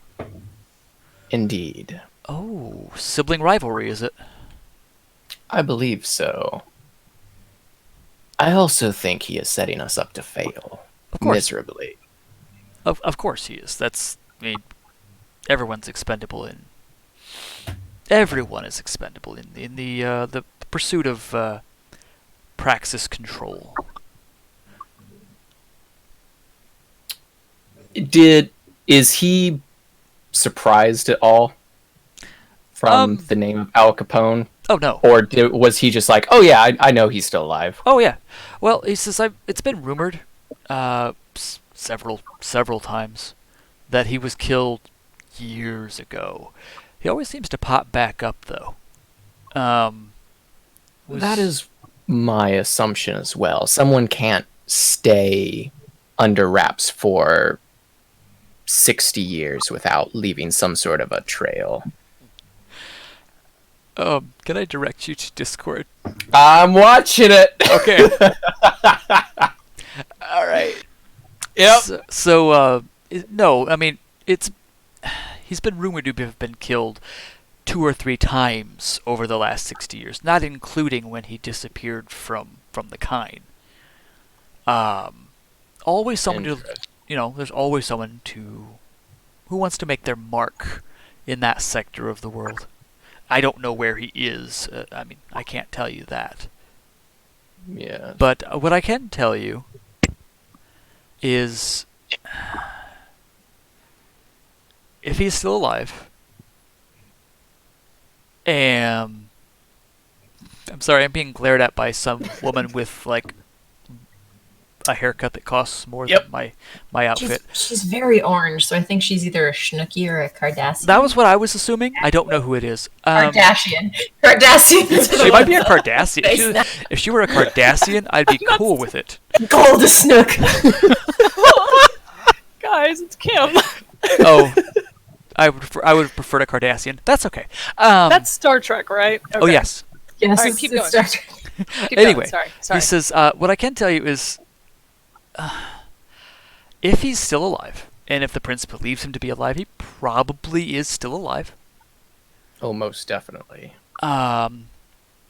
Indeed. Oh, sibling rivalry, is it? I believe so. I also think he is setting us up to fail. Of course. Miserably. Of course he is. I mean, everyone's expendable in... Everyone is expendable in the pursuit of praxis control. Is he surprised at all from the name of Al Capone? Oh, no. Or was he just like, oh yeah, I know he's still alive? Oh, yeah. Well, he says it's been rumored several times that he was killed years ago. He always seems to pop back up, though. That is my assumption as well. Someone can't stay under wraps for 60 years without leaving some sort of a trail. Can I direct you to Discord? I'm watching it. Okay. All right. Yep. No, I mean, he's been rumored to have been killed 2 or 3 times over the last 60 years, not including when he disappeared from the Kine. Always someone to, there's always someone who wants to make their mark in that sector of the world. I don't know where he is. I mean, I can't tell you that. Yeah. But what I can tell you is, if he's still alive, I'm sorry, I'm being glared at by some woman with like a haircut that costs more than my outfit. She's very orange, so I think she's either a Schnooky or a Kardashian. That was what I was assuming. I don't know who it is. Kardashian. She might be a Kardashian. If she were a Kardashian, I'd be cool with it. Gold Snook. Guys, it's Kim. Oh, I would prefer a Kardashian. That's okay. That's Star Trek, right? Okay. Oh yes. Yes. All right, keep going. Star Trek. Anyway, Sorry. he says, what I can tell you is, if he's still alive, and if the prince believes him to be alive, he probably is still alive. Oh, most definitely.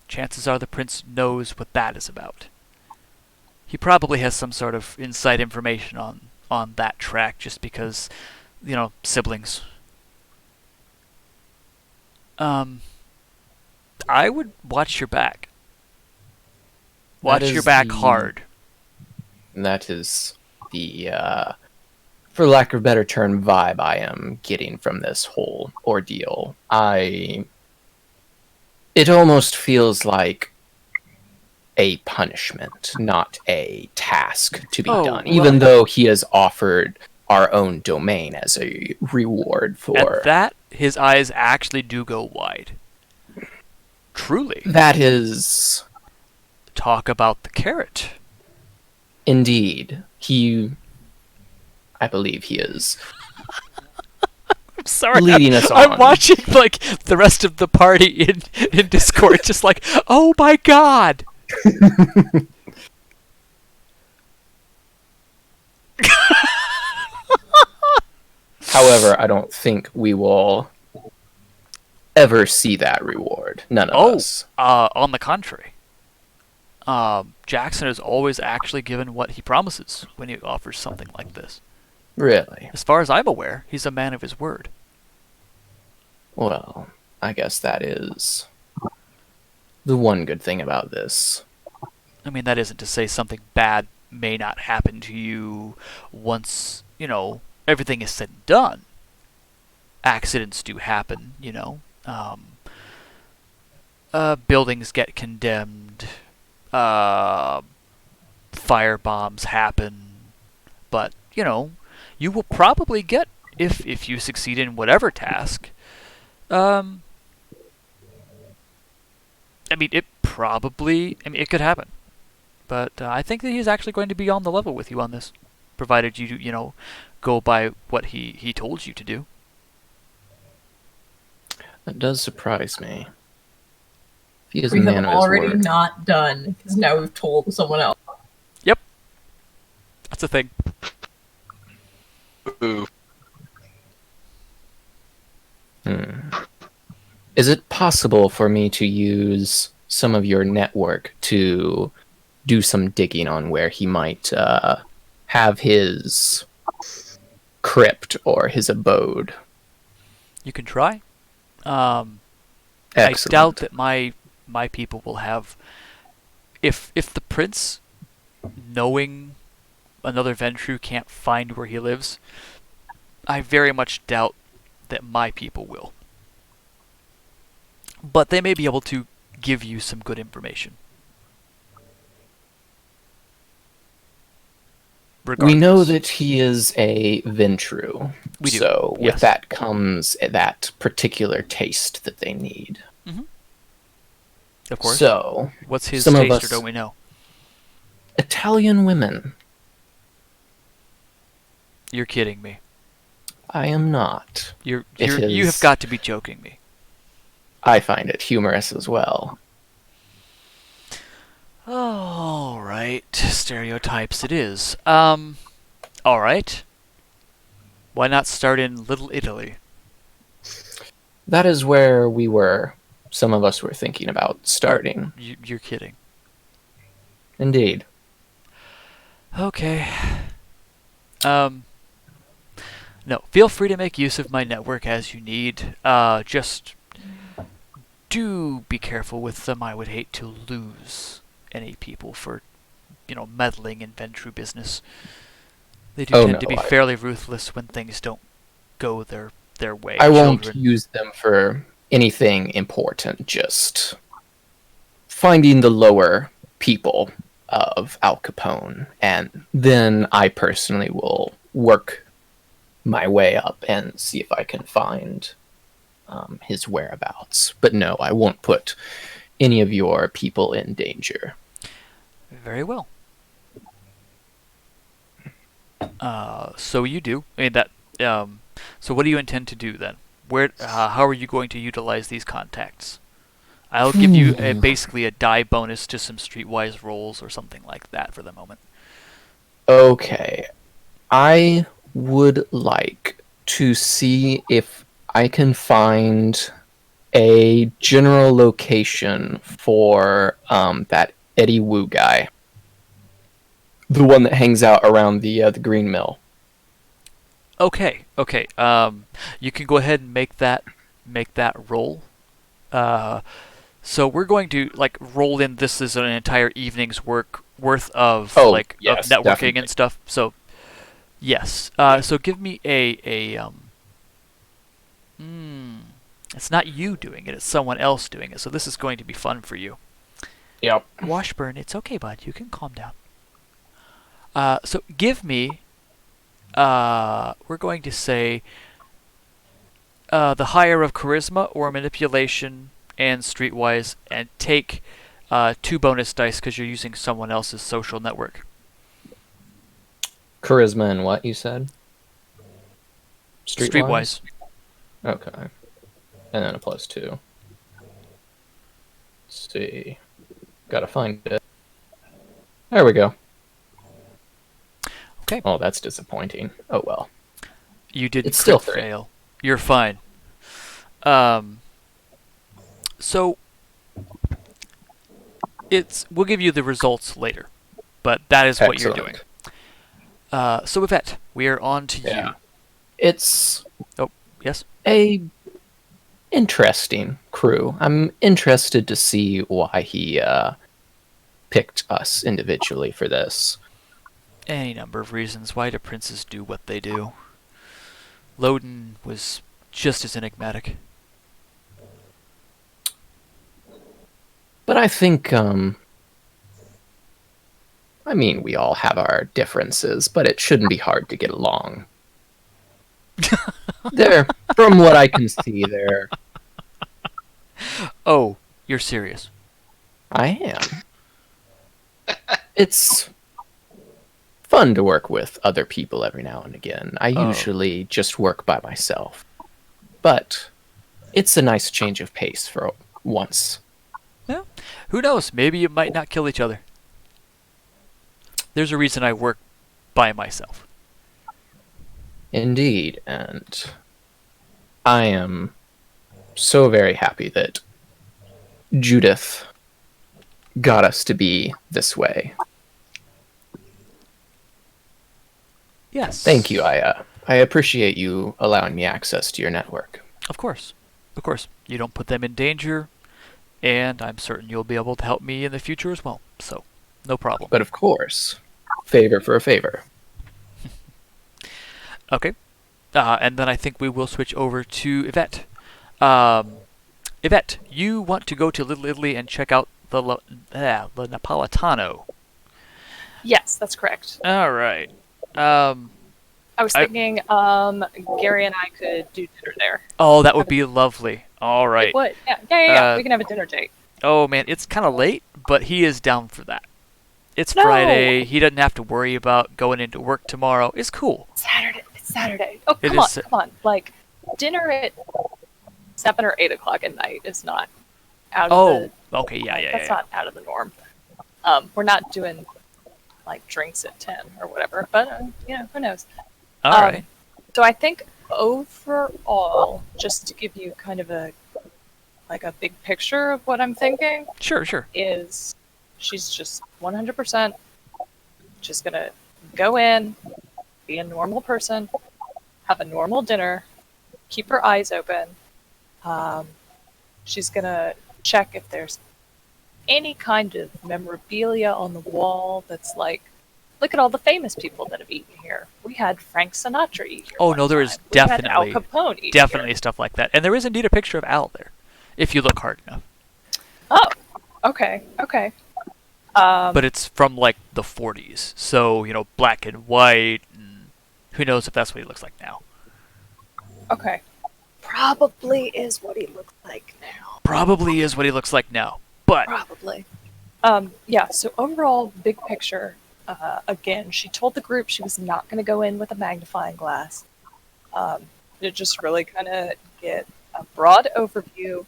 Chances are the prince knows what that is about. He probably has some sort of inside information on that track, just because, siblings. I would watch your back. Watch your back hard. That is the, for lack of a better term, vibe I am getting from this whole ordeal. It almost feels like a punishment, not a task to be done, even though he has offered our own domain as a reward for... At that, his eyes actually do go wide. Truly. That is... Talk about the carrot. Indeed. I believe he is... I'm sorry. leading us on. I'm watching, like, the rest of the party in Discord, just like, oh my god! However, I don't think we will ever see that reward. None of us. On the contrary. Jackson is always actually given what he promises when he offers something like this. Really? As far as I'm aware, he's a man of his word. Well, I guess that is the one good thing about this. I mean, that isn't to say something bad may not happen to you once, everything is said and done. Accidents do happen, buildings get condemned, fire bombs happen, but, you will probably get, if you succeed in whatever task, it could happen. But I think that he's actually going to be on the level with you on this, provided you go by what he told you to do. That does surprise me. If he is a We have man of his already word. not done, because now we've told someone else. Yep. That's a thing. Ooh. Is it possible for me to use some of your network to do some digging on where he might have his crypt or his abode? You can try. I Excellent. doubt that my people will have. If the prince, knowing another Ventru, can't find where he lives, I very much doubt that my people will. But they may be able to give you some good information. We know Regardless. that he is a Ventru. We do, So with yes. that comes that particular taste that they need. Of course. So, What's his some of taste, or us- don't we know? Italian women. You're kidding me. I am not. You It have is- got to be joking me. I find it humorous as well. All right, stereotypes it is. All right. Why not start in Little Italy? That is where some of us were thinking about starting. You're kidding. Indeed. Okay. No, feel free to make use of my network as you need. Just do be careful with them. I would hate to lose any people for, meddling in Ventru business. They do tend to be fairly ruthless when things don't go their way. I won't children. use them for anything important, just finding the lower people of Al Capone, and then I personally will work my way up and see if I can find his whereabouts. But no, I won't put any of your people in danger. Very well. So you do. I mean that. So what do you intend to do then? How are you going to utilize these contacts? I'll give you basically a die bonus to some streetwise rolls or something like that for the moment. Okay. I would like to see if I can find a general location for that Eddie Wu guy. The one that hangs out around the green mill. Okay. You can go ahead and make that roll. So we're going to roll in. This is an entire evening's worth of yes, of networking definitely. and stuff. So yes. So give me it's not you doing it. It's someone else doing it. So this is going to be fun for you. Yep. Washburn, it's okay, bud. You can calm down. So give me. We're going to say the higher of charisma or manipulation and streetwise, and take 2 bonus dice because you're using someone else's social network. Charisma and what you said? Streetwise. Okay. And then a +2. Let's see. Gotta find it. There we go. Okay. Oh, that's disappointing. Oh well. You didn't It's still crit 3. fail. You're fine. So we'll give you the results later, but that is what you're doing. So Yvette, we are on to you. It's Yes. a interesting crew. I'm interested to see why he picked us individually for this. Any number of reasons. Why do princes do what they do? Loden was just as enigmatic. But I think, we all have our differences, but it shouldn't be hard to get along. From what I can see there. Oh, you're serious? I am. It's fun to work with other people every now and again. I Oh. usually just work by myself. But it's a nice change of pace for once. Yeah. Who knows? Maybe you might not kill each other. There's a reason I work by myself. Indeed, and I am so very happy that Judith got us to be this way. Yes. Thank you, I appreciate you allowing me access to your network. Of course. Of course. You don't put them in danger, and I'm certain you'll be able to help me in the future as well. So, no problem. But of course, favor for a favor. Okay. And then I think we will switch over to Yvette. Yvette, you want to go to Little Italy and check out the Napolitano. Yes, that's correct. All right. I was thinking Gary and I could do dinner there. Oh, that would be lovely. All right. It would. Yeah. We can have a dinner date. Oh, man, it's kind of late, but he is down for that. It's No. Friday. He doesn't have to worry about going into work tomorrow. It's cool. It's Saturday. Oh, It come is on, come on. Like, dinner at 7 or 8 o'clock at night is not out of the... Okay, yeah. That's not out of the norm. We're not doing, like, drinks at 10 or whatever, but, who knows. All right. So I think overall, just to give you kind of a big picture of what I'm thinking, Sure. is she's just 100% just gonna go in, be a normal person, have a normal dinner, keep her eyes open. She's gonna check if there's any kind of memorabilia on the wall that's like, look at all the famous people that have eaten here. We had Frank Sinatra eat here. Oh, no, there is We had definitely, Al Capone eat definitely here. stuff like that. And there is indeed a picture of Al there, if you look hard enough. Oh, okay. But it's from, like, the 40s. So, black and white. And who knows if that's what he looks like now. Okay. Probably is what he looks like now. Probably is what he looks like now. But Probably. Yeah, so overall, big picture, again, she told the group she was not going to go in with a magnifying glass. To just really kind of get a broad overview,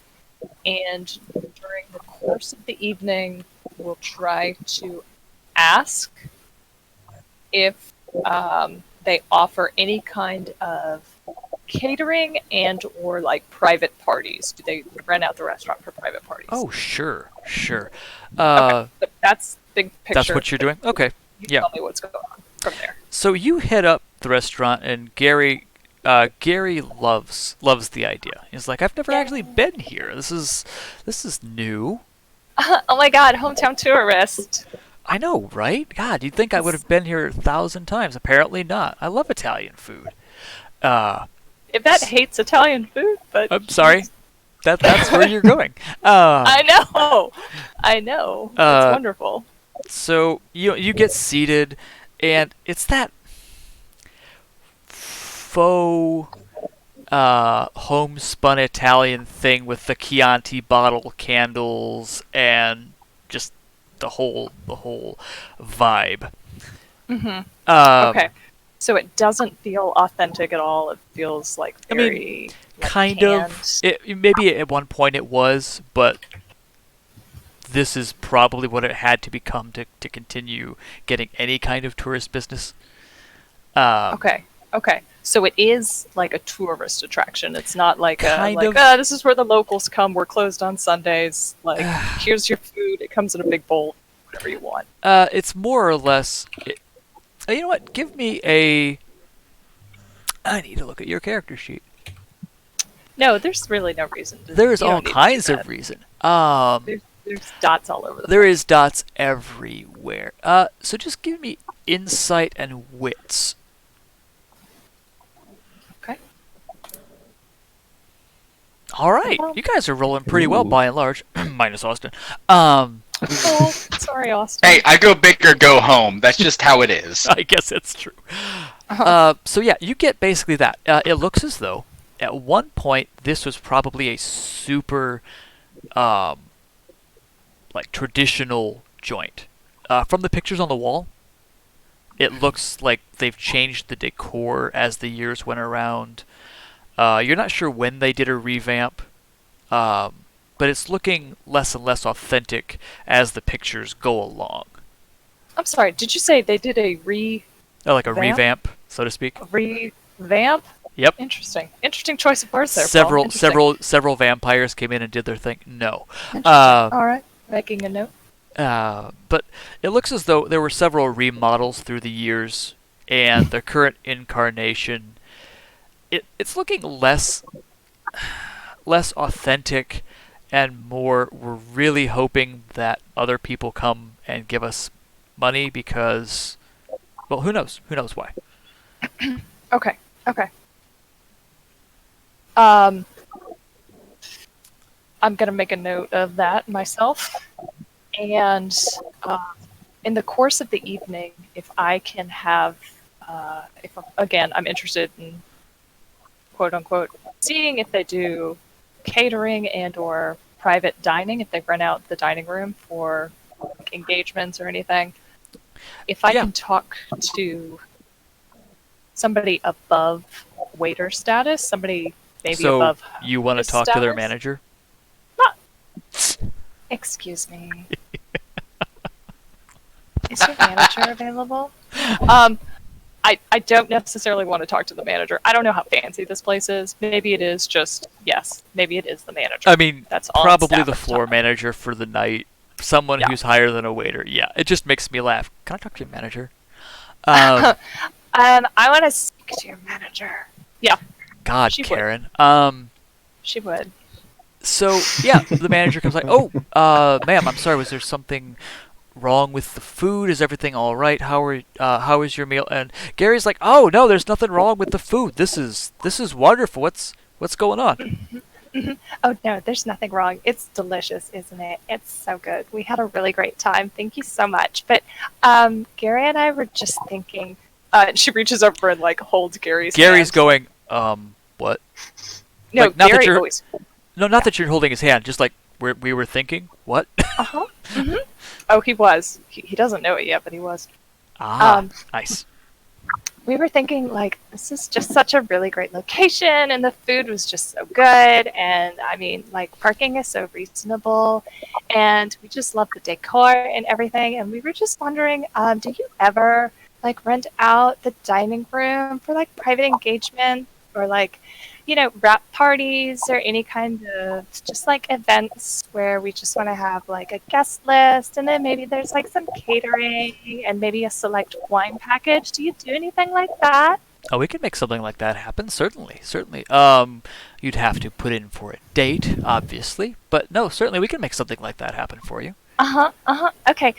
and during the course of the evening, we'll try to ask if they offer any kind of catering and or like private parties. Do they rent out the restaurant for private parties? oh, sure. Okay, but that's big picture. That's what you're doing? Okay. You Yeah. tell me what's going on from there. So you head up the restaurant, and Gary loves the idea. He's like, I've never actually been here. This is new. Oh my god, hometown tourist. I know, right? God, you'd think I would have been here 1,000 times. Apparently not. I love Italian food. Yvette hates Italian food, but I'm sorry. That's where you're going. I know. It's wonderful. So you get seated, and it's that faux homespun Italian thing with the Chianti bottle candles and just the whole vibe. Okay. So it doesn't feel authentic at all. It feels like I mean, very kind canned. of. Maybe at one point it was, but this is probably what it had to become to continue getting any kind of tourist business. Okay. So it is like a tourist attraction. It's not like Kind of. this is where the locals come. We're closed on Sundays. Like, here's your food. It comes in a big bowl. Whatever you want. It's more or less. You know what? Give me a. I need to look at your character sheet. No, there's really no reason. There's you all don't need to do kinds that. of reason. There's dots all over the There is dots everywhere. So just give me insight and wits. Okay. All right, you guys are rolling pretty well by and large, minus Austin. Oh, sorry, Austin. Hey, I go big or go home. That's just how it is. I guess it's true. So yeah, you get basically that. It looks as though at one point this was probably a super, like traditional joint. From the pictures on the wall, it looks like they've changed the decor as the years went around. You're not sure when they did a revamp, but it's looking less and less authentic as the pictures go along. I'm sorry, did you say they did a Like a revamp, so to speak. revamp? Yep. Interesting choice of words there, Paul. Several vampires came in and did their thing. No. All right, making a note. But it looks as though there were several remodels through the years, and the current incarnation, it's looking less authentic and more. We're really hoping that other people come and give us money because, well, who knows? Who knows why? Okay. I'm gonna make a note of that myself. And in the course of the evening, if I can have, again, I'm interested in quote unquote seeing if they do catering and or private dining, if they rent out the dining room for like, engagements or anything. If I can talk to somebody above waiter status, somebody maybe above. So you want to talk to their manager? Excuse me. Is your manager available? I don't necessarily want to talk to the manager. I don't know how fancy this place is. Maybe it is just, yes, maybe it is the manager. I mean, that's all probably the floor manager for the night. Someone who's higher than a waiter. Yeah, it just makes me laugh. Can I talk to your manager? I want to speak to your manager. Yeah. God, Karen. She would. So, yeah, the manager comes like, oh, ma'am, I'm sorry, was there something wrong with the food? Is everything all right? How is your meal? And Gary's like, oh, no, there's nothing wrong with the food. This is wonderful. What's going on? Oh, no, there's nothing wrong. It's delicious, isn't it? It's so good. We had a really great time. Thank you so much. But Gary and I were just thinking... she reaches over and, like, holds Gary's Gary's hand. going, what? No, like, not Gary that always... No, not that you're holding his hand, just like we were thinking. What? Uh-huh. Mm-hmm. Oh, he was. He doesn't know it yet, but he was. Nice. We were thinking, like, this is just such a really great location, and the food was just so good, and, I mean, like, parking is so reasonable, and we just love the decor and everything, and we were just wondering, do you ever, like, rent out the dining room for, like, private engagement, or, like, you know, wrap parties or any kind of just like events where we just want to have like a guest list, and then maybe there's like some catering and maybe a select wine package. Do you do anything like that? Oh, we could make something like that happen. Certainly. You'd have to put in for a date, obviously, but no, certainly we can make something like that happen for you. Okay.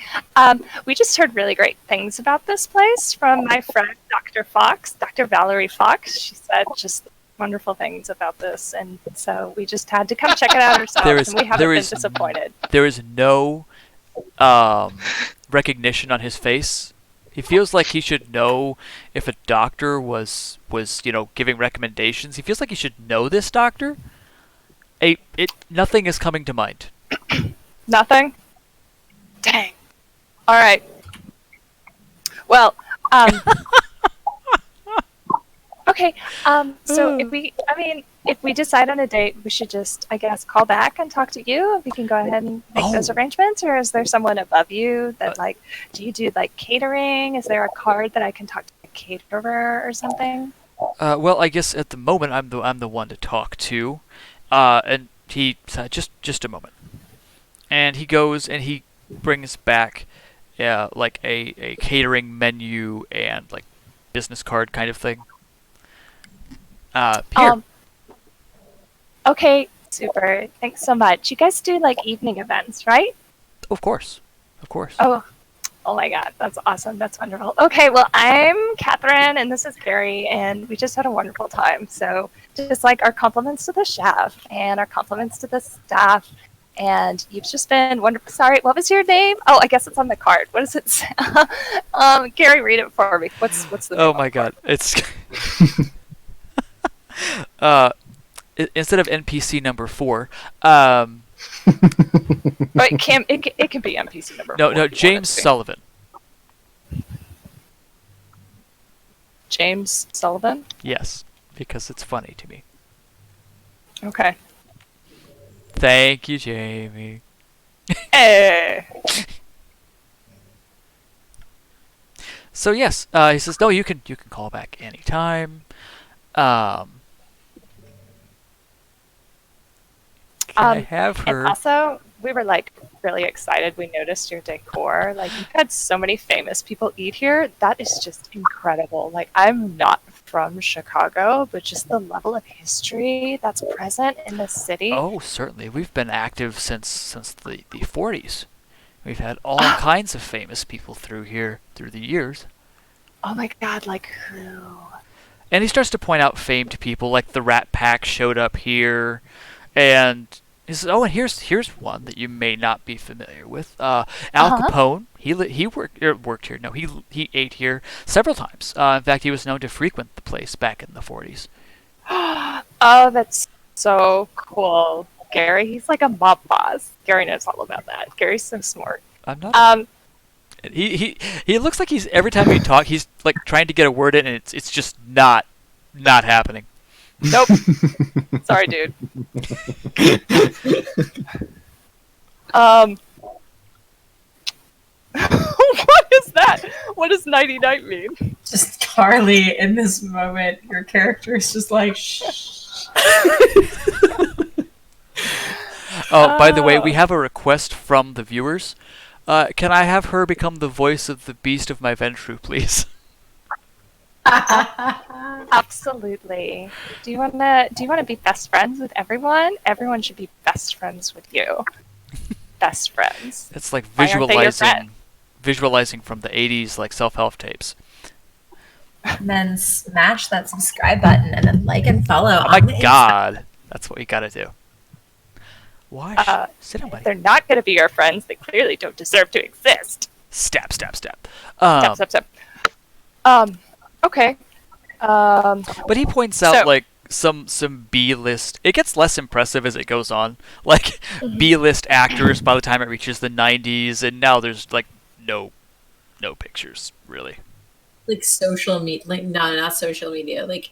We just heard really great things about this place from my friend, Dr. Valerie Fox. She said just wonderful things about this, and so we just had to come check it out ourselves, and we haven't been disappointed. There is no recognition on his face. He feels like he should know if a doctor was giving recommendations. He feels like he should know this doctor. Nothing is coming to mind. Nothing? Dang. All right. Well, okay, so if we decide on a date, we should just, I guess, call back and talk to you. We can go ahead and make those arrangements, or is there someone above you that, like, do you do, like, catering? Is there a card that I can talk to a caterer or something? Well, I guess at the moment I'm the one to talk to, and he just a moment, and he goes and he brings back, like a catering menu and like business card kind of thing. Here. Okay, super. Thanks so much. You guys do like evening events, right? Of course. Oh my God, that's awesome. That's wonderful. Okay, well, I'm Catherine, and this is Gary, and we just had a wonderful time. So, just like our compliments to the chef and our compliments to the staff, and you've just been wonderful. Sorry, what was your name? Oh, I guess it's on the card. What does it say? Gary, read it for me. What's the name? Oh my God, it's. Instead of NPC number 4, Right, it can be NPC number 4. No, James Sullivan. James Sullivan? Yes, because it's funny to me. Okay. Thank you, Jamie. Hey! So yes, he says, no, you can call back anytime. Can I have her? And also, we were like really excited. We noticed your decor. Like, you've had so many famous people eat here. That is just incredible. Like, I'm not from Chicago, but just the level of history that's present in the city. Oh, certainly. We've been active since the 40s. We've had all kinds of famous people through here through the years. Oh my god, like who? And he starts to point out famed people, like the Rat Pack showed up here, and he says, "Oh, and here's one that you may not be familiar with. Al Capone. He worked here. No, he ate here several times. In fact, he was known to frequent the place back in the 40s. Oh, that's so cool. Gary, he's like a mob boss. Gary knows all about that. Gary's so smart. I'm not. He looks like he's every time he talks, he's like trying to get a word in, and it's just not happening. Nope. Sorry, dude. What is that? What does nighty night mean? Just Carly, in this moment, your character is just like, shh. Oh, by the way, we have a request from the viewers. Can I have her become the voice of the beast of my Ventru, please? Absolutely. Do you wanna be best friends with everyone? Everyone should be best friends with you. Best friends. It's like Why aren't they your friend? visualizing from the 80s, like self-help tapes. And then smash that subscribe button and then like and follow. Oh my god, that's what we gotta do. Why? Sit down, buddy. If they're not gonna be your friends, they clearly don't deserve to exist. Stab, stab, stab. Step. Okay. But he points out like some B-list. It gets less impressive as it goes on. Like B-list actors by the time it reaches the 90s, and now there's like no pictures really. Like social media, like not social media, like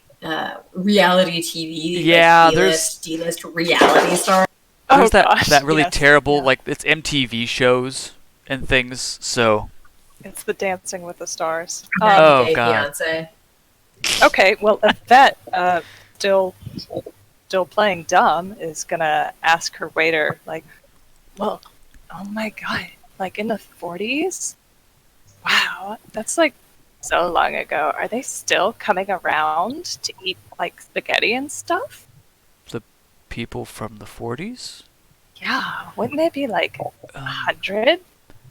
reality TV. Yeah, like there's D-list reality stars. There's that really terrible like it's MTV shows and things. So it's the Dancing with the Stars. Oh god. Beyonce. Okay, well, Yvette, still playing dumb, is gonna ask her waiter, like, well, oh my god, like in the 40s? Wow, that's like so long ago. Are they still coming around to eat like spaghetti and stuff? The people from the 40s? Yeah, wouldn't they be like 100?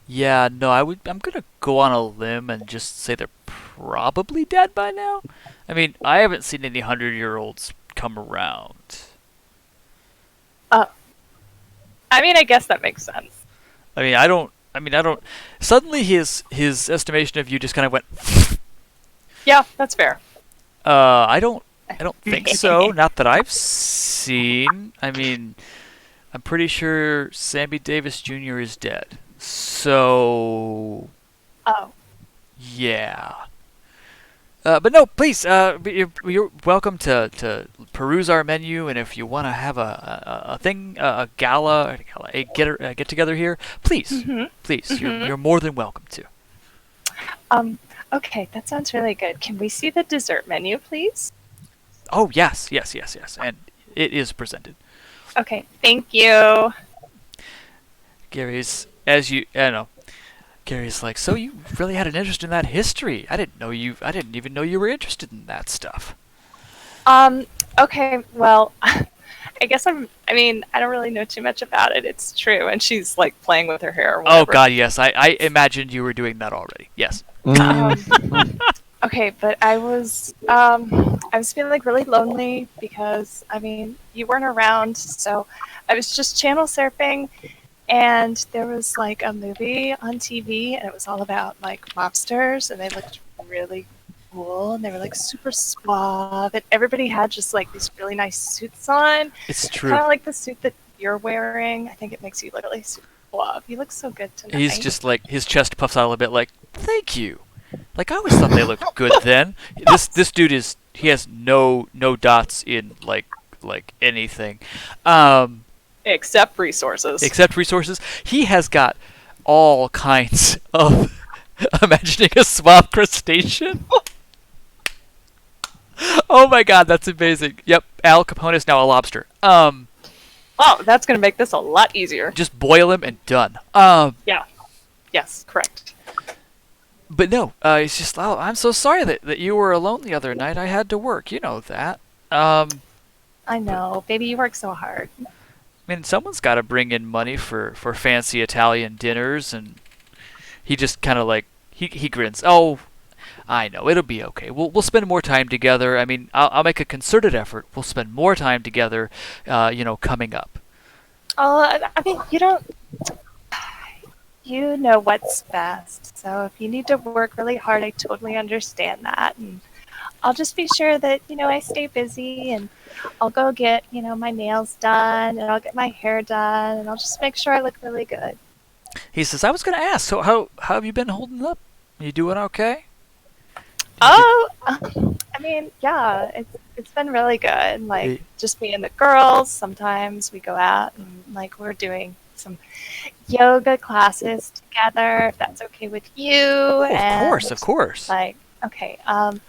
Yeah, no, I'm gonna go on a limb and just say they're probably dead by now. I mean, I haven't seen any 100-year-olds come around. I mean, I guess that makes sense. I don't. Suddenly, his estimation of you just kind of went. Yeah, that's fair. I don't think so. Not that I've seen. I mean, I'm pretty sure Sammy Davis Jr. is dead. So. Oh. Yeah. But no, please, you're welcome to peruse our menu, and if you want to have a get together here, please, please, you're more than welcome to. Okay, that sounds really good. Can we see the dessert menu, please? Oh yes, and it is presented. Okay, thank you. Gary's Gary's like, so you really had an interest in that history? I didn't even know you were interested in that stuff. Okay, well, I guess I don't really know too much about it. It's true. And she's like playing with her hair. Or oh whatever. god, yes. I imagined you were doing that already. Yes. Okay, but I was feeling like really lonely because, you weren't around, so I was just channel surfing, and there was like a movie on TV, and it was all about like mobsters, and they looked really cool, and they were like super suave, and everybody had just like these really nice suits on. It's true. Kind of like the suit that you're wearing. I think it makes you look really suave. You look so good tonight. He's just like, his chest puffs out a little bit like, thank you. Like, I always thought they looked good then. This dude he has no dots in like anything. Except resources. Except resources. He has got all kinds of imagining a swamp crustacean. Oh my god, that's amazing. Yep, Al Capone is now a lobster. Oh, that's going to make this a lot easier. Just boil him and done. Yeah. Yes, correct. But no, it's just, oh, I'm so sorry that you were alone the other night. I had to work. You know that. I know, baby, you work so hard. I mean, someone's got to bring in money for fancy Italian dinners, and he just kind of like, he grins. Oh, I know, it'll be okay. We'll spend more time together. I mean, I'll make a concerted effort. We'll spend more time together, coming up. Oh, I mean, you know what's best. So if you need to work really hard, I totally understand that. And I'll just be sure that, I stay busy, and I'll go get, my nails done, and I'll get my hair done, and I'll just make sure I look really good. He says, I was going to ask, so how have you been holding up? You doing okay? Oh, I mean, yeah, it's been really good. Like, just me and the girls. Sometimes we go out and, like, we're doing some yoga classes together, if that's okay with you. Oh, and, of course. Like, okay. And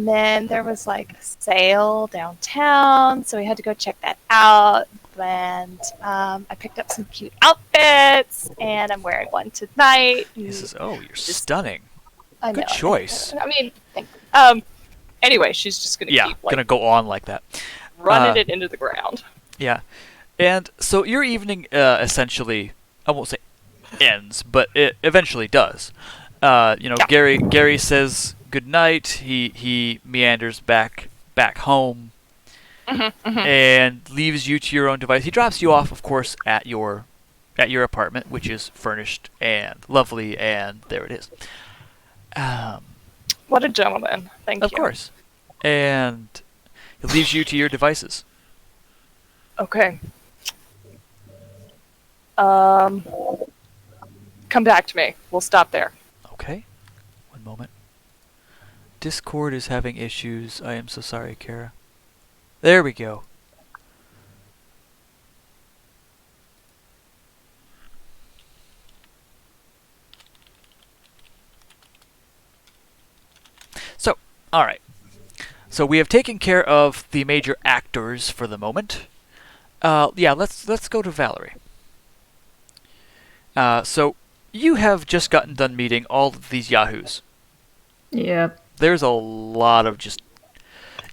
then there was, like, a sale downtown, so we had to go check that out. And I picked up some cute outfits, and I'm wearing one tonight. He says, oh, you're stunning. I know. Good choice. I mean, Anyway, she's just going to keep, like, gonna go on like that. running it into the ground. Yeah. And so your evening essentially, I won't say ends, but it eventually does. Gary says good night. He meanders back home, and leaves you to your own device. He drops you off, of course, at your apartment, which is furnished and lovely, and there it is. What a gentleman. Thank you. Of course. And it leaves you to your devices. Okay. Come back to me. We'll stop there. Okay. One moment. Discord is having issues. I am so sorry, Kara. There we go. So, alright. So we have taken care of the major actors for the moment. Let's go to Valerie. So you have just gotten done meeting all of these yahoos. Yeah. There's a lot of just...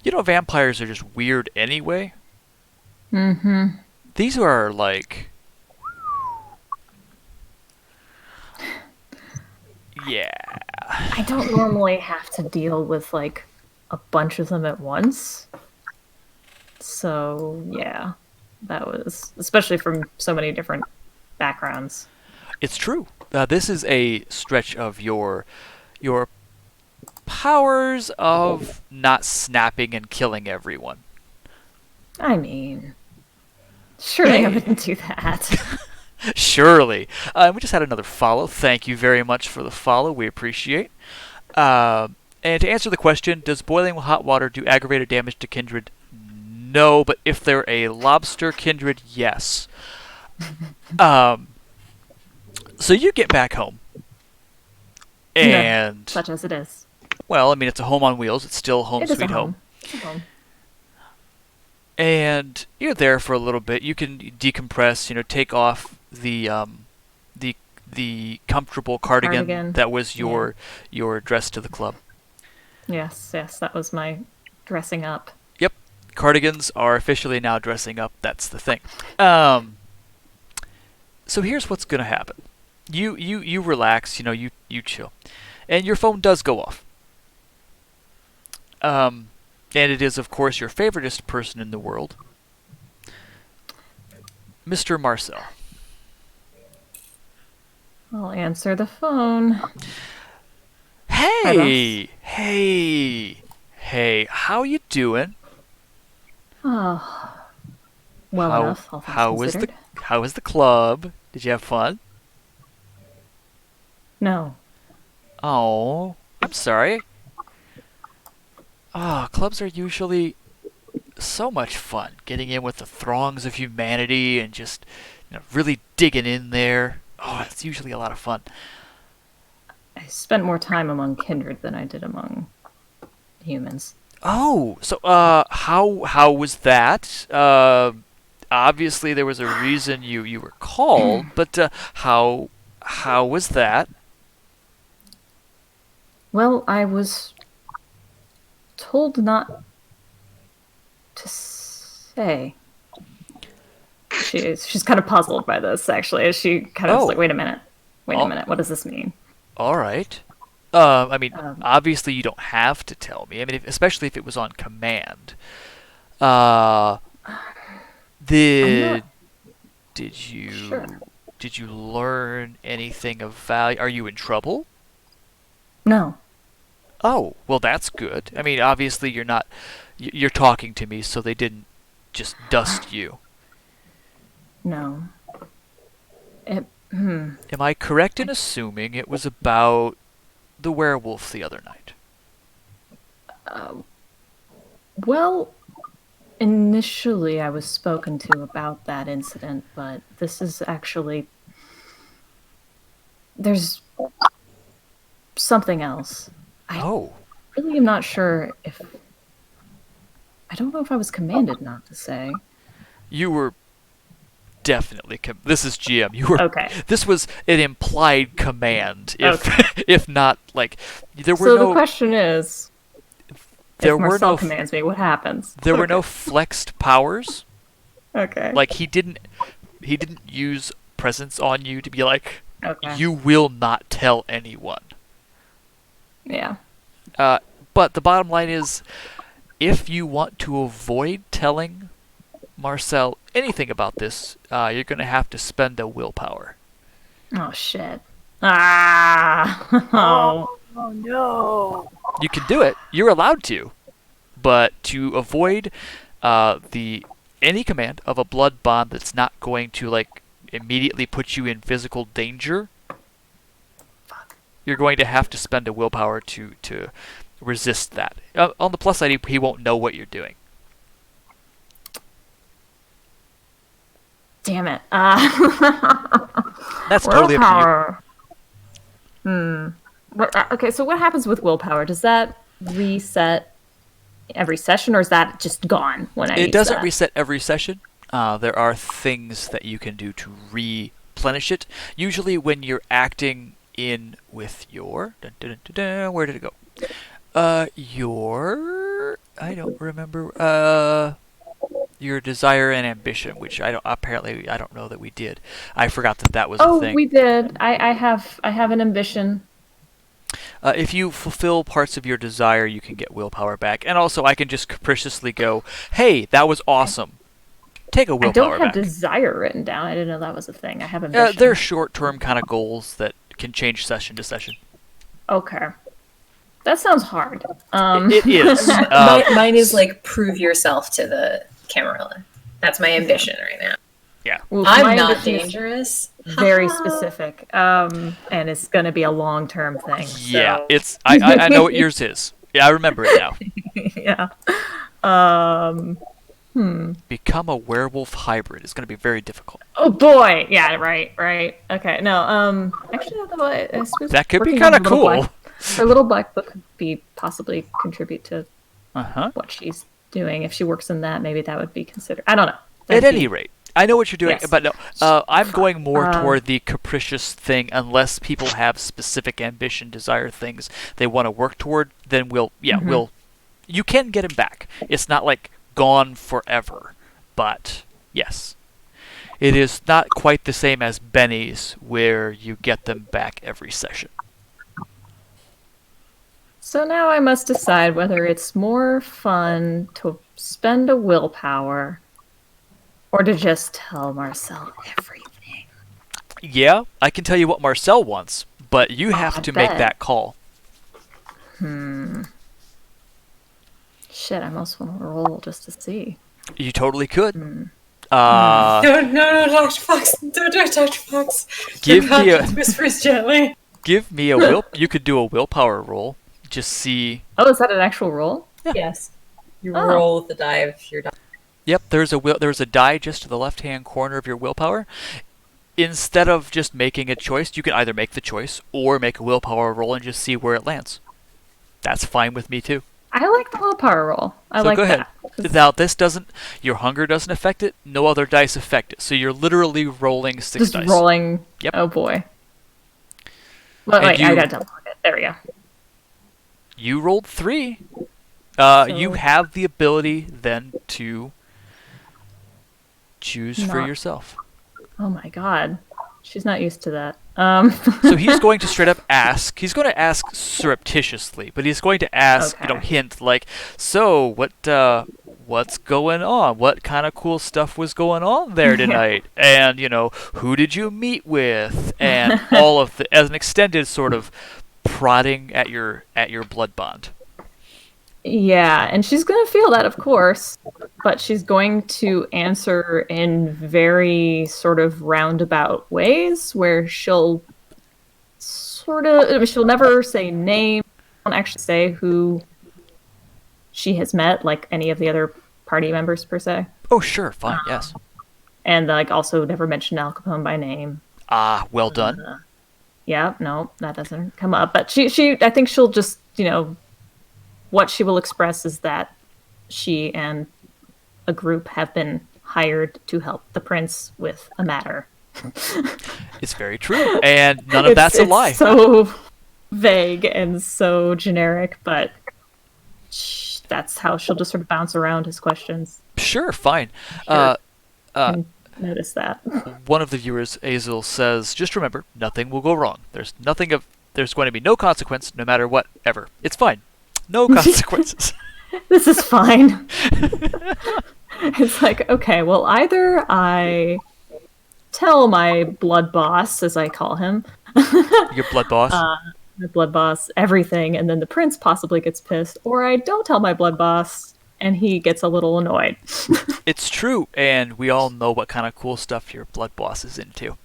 vampires are just weird anyway. Mm-hmm. These are like... Yeah. I don't normally have to deal with, like, a bunch of them at once. So, yeah. That was... Especially from so many different backgrounds. It's true. This is a stretch of your powers of not snapping and killing everyone. I mean... Surely I wouldn't do that. Surely. We just had another follow. Thank you very much for the follow. We appreciate. And to answer the question, does boiling hot water do aggravated damage to kindred? No, but if they're a lobster kindred, yes. So you get back home. And... Such as it is. Well, I mean, it's a home on wheels. It's still home sweet home. And you're there for a little bit. You can decompress, take off the comfortable cardigan that was your dress to the club. Yes, that was my dressing up. Yep. Cardigans are officially now dressing up. That's the thing. So here's what's going to happen. You relax, you chill. And your phone does go off. And it is, of course, your favoritist person in the world, Mr. Marcel. I'll answer the phone. Hey, how you doing? Oh, well enough. How was the club? Did you have fun? No. Oh, I'm sorry. Clubs are usually so much fun. Getting in with the throngs of humanity and just really digging in there. Oh, it's usually a lot of fun. I spent more time among kindred than I did among humans. Oh, so how was that? Obviously there was a reason you were called, but how was that? Well, I was told not to say. She's kind of puzzled by this, actually. She kind of is like, wait a minute, what does this mean? All right. Obviously you don't have to tell me. I mean, especially if it was on command. Did you learn anything of value? Are you in trouble? No. Oh, well, that's good. I mean, obviously you're talking to me, so they didn't just dust you. No. Am I correct in assuming it was about the werewolf the other night? Well, initially I was spoken to about that incident, but this is actually... There's something else. I really am not sure if... I don't know if I was commanded not to say. You were definitely... This is GM. You were... Okay. This was an implied command. If not, like... There were so the question is... There if were Marcel commands me, what happens? There were no flexed powers. Okay. Like, he didn't use presence on you to be like, you will not tell anyone. Yeah. But the bottom line is, if you want to avoid telling Marcel anything about this, you're going to have to spend a willpower. Oh, shit. Oh, no. You can do it. You're allowed to. But to avoid any command of a blood bond that's not going to, like, immediately put you in physical danger, you're going to have to spend a willpower to resist that. On the plus side, he won't know what you're doing. Damn it. That's totally up to you. Okay, so what happens with willpower? Does that reset every session, or is that just gone when I use that? It doesn't reset every session. There are things that you can do to replenish it. Usually when you're acting in with your... where did it go? I don't remember... your desire and ambition, which I don't know that we did. I forgot that was a thing. Oh, we did. I have an ambition. If you fulfill parts of your desire, you can get willpower back. And also, I can just capriciously go, hey, that was awesome. Take a willpower back. I don't have desire written down. I didn't know that was a thing. I have ambition. They're short-term kind of goals that can change session to session. Okay. That sounds hard. It is. Mine is like, prove yourself to the Camarilla. That's my ambition right now. Yeah. Well, I'm not dangerous. Very specific. And it's going to be a long-term thing. So. Yeah, it's. I know what yours is. Yeah, I remember it now. Yeah. Become a werewolf hybrid is going to be very difficult. Oh boy! Yeah, right. Okay, no. Actually, I suppose that could be kind of cool. Her little black book could be possibly contribute to what she's doing. If she works in that, maybe that would be considered. I don't know. At any rate, I know what you're doing, Yes. but no, I'm going more toward the capricious thing. Unless people have specific ambition, desire things they want to work toward, then you can get him back. It's not like gone forever, but yes, it is not quite the same as Benny's, where you get them back every session. So now I must decide whether it's more fun to spend a willpower or to just tell Marcel everything. Yeah, I can tell you what Marcel wants, but you have to make that call. Shit, I almost want to roll just to see. You totally could. No, Dr. Fox. Don't do it, Dr. Fox. Give me a whispers gently. Give me a you could do a willpower roll. just see. Oh, is that an actual roll? Yeah. Yes. You Oh. roll with the die if you're done. Yep, there's a die just to the left-hand corner of your willpower. Instead of just making a choice, you can either make the choice or make a willpower roll and just see where it lands. That's fine with me too. I like the willpower roll. I So like go ahead. that. Now this doesn't. Your hunger doesn't affect it. No other dice affect it. So you're literally rolling 6 Just dice. rolling. Yep. Oh boy. Well, And wait, I you- gotta double it. There we go. You rolled 3. So- You have the ability then to choose for Not- yourself. Oh my god. She's not used to that. So he's going to straight up ask. He's going to ask surreptitiously, but he's going to ask, Okay. hint like, so what's going on? What kind of cool stuff was going on there tonight? And who did you meet with? And all of the as an extended sort of prodding at your blood bond. Yeah, and she's going to feel that, of course, but she's going to answer in very sort of roundabout ways where she'll she'll never say name, won't actually say who she has met, like any of the other party members per se, Oh, sure, fine, yes. and like also never mention Al Capone by name. Ah, well done. Yeah, no, that doesn't come up, but she I think she'll just, what she will express is that she and a group have been hired to help the prince with a matter. It's very true, and none of that's a lie. It's so vague and so generic, but that's how she'll just sort of bounce around his questions. Sure, fine. Sure. Can notice that. One of the viewers, Azel, says, "Just remember, nothing will go wrong. There's going to be no consequence, no matter what, ever. It's fine. No consequences." This is fine. It's like, okay, well, either I tell my blood boss, as I call him, Your blood boss. my blood boss, everything, and then the prince possibly gets pissed, or I don't tell my blood boss, and he gets a little annoyed. It's true, and we all know what kind of cool stuff your blood boss is into.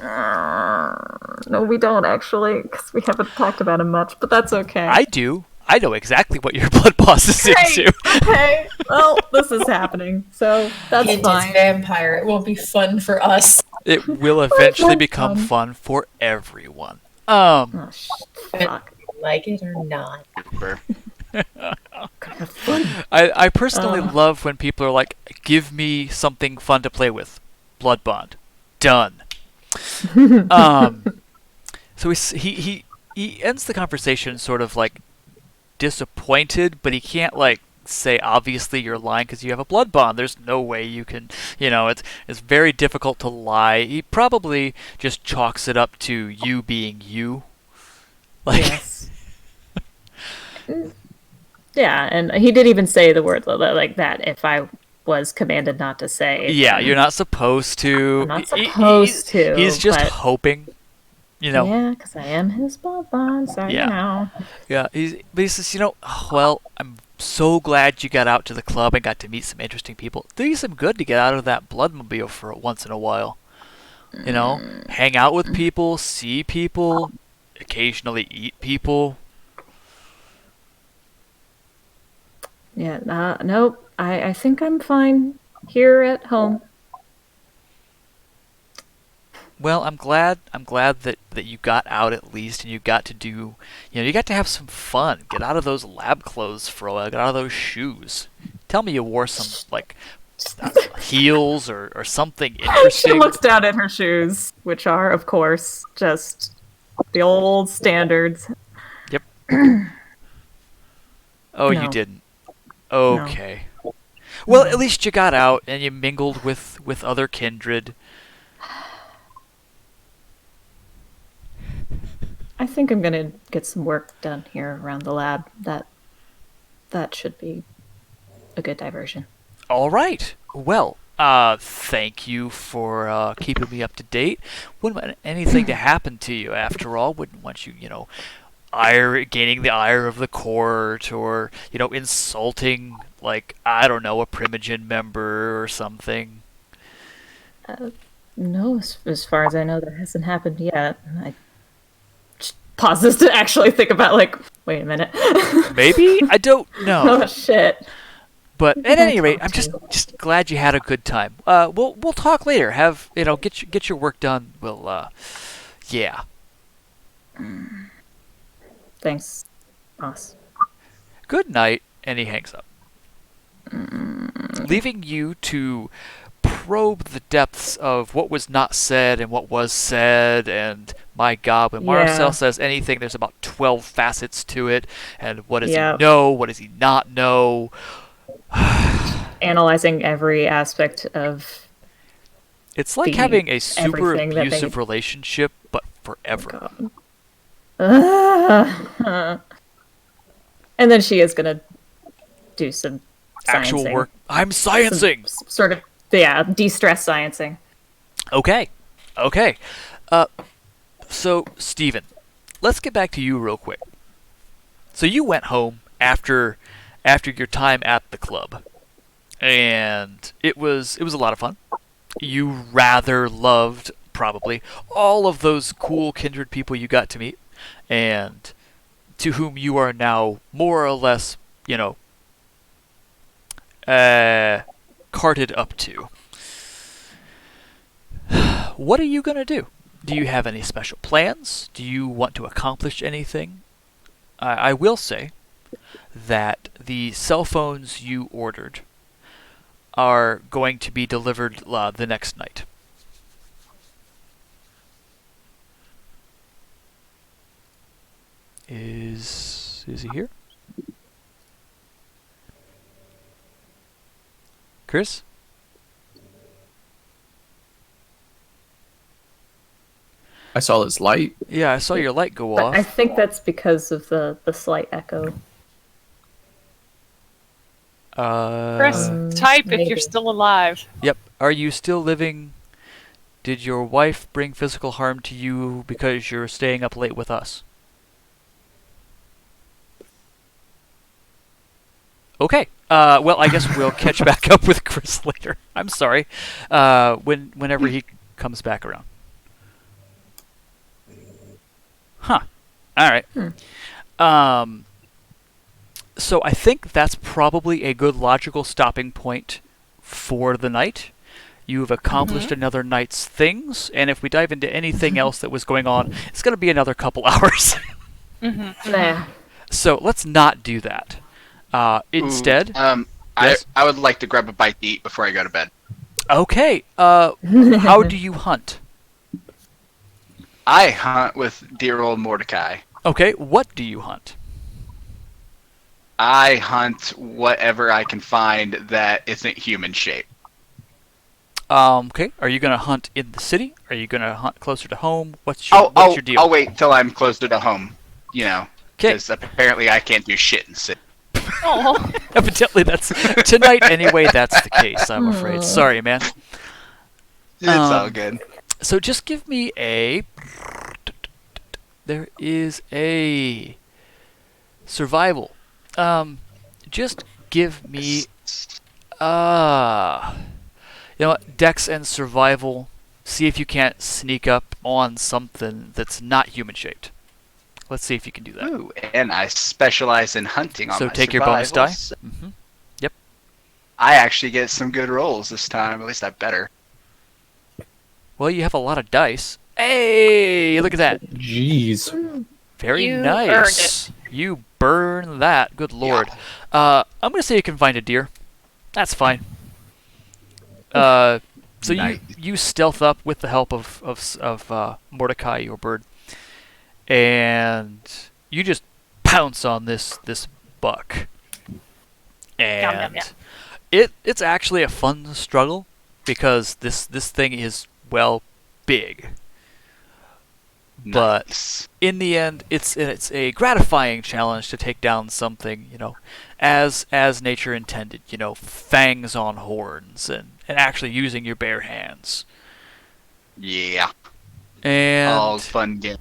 No, we don't actually, because we haven't talked about him much, but that's okay. I do. I know exactly what your blood boss is into. Okay, well, this is happening, so that's Hint, fine. it's vampire. It won't be fun for us. It will eventually become fun for everyone. Oh, fuck. Like it or not. I personally love when people are like, "Give me something fun to play with." Blood bond. Done. So he ends the conversation sort of like disappointed, but he can't like say obviously you're lying because you have a blood bond. There's no way you can, it's very difficult to lie. He probably just chalks it up to you being you. Like, Yes. Yeah, and he did even say the word like that if I was commanded not to say. yeah, you're not supposed to. I'm not supposed to. He's just but- hoping, Yeah, because I am his blood bond, so Yeah. Yeah, but he says, well, I'm so glad you got out to the club and got to meet some interesting people. Do you some good to get out of that bloodmobile for once in a while. Hang out with people, see people, occasionally eat people. Yeah, nope. I think I'm fine here at home. Well, I'm glad that you got out at least, and you got to do, you got to have some fun. Get out of those lab clothes for a while. Get out of those shoes. Tell me you wore some like heels or something She interesting. looks down at her shoes, which are, of course, just the old standards. Yep. Oh, you No. didn't. Okay. Well, at least you got out and you mingled with other kindred. I think I'm gonna get some work done here around the lab. That should be a good diversion. All right. Well, thank you for keeping me up to date. Wouldn't want anything to happen to you. After all, wouldn't want you, gaining the ire of the court, or insulting, like, I don't know, a Primogen member or something. No, as far as I know, that hasn't happened yet. I pauses to actually think about, like, Wait a minute. Maybe? I don't know. Oh shit. But Who at did I any rate, talk I'm to? just glad you had a good time. We'll talk later. Have get your work done. We'll yeah. Thanks, boss. Good night, and he hangs up, leaving you to probe the depths of what was not said and what was said. And my God, when Marcel says anything, there's about 12 facets to it. And what does he know? What does he not know? Analyzing every aspect of. It's like having a super everything that abusive relationship, but forever. And then she is gonna do some actual sciencing. Work. I'm sciencing. Some sort of de-stress sciencing. Okay. So Steven, let's get back to you real quick. So you went home after your time at the club, and it was a lot of fun. You rather loved probably all of those cool kindred people you got to meet, and to whom you are now more or less, carted up to. What are you going to do? Do you have any special plans? Do you want to accomplish anything? I will say that the cell phones you ordered are going to be delivered the next night. Is he here? Chris? I saw his light. Yeah, I saw your light go But off. I think that's because of the slight echo. Chris, type if you're still alive. Yep. Are you still living? Did your wife bring physical harm to you because you're staying up late with us? Okay. Well, I guess we'll catch back up with Chris later. I'm sorry. Whenever he comes back around. Huh. All right. So I think that's probably a good logical stopping point for the night. You've accomplished another night's things, and if we dive into anything else that was going on, it's going to be another couple hours. Nah. So let's not do that. Instead, yes? I would like to grab a bite to eat before I go to bed. Okay. How do you hunt? I hunt with dear old Mordecai. Okay. What do you hunt? I hunt whatever I can find that isn't human shape. Okay. Are you going to hunt in the city? Are you going to hunt closer to home? What's your deal? I'll wait till I'm closer to home. Okay. Because apparently I can't do shit in the city. Oh. Evidently, that's tonight anyway. That's the case. I'm afraid. Sorry, man. It's all good. So just give me a. There is a survival. Just give me. You know what? Dex and survival. See if you can't sneak up on something that's not human shaped. Let's see if you can do that. Ooh, and I specialize in hunting on So my take your bonus die. survivals. Yep. I actually get some good rolls this time. At least I better. Well, you have a lot of dice. Hey, look at that. Jeez. Very You nice. You burn that. Good lord. I'm going to say you can find a deer. That's fine. So Nice. you stealth up with the help of Mordecai, your bird, and you just pounce on this buck. And Yum, yum, yum. it's actually a fun struggle because this thing is, well, big. But Nice. in the end, it's a gratifying challenge to take down something, as nature intended, fangs on horns and actually using your bare hands. Yeah. And All fun game.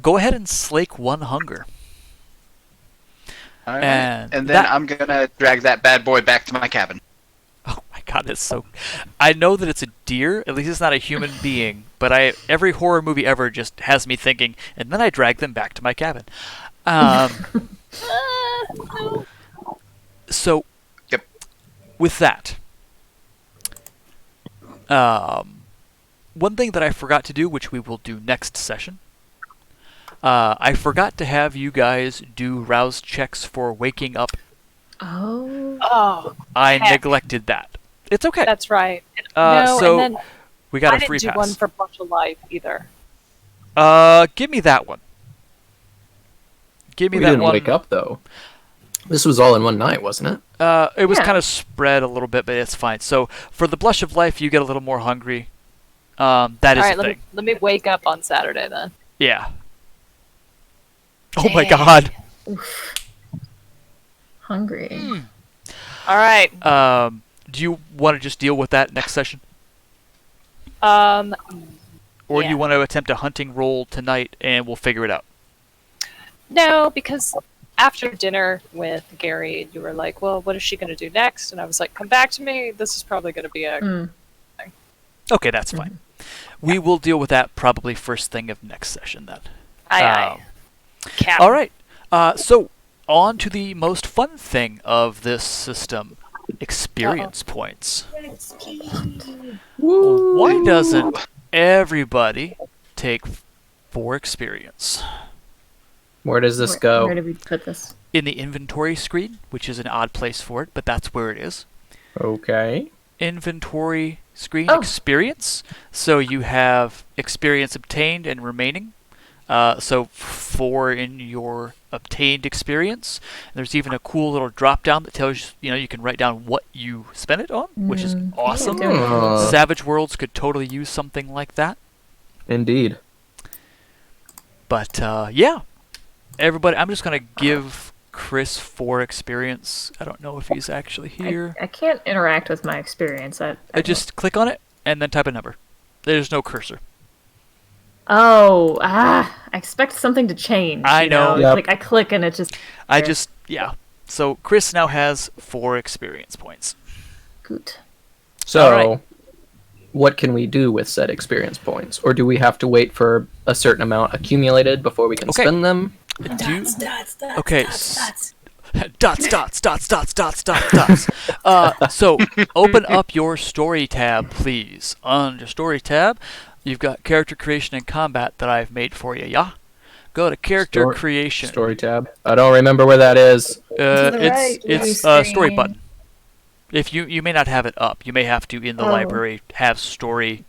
go ahead and slake one hunger. All right. And then that- I'm gonna drag that bad boy back to my cabin. Oh my god, it's so... I know that it's a deer, at least it's not a human being, but every horror movie ever just has me thinking, and then I drag them back to my cabin. No. So, Yep. with that, one thing that I forgot to do, which we will do next session, I forgot to have you guys do rouse checks for waking up. Oh. Oh, I heck. neglected that. It's okay. That's right. No, so and then we got I a free didn't do pass. one for Blush of Life either. Give me that one. Give me We that didn't one. wake up though. This was all in one night, wasn't it? It was Yeah. kind of spread a little bit, but it's fine. So for the Blush of Life, you get a little more hungry. That is All right, the let thing. me wake up on Saturday then. Yeah. Oh my Dang. god. Hungry. All right. Do you want to just deal with that next session? Um, Or do Yeah. you want to attempt a hunting roll tonight and we'll figure it out? no, because after dinner with Gary, you were like, "Well, what is she going to do next?" And I was like, "Come back to me. This is probably going to be a." Mm. Okay, that's fine. We will deal with that probably first thing of next session then. Aye. Cap. All right. So on to the most fun thing of this system, experience points. Why doesn't everybody take 4 experience? Where does this Where go? did we put this? In the inventory screen, which is an odd place for it, but that's where it is. Okay. Inventory screen Oh. experience. So you have experience obtained and remaining. So 4 in your obtained experience. There's even a cool little drop down that tells you, you can write down what you spent it on, which is awesome. Oh, Savage Worlds could totally use something like that. indeed. But yeah, everybody, I'm just gonna give Chris 4 experience. I don't know if he's actually here. I can't interact with my experience. I Just click on it and then type a number. There's no cursor. I expect something to change. I know. Yep. Like I click and it just. Yeah. So Chris now has 4 experience points. Good. So, Alright. what can we do with said experience points? Or do we have to wait for a certain amount accumulated before we can Okay. spend them? Okay. Dots. So open up your story tab, please. Under story tab, you've got character creation and combat that I've made for you. Yeah. Go to character Story- creation. Story tab. I don't remember where that is. the right, It's blue story screen. button. If you may not have it up, you may have to in the Oh. library have story.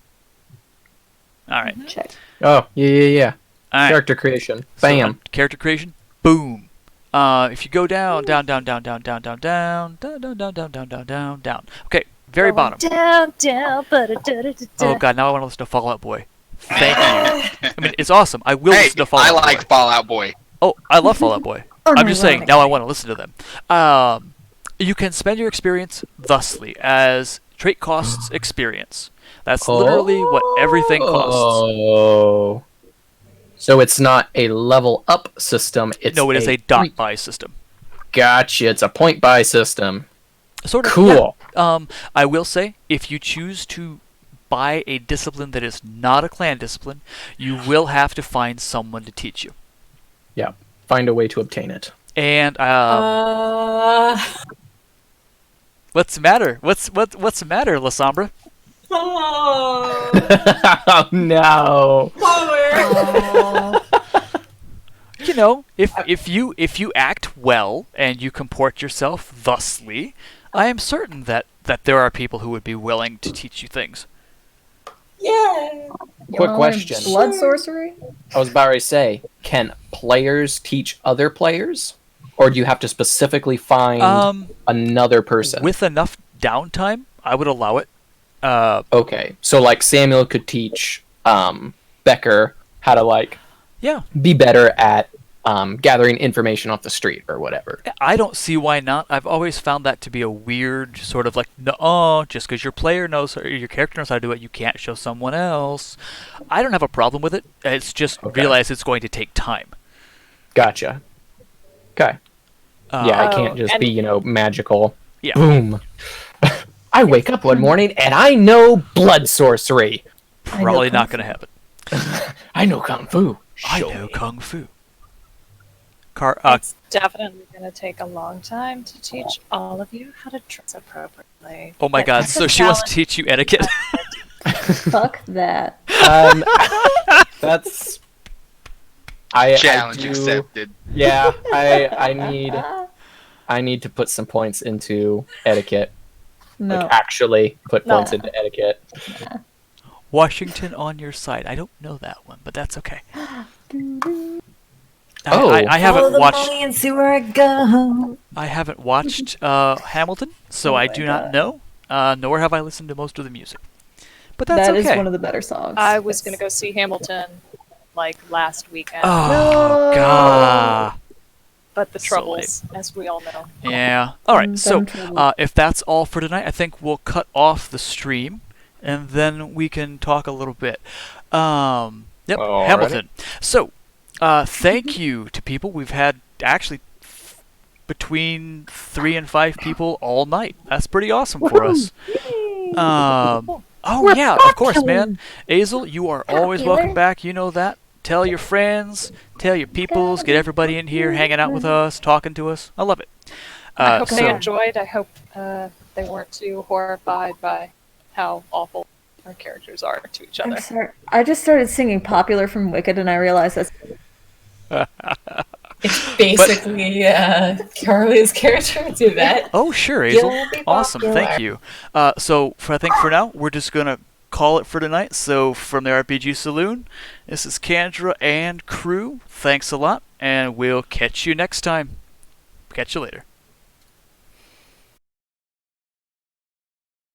All right. Check. Oh, yeah. All right. Character creation. So, Bam. character creation. Boom. If you go down. Okay, very bottom. Down, Oh god, now I want to listen to Fall Out Boy. Thank you. I mean, it's awesome. I will Hey, listen to Fall I Out like Boy. Fall Out Boy. Oh, I love Fall Out Boy. I'm just saying, now I want to listen to them. You can spend your experience thusly as trait costs experience. That's literally what everything costs. Oh. So it's not a level up system. It's No, it is a dot buy system. Gotcha. It's a point buy system. Sort of. Cool. Yeah. I will say, if you choose to buy a discipline that is not a clan discipline, you will have to find someone to teach you. Yeah. Find a way to obtain it. And what's the matter? What's the matter, La Sombra? Oh no. You know, if you act well and you comport yourself thusly, I am certain that there are people who would be willing to teach you things. Yeah. Quick question. Blood sorcery? I was about to say, can players teach other players? Or do you have to specifically find another person? With enough downtime, I would allow it. Okay. So like Samuel could teach Becker how to be better at gathering information off the street or whatever. I don't see why not. I've always found that to be a weird sort of no, just because your player knows or your character knows how to do it, you can't show someone else. I don't have a problem with it. It's just realize it's going to take time. Gotcha. Okay. Yeah, I can't just be, magical. Yeah. Boom. I wake up one morning and I know blood sorcery. Probably not going to happen. I know kung fu. I know kung fu. It's definitely going to take a long time to teach all of you how to dress appropriately. Oh my But god, that's so a she wants to challenge. teach you etiquette. Fuck that. That's. I Challenge do, accepted. Yeah, I need to put some points into etiquette. No. Like actually put No. points into etiquette. Washington on your side. I don't know that one, but that's okay. Oh. I haven't watched. and see where it goes. I haven't watched Hamilton, so Oh I my do God. not know. Nor have I listened to most of the music. But that's That is okay. one of the better songs. I was going to go see Hamilton like last weekend, Oh No. god. but the so troubles, as we all know. Yeah. All right. So Dumb trouble. if that's all for tonight, I think we'll cut off the stream, and then we can talk a little bit. Yep. Alrighty. Hamilton. So, thank you to people. We've had actually between 3 and 5 people all night. That's pretty awesome for us. Oh We're yeah, of course, popular. man. Azel, you are always welcome back. You know that. Tell your friends, tell your peoples, get everybody in here, hanging out with us, talking to us. I love it. I hope so they enjoyed. I hope they weren't too horrified by how awful our characters are to each I'm other. sorry. I just started singing Popular from Wicked and I realized that's It's basically Carly's character. Do that. Oh, sure, Azel. You'll be Awesome, popular. thank you. So, I think for now, we're just going to call it for tonight. So, from the RPG Saloon, this is Kendra and crew. Thanks a lot, and we'll catch you next time. Catch you later.